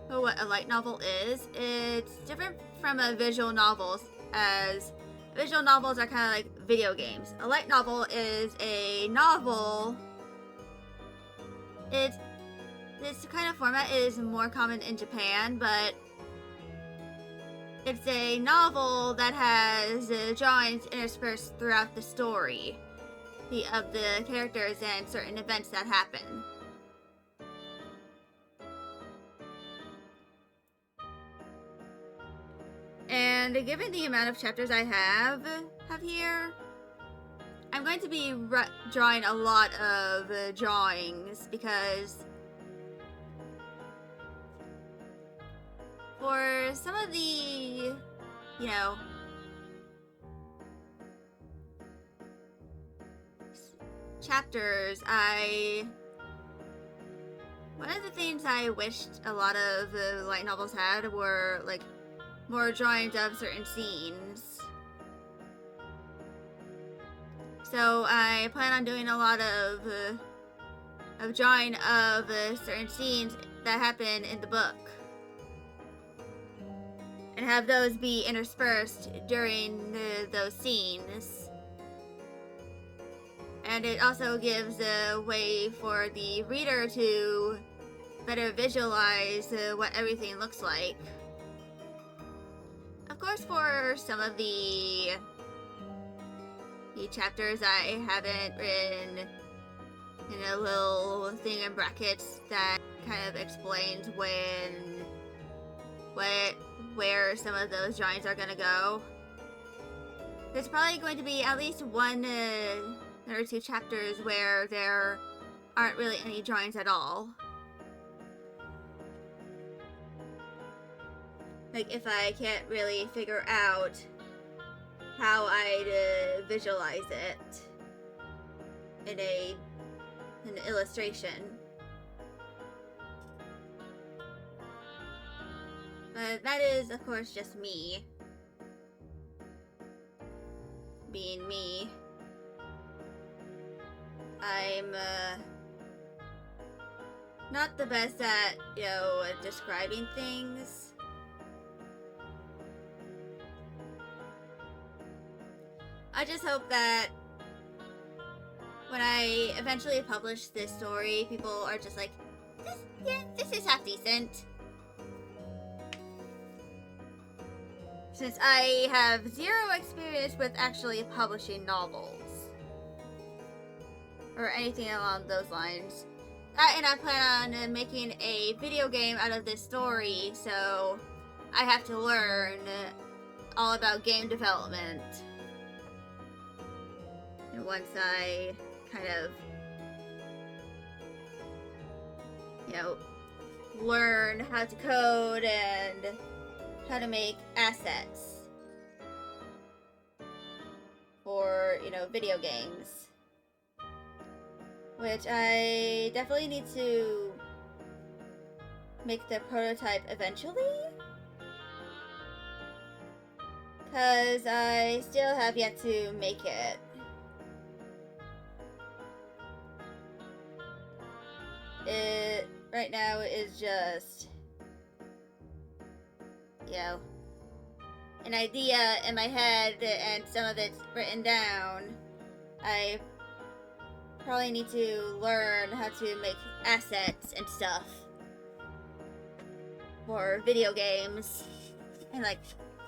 what a light novel is, it's different from a visual novel, as visual novels are kind of like video games. A light novel is a novel. This kind of format is more common in Japan, but it's a novel that has drawings interspersed throughout the story of the characters and certain events that happen. And given the amount of chapters I have here, I'm going to be drawing a lot of drawings, because for some of the, chapters, one of the things I wished a lot of light novels had were, like, more drawings of certain scenes. So I plan on doing a lot of drawing of certain scenes that happen in the book, and have those be interspersed during those scenes. And it also gives a way for the reader to better visualize what everything looks like. Of course, for some of the chapters, I haven't written in a little thing in brackets that kind of explains where some of those drawings are gonna go. There's probably going to be at least one or 2 chapters where there aren't really any drawings at all. Like, if I can't really figure out how I'd visualize it in an illustration. But that is, of course, just me. Being me. I'm not the best at, describing things. I just hope that when I eventually publish this story, people are just like, this is half decent. Since I have 0 experience with actually publishing novels. Or anything along those lines. And I plan on making a video game out of this story, so I have to learn all about game development. And once I kind of, learn how to code and how to make assets for, video games. which I definitely need to make the prototype eventually, because I still have yet to make it. It right now is just, you know, an idea in my head, and some of it's written down. I probably need to learn how to make assets and stuff for video games, and like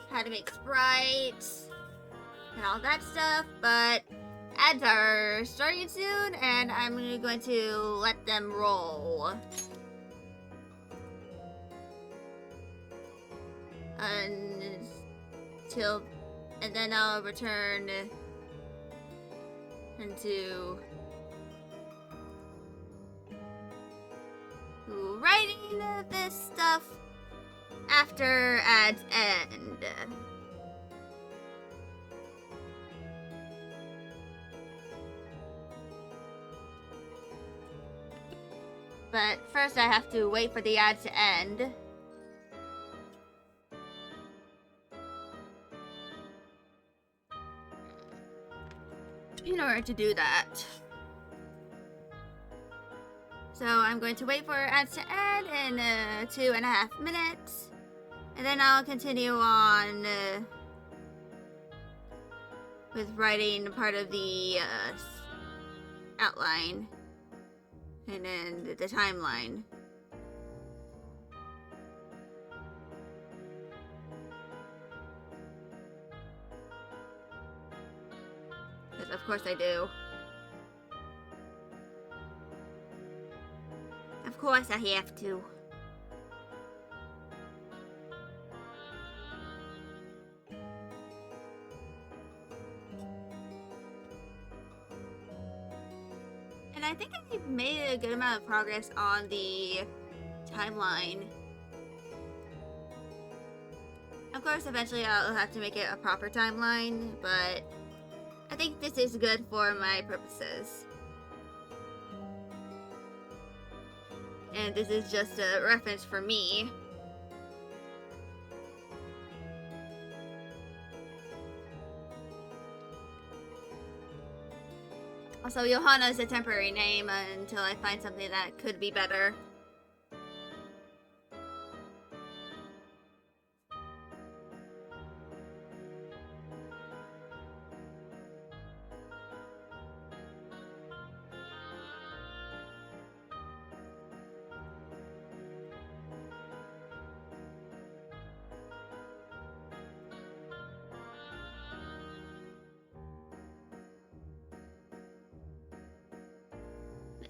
how to make sprites and all that stuff, but ads are starting soon and I'm going to let them roll until, and then I'll return into writing this stuff after ads end. But first I have to wait for the ads to end. In order to do that. So I'm going to wait for ads to end in 2.5 minutes. And then I'll continue on with writing part of the outline. And then the timeline. Because of course I do. Of course I have to. And I think I've made a good amount of progress on the timeline. Of course, eventually I'll have to make it a proper timeline, but I think this is good for my purposes. And this is just a reference for me. Also, Johanna is a temporary name until I find something that could be better.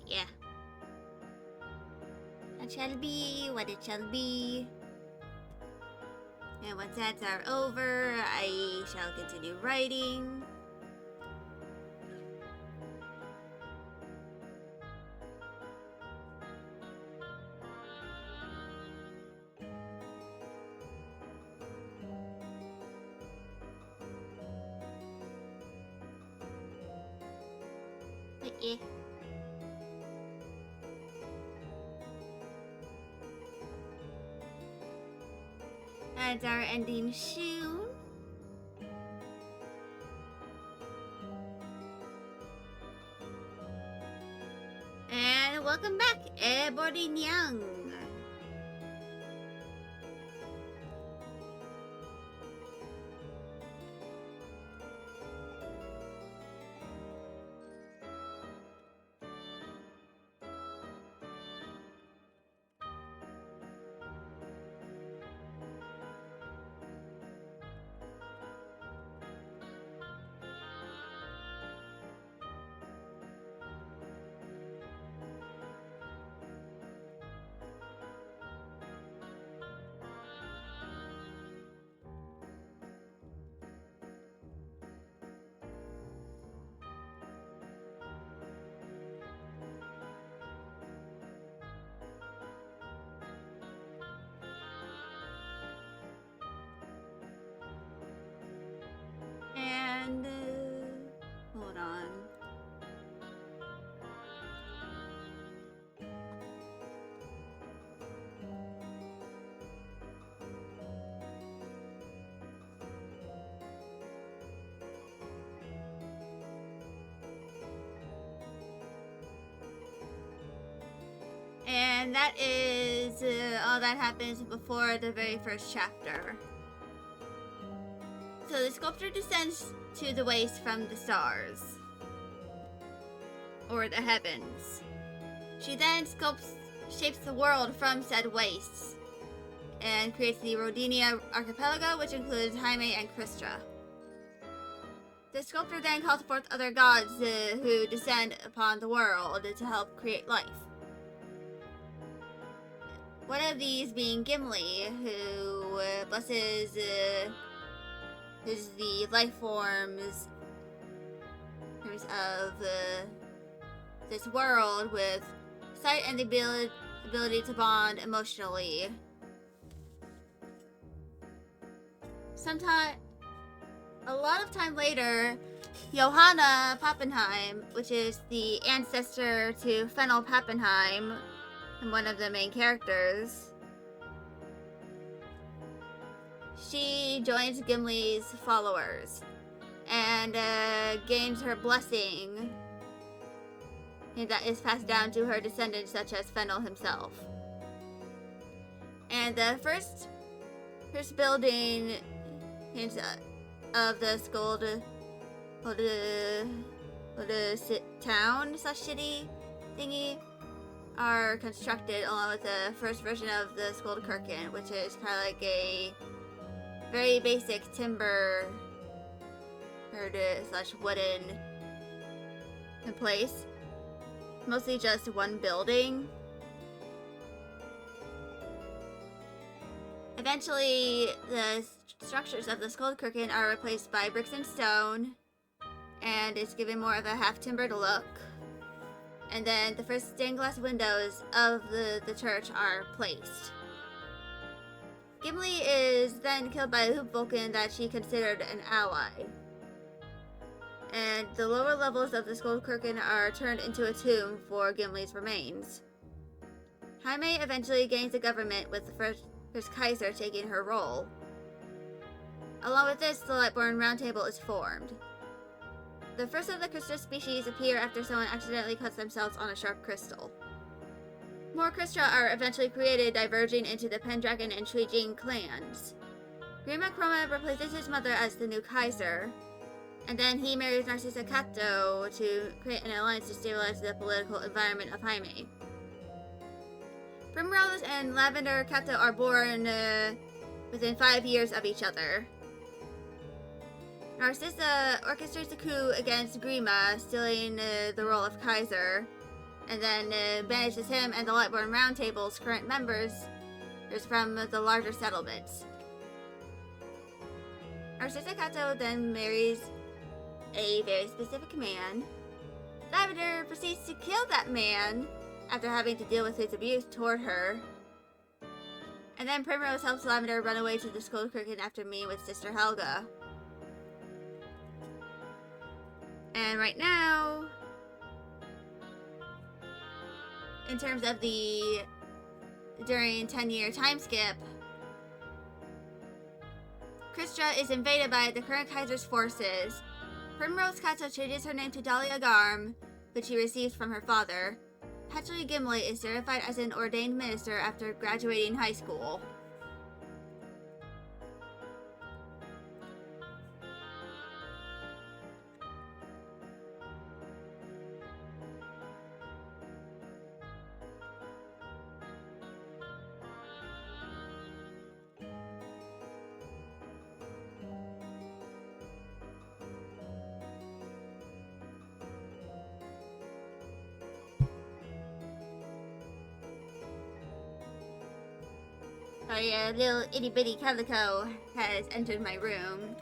Yeah. It shall be what it shall be. And once ads are over, I shall continue writing. But yeah. Ads are ending soon. And welcome back, everybody young. And that is all that happens before the very first chapter. So the sculptor descends to the waste from the stars, or the heavens. She then shapes the world from said wastes, and creates the Rodinia archipelago, which includes Jaime and Cristra. The sculptor then calls forth other gods who descend upon the world to help create life. One of these being Gimli, who blesses the life forms of this world with sight and the ability to bond emotionally. A lot of time later, Johanna Pappenheim, which is the ancestor to Fennel Pappenheim, and one of the main characters, she joins Gimli's followers and gains her blessing, and that is passed down to her descendants such as Fennel himself. And the first building of the Skuld town/city thingy are constructed along with the first version of the Skuldkirken, which is kind of like a very basic timber / wooden in place. Mostly just one building. Eventually, the structures of the Skuldkirken are replaced by bricks and stone, and it's given more of a half-timbered look. And then the first stained glass windows of the church are placed. Gimli is then killed by a hoop Vulcan that she considered an ally. And the lower levels of the Skuldkirken are turned into a tomb for Gimli's remains. Jaime eventually gains the government, with the first Kaiser taking her role. Along with this, the Lightborn Round Table is formed. The first of the Cristra species appear after someone accidentally cuts themselves on a sharp crystal. More Cristra are eventually created, diverging into the Pendragon and Shuijing clans. Grima Chroma replaces his mother as the new Kaiser, and then he marries Narcissa Cato to create an alliance to stabilize the political environment of Jaime. Primrose and Lavender Cato are born within 5 years of each other. Narcissa orchestrates a coup against Grima, stealing the role of Kaiser, and then banishes him and the Lightborn Round Table's current members from the larger settlements. Narcissa Cato then marries a very specific man. Lavender proceeds to kill that man after having to deal with his abuse toward her. And then Primrose helps Lavender run away to the Skuldkirken after meeting with Sister Helga. And right now, in terms of the during 10-year time skip, Cristra is invaded by the current Kaiser's forces. Primrose Cato changes her name to Dahlia Garm, which she receives from her father. Patchouli Gimli is certified as an ordained minister after graduating high school. Sorry, a little itty-bitty calico has entered my room.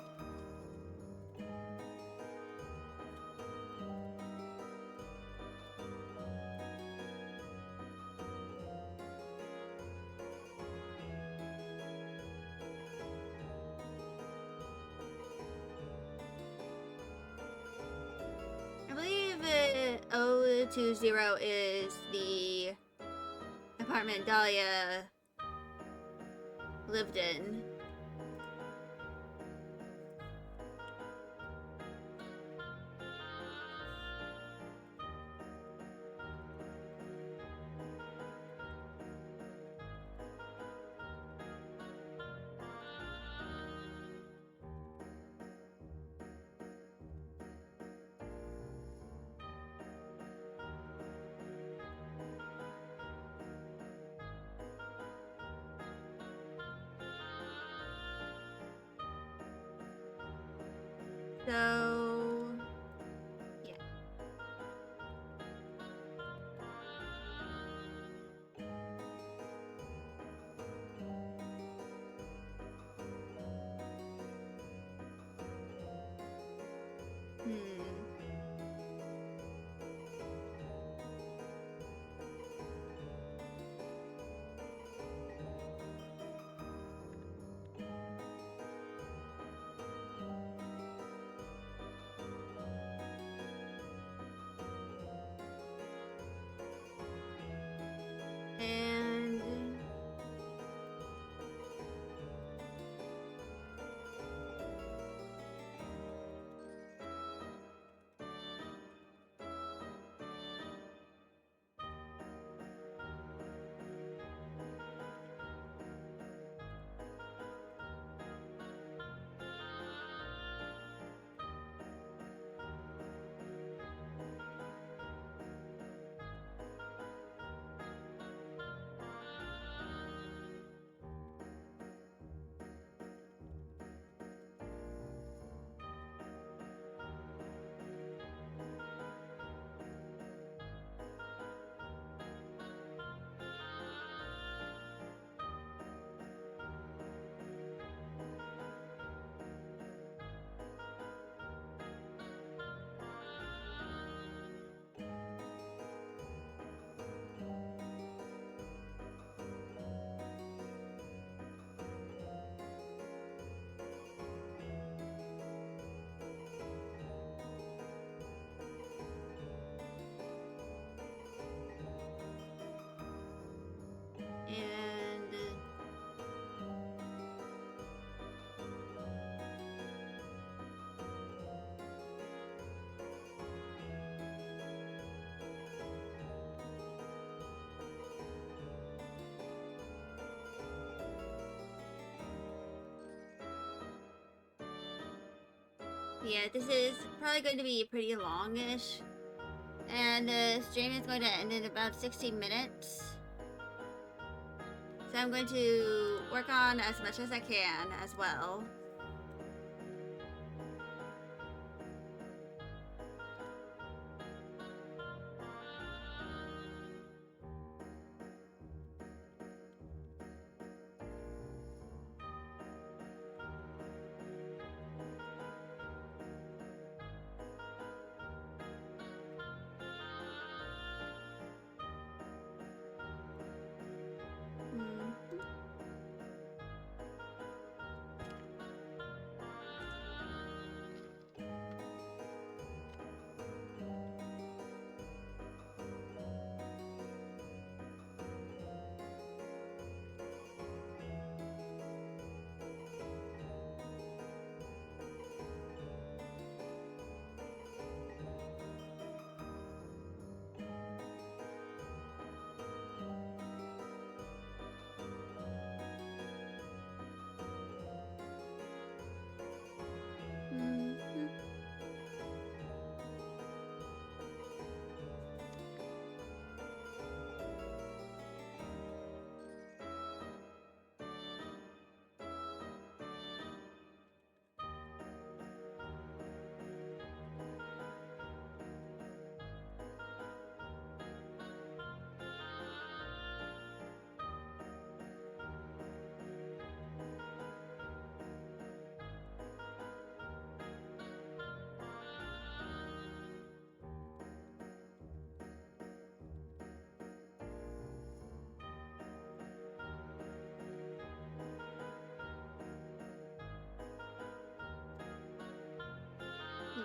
I believe 020 is the apartment Dahlia lived in. So, yeah. Hmm. And and yeah, this is probably going to be pretty longish. And the stream is going to end in about 60 minutes. So I'm going to work on as much as I can as well. Mm. Mhm.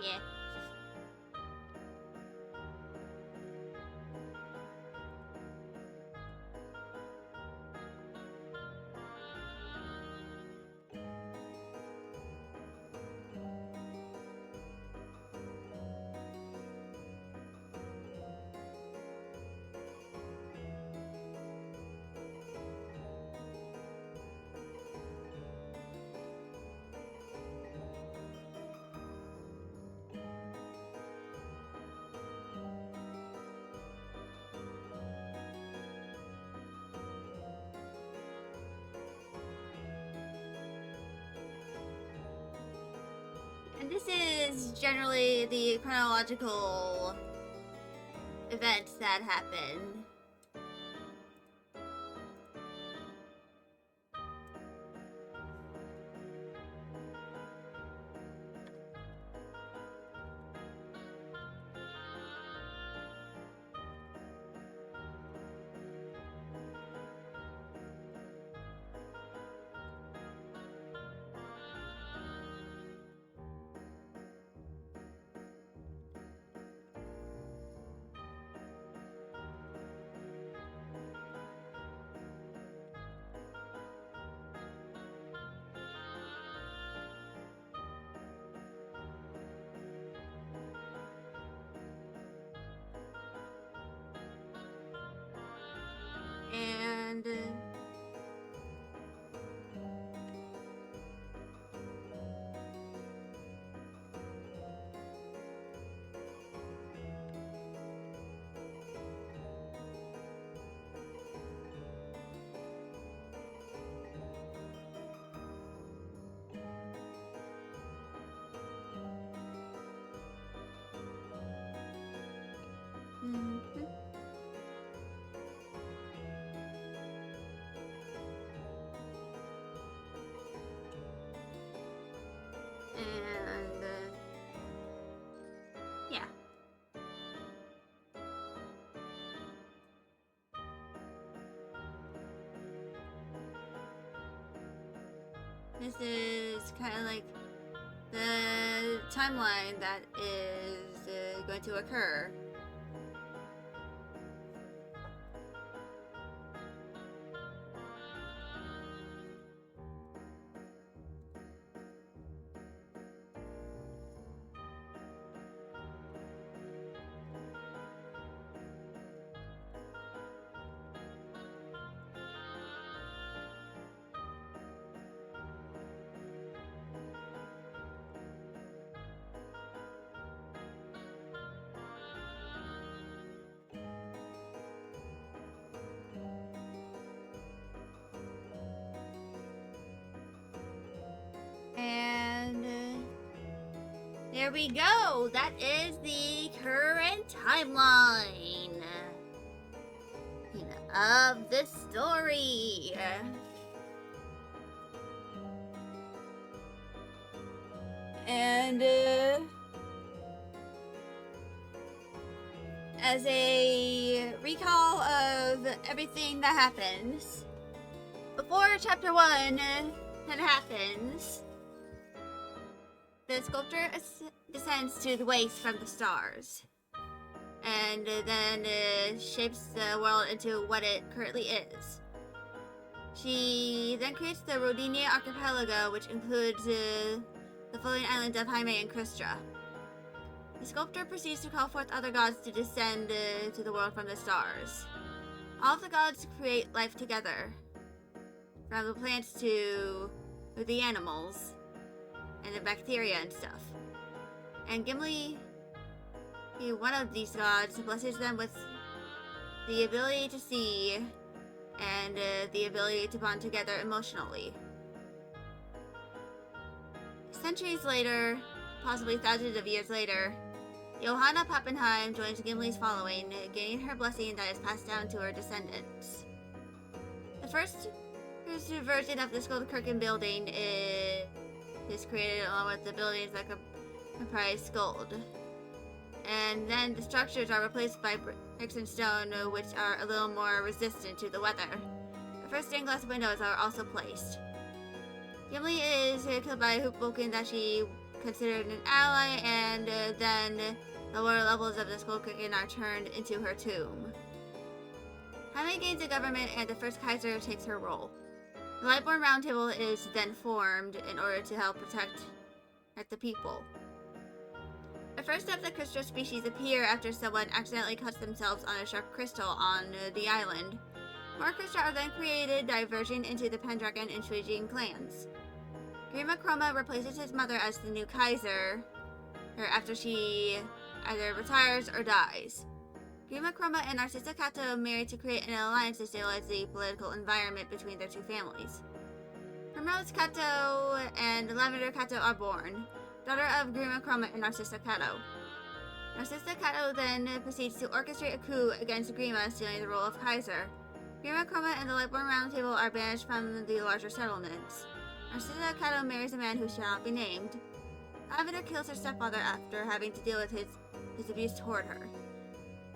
Yeah. And this is generally the chronological events that happen. And mhm. And yeah. This is kind of like the timeline that is going to occur. And there we go. That is the current timeline of the story. And as a recall of everything that happens, before chapter 1 that happens, the sculptor descends to the waste from the stars, and then shapes the world into what it currently is. She then creates the Rodinia Archipelago, which includes the floating islands of Jaime and Crystra. The sculptor proceeds to call forth other gods to descend to the world from the stars. All of the gods create life together, from the plants to the animals and the bacteria and stuff. And Gimli, one of these gods, blesses them with the ability to see and the ability to bond together emotionally. Centuries later, possibly thousands of years later, Johanna Pappenheim joins Gimli's following, gaining her blessing that is passed down to her descendants. The first version of the Skuldkirken building is created along with the buildings that comprise Skuld. And then the structures are replaced by bricks and stone, which are a little more resistant to the weather. The first stained glass windows are also placed. Gimli is killed by Hoopbolken that she considered an ally, and then the lower levels of the Skuldkirken are turned into her tomb. Jaime gains a government, and the first Kaiser takes her role. The Lightborn Round Table is then formed in order to help protect the people. The first of the crystal species appear after someone accidentally cuts themselves on a sharp crystal on the island. More crystal are then created, diverging into the Pendragon and Shuijin clans. Grima Chroma replaces his mother as the new Kaiser after she either retires or dies. Grima Chroma and Narcissa Cato marry to create an alliance to stabilize the political environment between their two families. Primrose Cato and Lavender Cato are born. daughter of Grima Chroma and Narcissa Cato. Narcissa Cato then proceeds to orchestrate a coup against Grima, stealing the role of Kaiser. Grima Chroma and the Lightborn Round Table are banished from the larger settlements. Narcissa Cato marries a man who shall not be named. Lavender kills her stepfather after having to deal with his abuse toward her.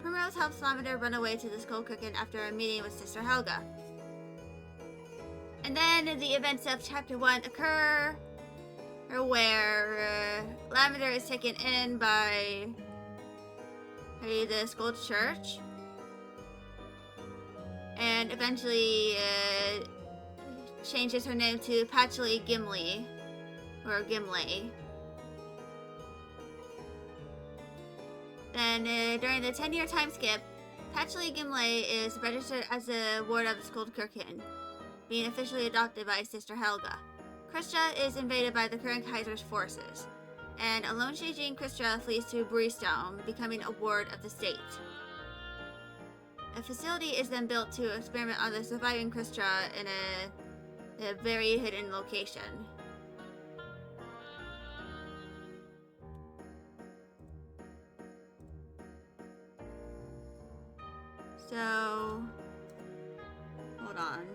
Primrose helps Lavender run away to the Skullcroken after a meeting with Sister Helga. And then the events of Chapter 1 occur, where Lavender is taken in by the Skull Church, and eventually changes her name to Patchouli Gimli, or Gimli. Then, during the 10-year time skip, Patchouli Gimli is registered as a ward of the Skullcroken, being officially adopted by Sister Helga. Krista is invaded by the current Kaiser's forces, and a lone Shijin Krista flees to Breestone, becoming a ward of the state. A facility is then built to experiment on the surviving Krista in a very hidden location. So, hold on.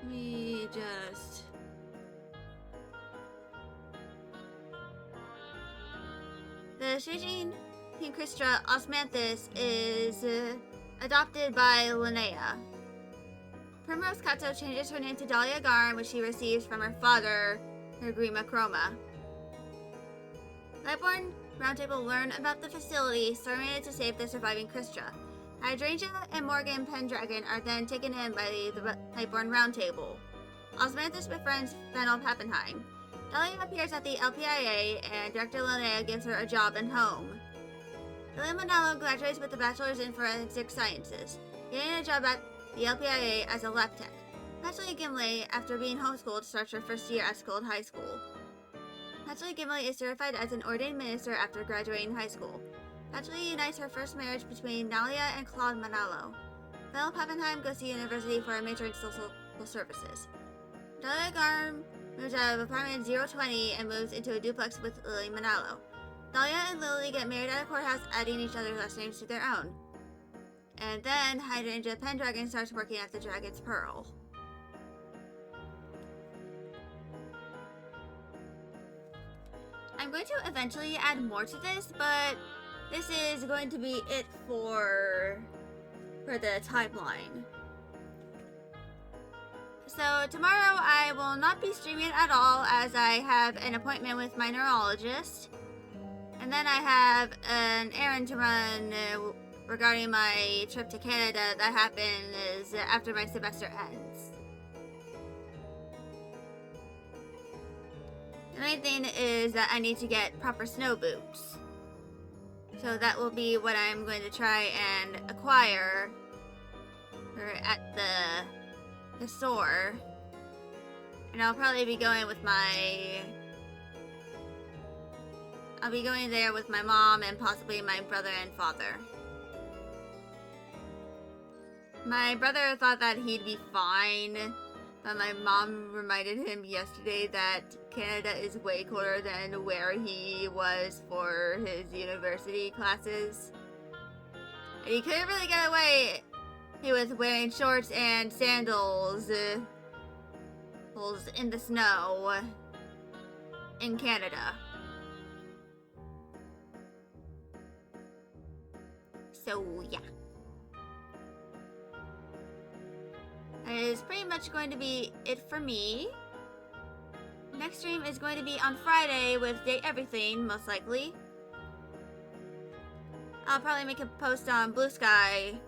Let me just... The Shijin King Krista Osmanthus is adopted by Linnea. Primrose Cato changes her name to Dahlia Garm, which she receives from her father, her Grima Chroma. Lightborn Roundtable learn about the facility started to save the surviving Krista. Hydrangea and Morgan Pendragon are then taken in by the Lightborn Roundtable. Osmanthus befriends Fennel Pappenheim. Dahlia appears at the LPIA, and Director Linnea gives her a job and home. Lily Manalo graduates with a bachelor's in forensic sciences, getting a job at the LPIA as a lab tech. Patchouli Gimli, after being homeschooled, starts her first year at Skuld High School. Patchouli Gimli is certified as an ordained minister after graduating high school. Patchouli unites her first marriage between Nalia and Claude Manalo. Fennel Pappenheim goes to university for a major in social services. Dahlia Garm moves out of apartment 020 and moves into a duplex with Lily Manalo. Dahlia and Lily get married at a courthouse, adding each other's last names to their own. And then Hydrangea Pendragon starts working at the Dragon's Pearl. I'm going to eventually add more to this, but this is going to be it for the timeline. So tomorrow I will not be streaming at all, as I have an appointment with my neurologist. And then I have an errand to run regarding my trip to Canada that happens after my semester ends. The main thing is that I need to get proper snow boots. So that will be what I'm going to try and acquire at the store. And I'll probably be going with I'll be going there with my mom and possibly my brother and father. My brother thought that he'd be fine, but my mom reminded him yesterday that Canada is way colder than where he was for his university classes. And he couldn't really get away. He was wearing shorts and sandals in the snow in Canada. So yeah. That is pretty much going to be it for me. Next stream is going to be on Friday with Date Everything, most likely. I'll probably make a post on Blue Sky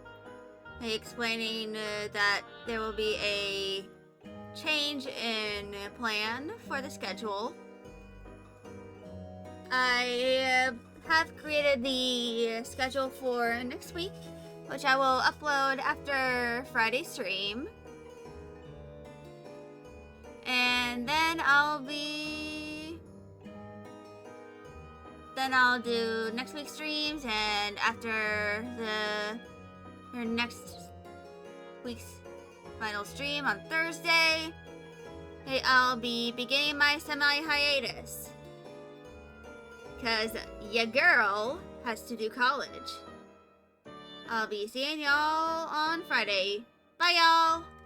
explaining that there will be a change in plan for the schedule. I have created the schedule for next week, which I will upload after Friday's stream. And then I'll do next week's streams, and after week's final stream on Thursday. Hey, I'll be beginning my semi-hiatus. Because ya girl has to do college. I'll be seeing y'all on Friday. Bye, y'all!